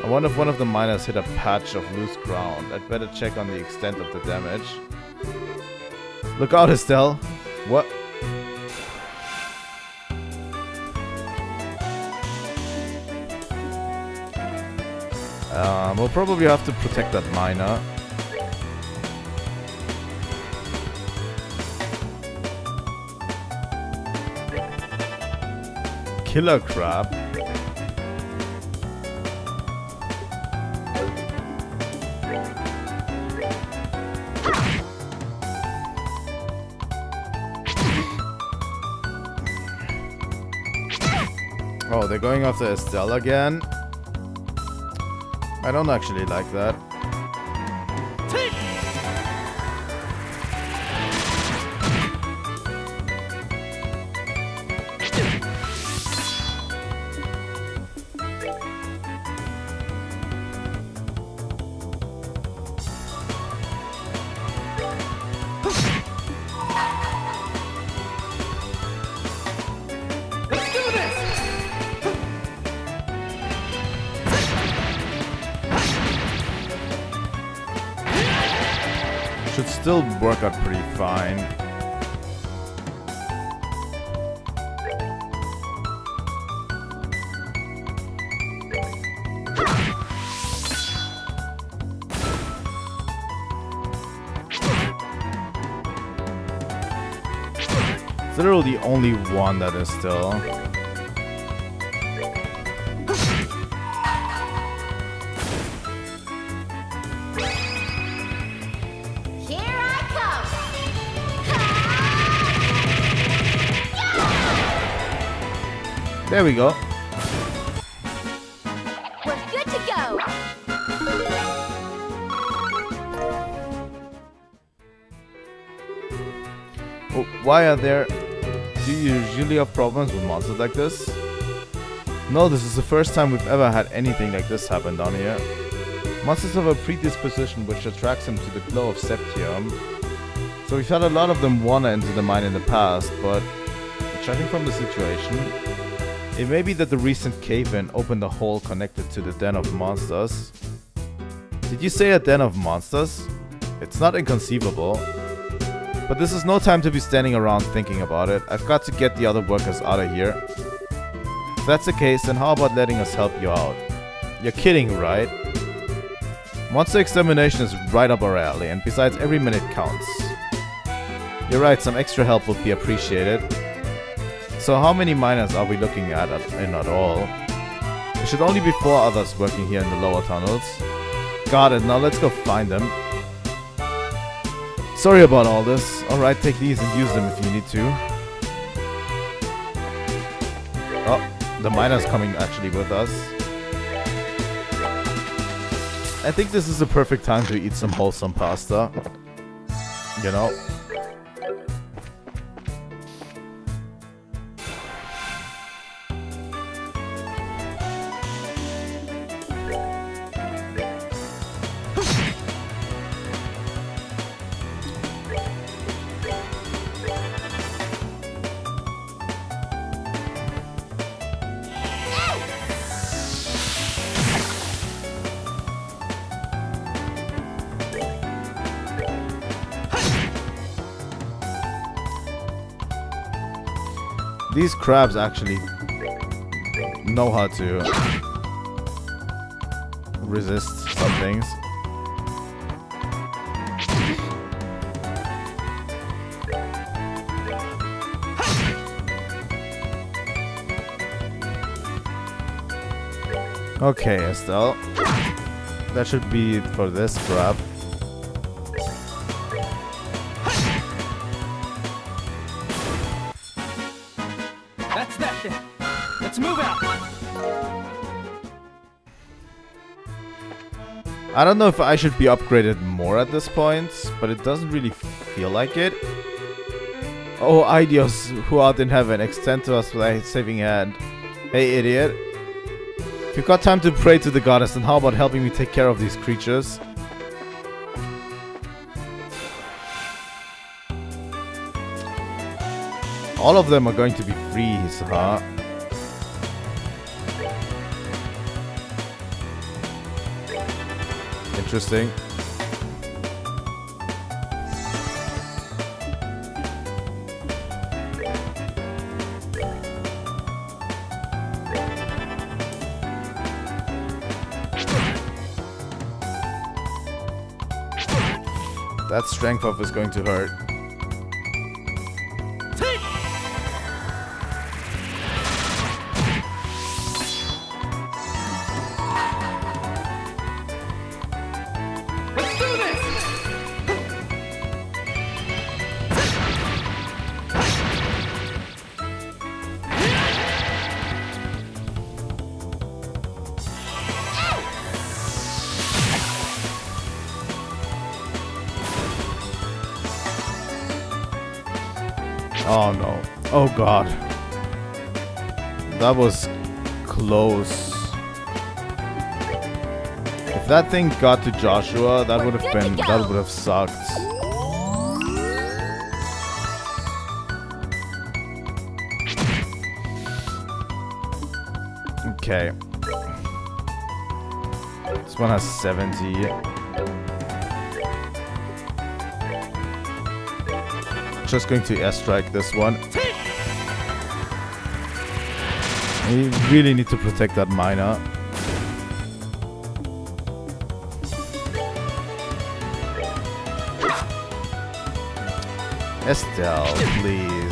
Speaker 1: I wonder if one of the miners hit a patch of loose ground. I'd better check on the extent of the damage. Look out, Estelle! What? We'll probably have to protect that miner. Killer crab. Oh, they're going after Estelle again. I don't actually like that. Should still work out pretty fine. It's literally the only one that is still. There we go.
Speaker 3: We're good to go.
Speaker 1: Oh, why are there... Do you usually have problems with monsters like this? No, this is the first time we've ever had anything like this happen down here. Monsters have a predisposition which attracts them to the glow of Septium. So we've had a lot of them wander into the mine in the past, but judging from the situation, it may be that the recent cave-in opened a hole connected to the den of monsters. Did you say a den of monsters? It's not inconceivable. But this is no time to be standing around thinking about it. I've got to get the other workers out of here. If that's the case, then how about letting us help you out? You're kidding, right? Monster extermination is right up our alley, and besides, every minute counts. You're right, some extra help would be appreciated. So how many miners are we looking at in at all? There should only be 4 others working here in the lower tunnels. Got it, now let's go find them. Sorry about all this. Alright, take these and use them if you need to. Oh, the miner's coming actually with us. I think this is the perfect time to eat some wholesome pasta. You know? These crabs actually know how to resist some things. Okay, Estelle. That should be it for this crab.
Speaker 2: That's that then. Let's move out.
Speaker 1: I don't know if I should be upgraded more at this point, but it doesn't really feel like it. Oh, Idios, who art in heaven, extend to us thy saving hand. Hey, idiot. If you've got time to pray to the goddess, then how about helping me take care of these creatures? All of them are going to be freeze, huh? Interesting. That strength buff is going to hurt.
Speaker 2: Let's do this!
Speaker 1: Oh no. Oh god. That was close. If that thing got to Joshua, that would have been, that would have sucked. Okay. This one has 70. Just going to airstrike this one. We really need to protect that miner. Estelle, please.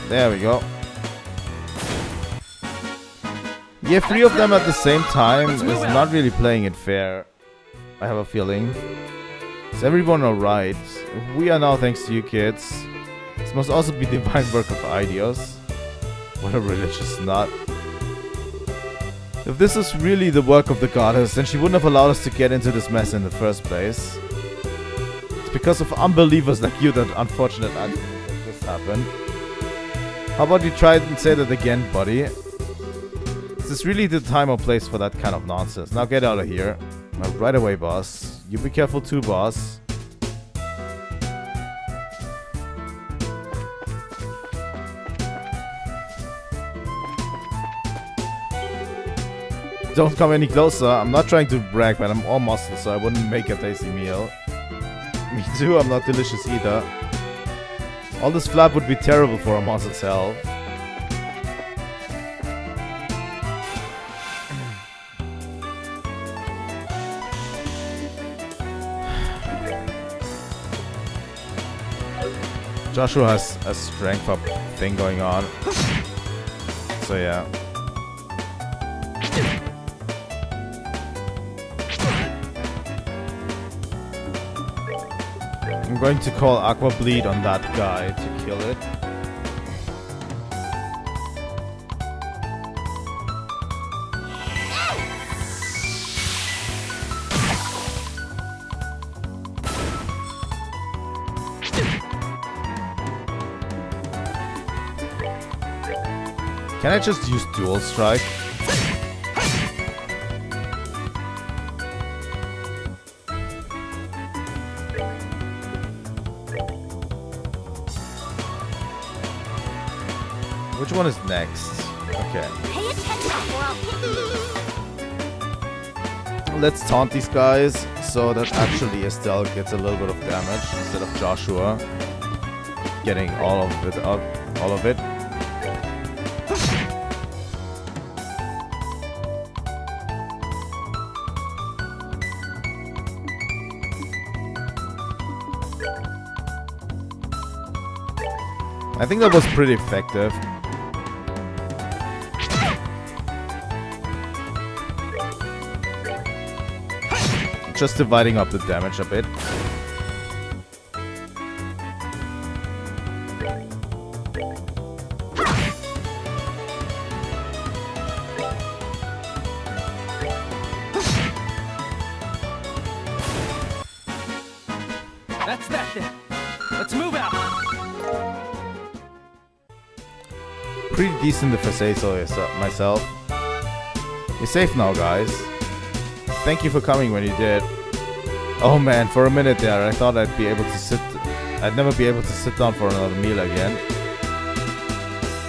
Speaker 1: There we go. Yeah, 3 of them at the same time is not really playing it fair. I have a feeling. Is everyone alright? We are now thanks to you kids. This must also be divine work of Idios. What a religious nut. If this is really the work of the goddess, then she wouldn't have allowed us to get into this mess in the first place. It's because of unbelievers like you that unfortunate accident like this happened. How about you try and say that again, buddy? Is this really the time or place for that kind of nonsense? Now get out of here. Right away, boss. You be careful too, boss. Don't come any closer. I'm not trying to brag, but I'm all muscle, so I wouldn't make a tasty meal. Me too, I'm not delicious either. All this flap would be terrible for a monster's health. Joshua has a strength up thing going on. So yeah. I'm going to call Aqua Bleed on that guy to kill it. Can I just use Dual Strike? Which one is next? Okay.
Speaker 3: Pay attention or I'll hit you.
Speaker 1: Let's taunt these guys so that actually Estelle gets a little bit of damage instead of Joshua getting all of it up, all of it. I think that was pretty effective. Just dividing up the damage a bit.
Speaker 2: That's that then. Let's move out.
Speaker 1: Pretty decent if I say so myself. You're safe now, guys. Thank you for coming when you did. Oh man, for a minute there, I thought I'd be able to sit I'd never be able to sit down for another meal again.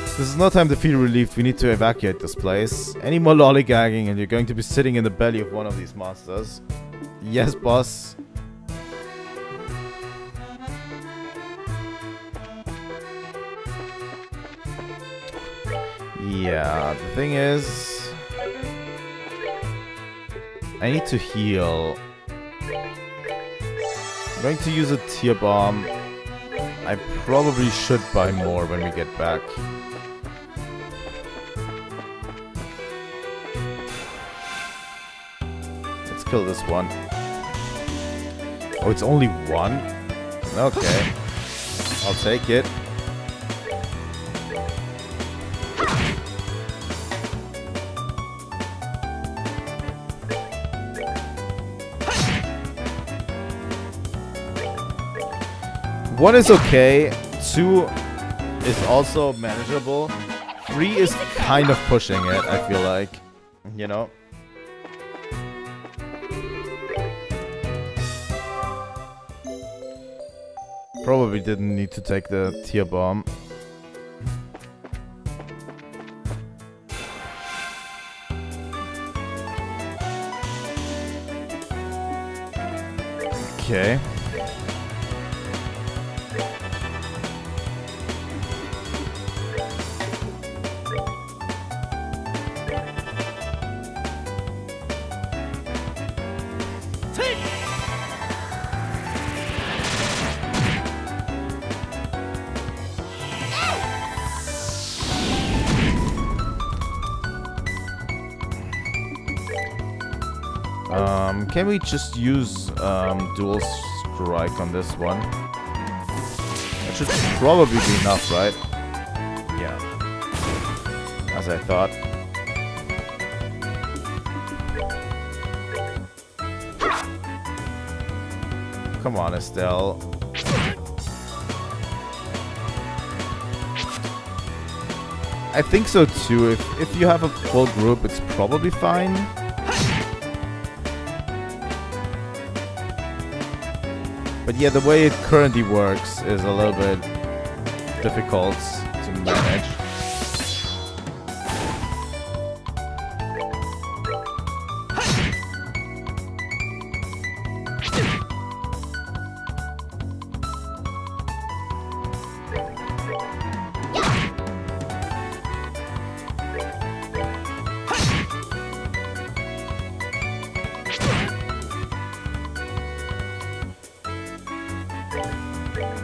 Speaker 1: This is no time to feel relieved. We need to evacuate this place. Any more lollygagging and you're going to be sitting in the belly of one of these monsters. Yes, boss. Yeah, the thing is, I need to heal. I'm going to use a tear bomb. I probably should buy more when we get back. Let's kill this one. Oh, it's only one? Okay. I'll take it. One is okay, 2 is also manageable, 3 is kind of pushing it, I feel like, you know? Probably didn't need to take the tear bomb. Okay. Can we just use dual strike on this one? That should probably be enough, right? Yeah. As I thought. Come on, Estelle. I think so too. If you have a full group, it's probably fine. But yeah, the way it currently works is a little bit difficult to manage.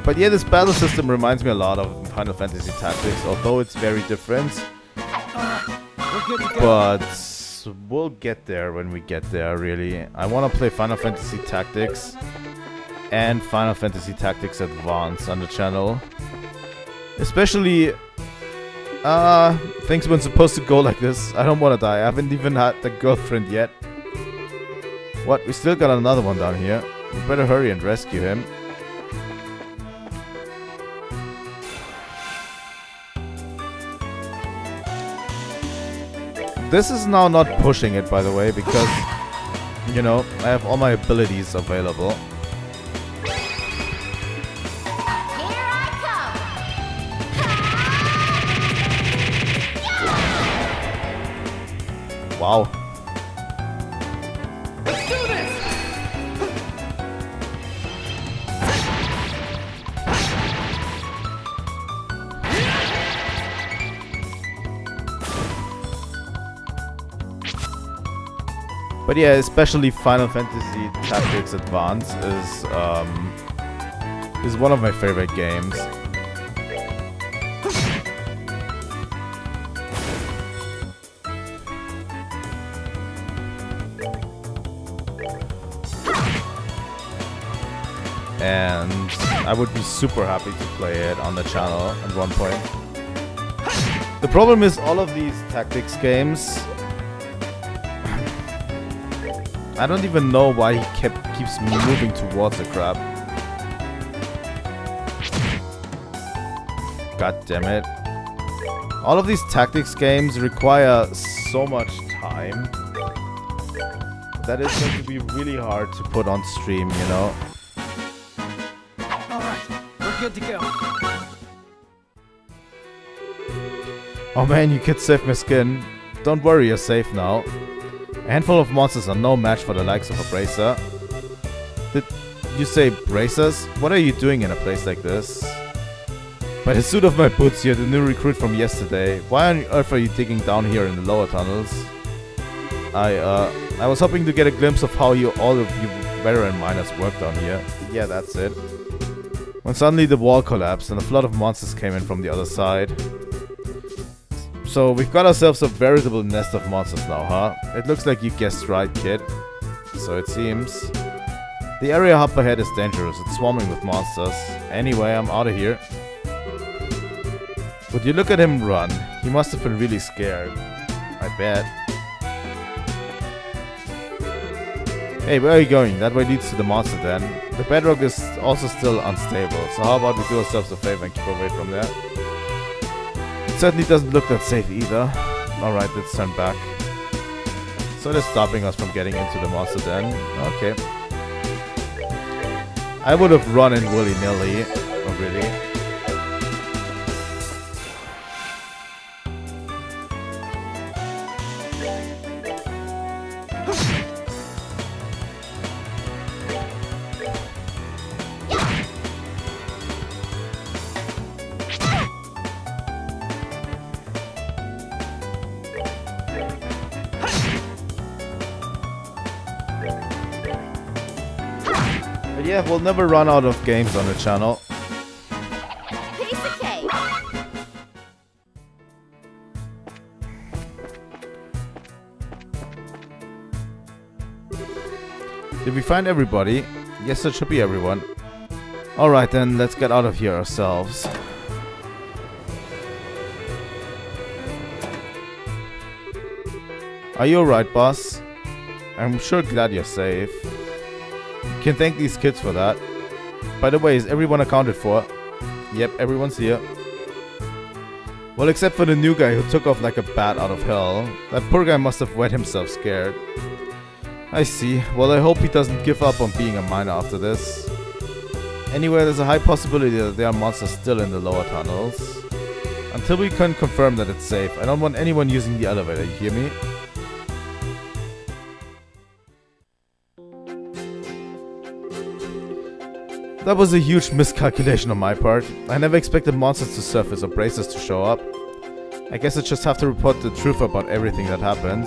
Speaker 1: But yeah, this battle system reminds me a lot of Final Fantasy Tactics, although it's very different.
Speaker 2: We're good to go.
Speaker 1: But we'll get there when we get there, really. I want to play Final Fantasy Tactics and Final Fantasy Tactics Advance on the channel. Especially, things weren't supposed to go like this. I don't want to die. I haven't even had the girlfriend yet. What? We still got another one down here. We better hurry and rescue him. This is now not pushing it, by the way, because, you know, I have all my abilities available.
Speaker 3: Here I come.
Speaker 1: Wow.
Speaker 2: Let's do this!
Speaker 1: But yeah, especially Final Fantasy Tactics Advance is one of my favorite games. And I would be super happy to play it on the channel at one point. The problem is all of these tactics games, I don't even know why he keeps moving towards the crap. God damn it. All of these tactics games require so much time that it's going to be really hard to put on stream, you know?
Speaker 2: Alright, we're good to go.
Speaker 1: Oh man, you kids saved my skin. Don't worry, you're safe now. A handful of monsters are no match for the likes of a bracer. Did you say bracers? What are you doing in a place like this? By the suit of my boots, you're the new recruit from yesterday. Why on earth are you digging down here in the lower tunnels? I was hoping to get a glimpse of how all of you veteran miners work down here. Yeah, that's it. When suddenly the wall collapsed and a flood of monsters came in from the other side. So we've got ourselves a veritable nest of monsters now, huh? It looks like you guessed right, kid. So it seems. The area up ahead is dangerous. It's swarming with monsters. Anyway, I'm out of here. Would you look at him run? He must have been really scared. I bet. Hey, where are you going? That way leads to the monster den. The bedrock is also still unstable, so how about we do ourselves a favor and keep away from there? It certainly doesn't look that safe either. Alright, let's turn back. So they're stopping us from getting into the monster den. Okay. I would have run in willy-nilly. Oh, really? But yeah, we'll never run out of games on the channel.
Speaker 3: Piece of cake.
Speaker 1: Did we find everybody? Yes, that should be everyone. Alright then, let's get out of here ourselves. Are you alright, boss? I'm sure glad you're safe. You can thank these kids for that. By the way, is everyone accounted for? Yep, everyone's here. Well, except for the new guy who took off like a bat out of hell. That poor guy must have wet himself scared. I see. Well, I hope he doesn't give up on being a miner after this. Anyway, there's a high possibility that there are monsters still in the lower tunnels. Until we can confirm that it's safe, I don't want anyone using the elevator, you hear me? That was a huge miscalculation on my part. I never expected monsters to surface or bracers to show up. I guess I just have to report the truth about everything that happened.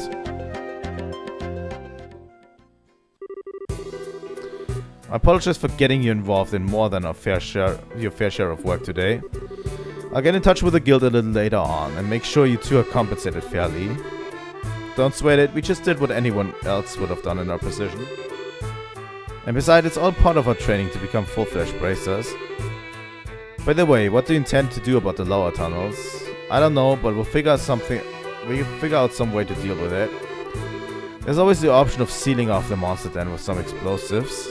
Speaker 1: I apologize for getting you involved in more than your fair share of work today. I'll get in touch with the guild a little later on and make sure you two are compensated fairly. Don't sweat it, we just did what anyone else would have done in our position. And besides, it's all part of our training to become full-fledged bracers. By the way, what do you intend to do about the lower tunnels? I don't know, but we'll figure out some way to deal with it. There's always the option of sealing off the monster den with some explosives.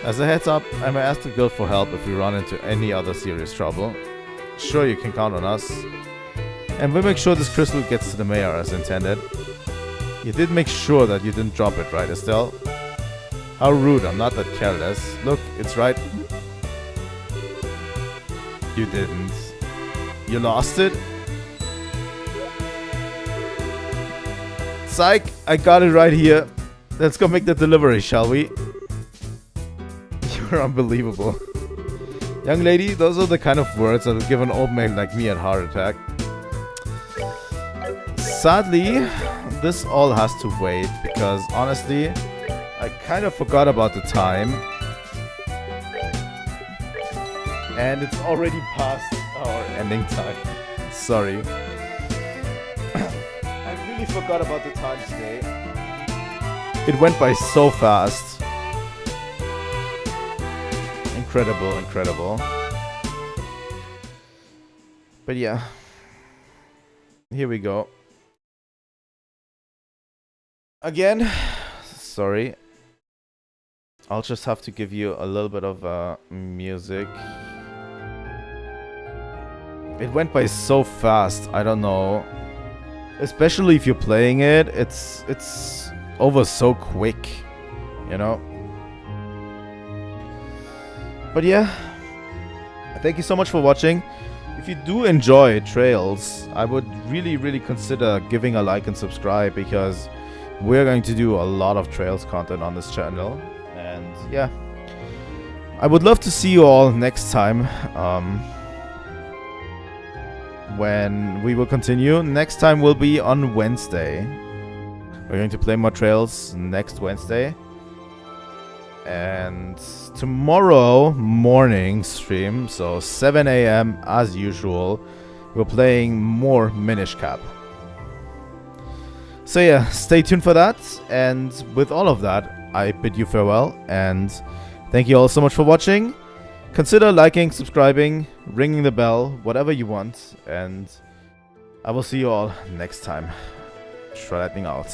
Speaker 1: As a heads up, I may ask the guild for help if we run into any other serious trouble. Sure, you can count on us. And we'll make sure this crystal gets to the mayor as intended. You did make sure that you didn't drop it, right, Estelle? How rude, I'm not that careless. Look, it's right. You didn't. You lost it? Psych, I got it right here. Let's go make the delivery, shall we? You're unbelievable. Young lady, those are the kind of words that will give an old man like me a heart attack. Sadly, this all has to wait because honestly, I kind of forgot about the time. And it's already past our ending time. Sorry. I really forgot about the time today. It went by so fast. Incredible, incredible. But yeah. Here we go. Again, sorry. I'll just have to give you a little bit of music. It went by so fast, I don't know. Especially if you're playing it, it's over so quick, you know? But yeah, Thank you so much for watching. If you do enjoy Trails, I would really consider giving a like and subscribe, because we're going to do a lot of Trails content on this channel. And yeah, I would love to see you all next time. When we will continue. Next time will be on Wednesday. We're going to play more Trails next Wednesday. And tomorrow morning stream, so 7 AM as usual, we're playing more Minish Cap. So yeah, stay tuned for that. And with all of that, I bid you farewell. And thank you all so much for watching. Consider liking, subscribing, ringing the bell, whatever you want. And I will see you all next time. Trilightning out.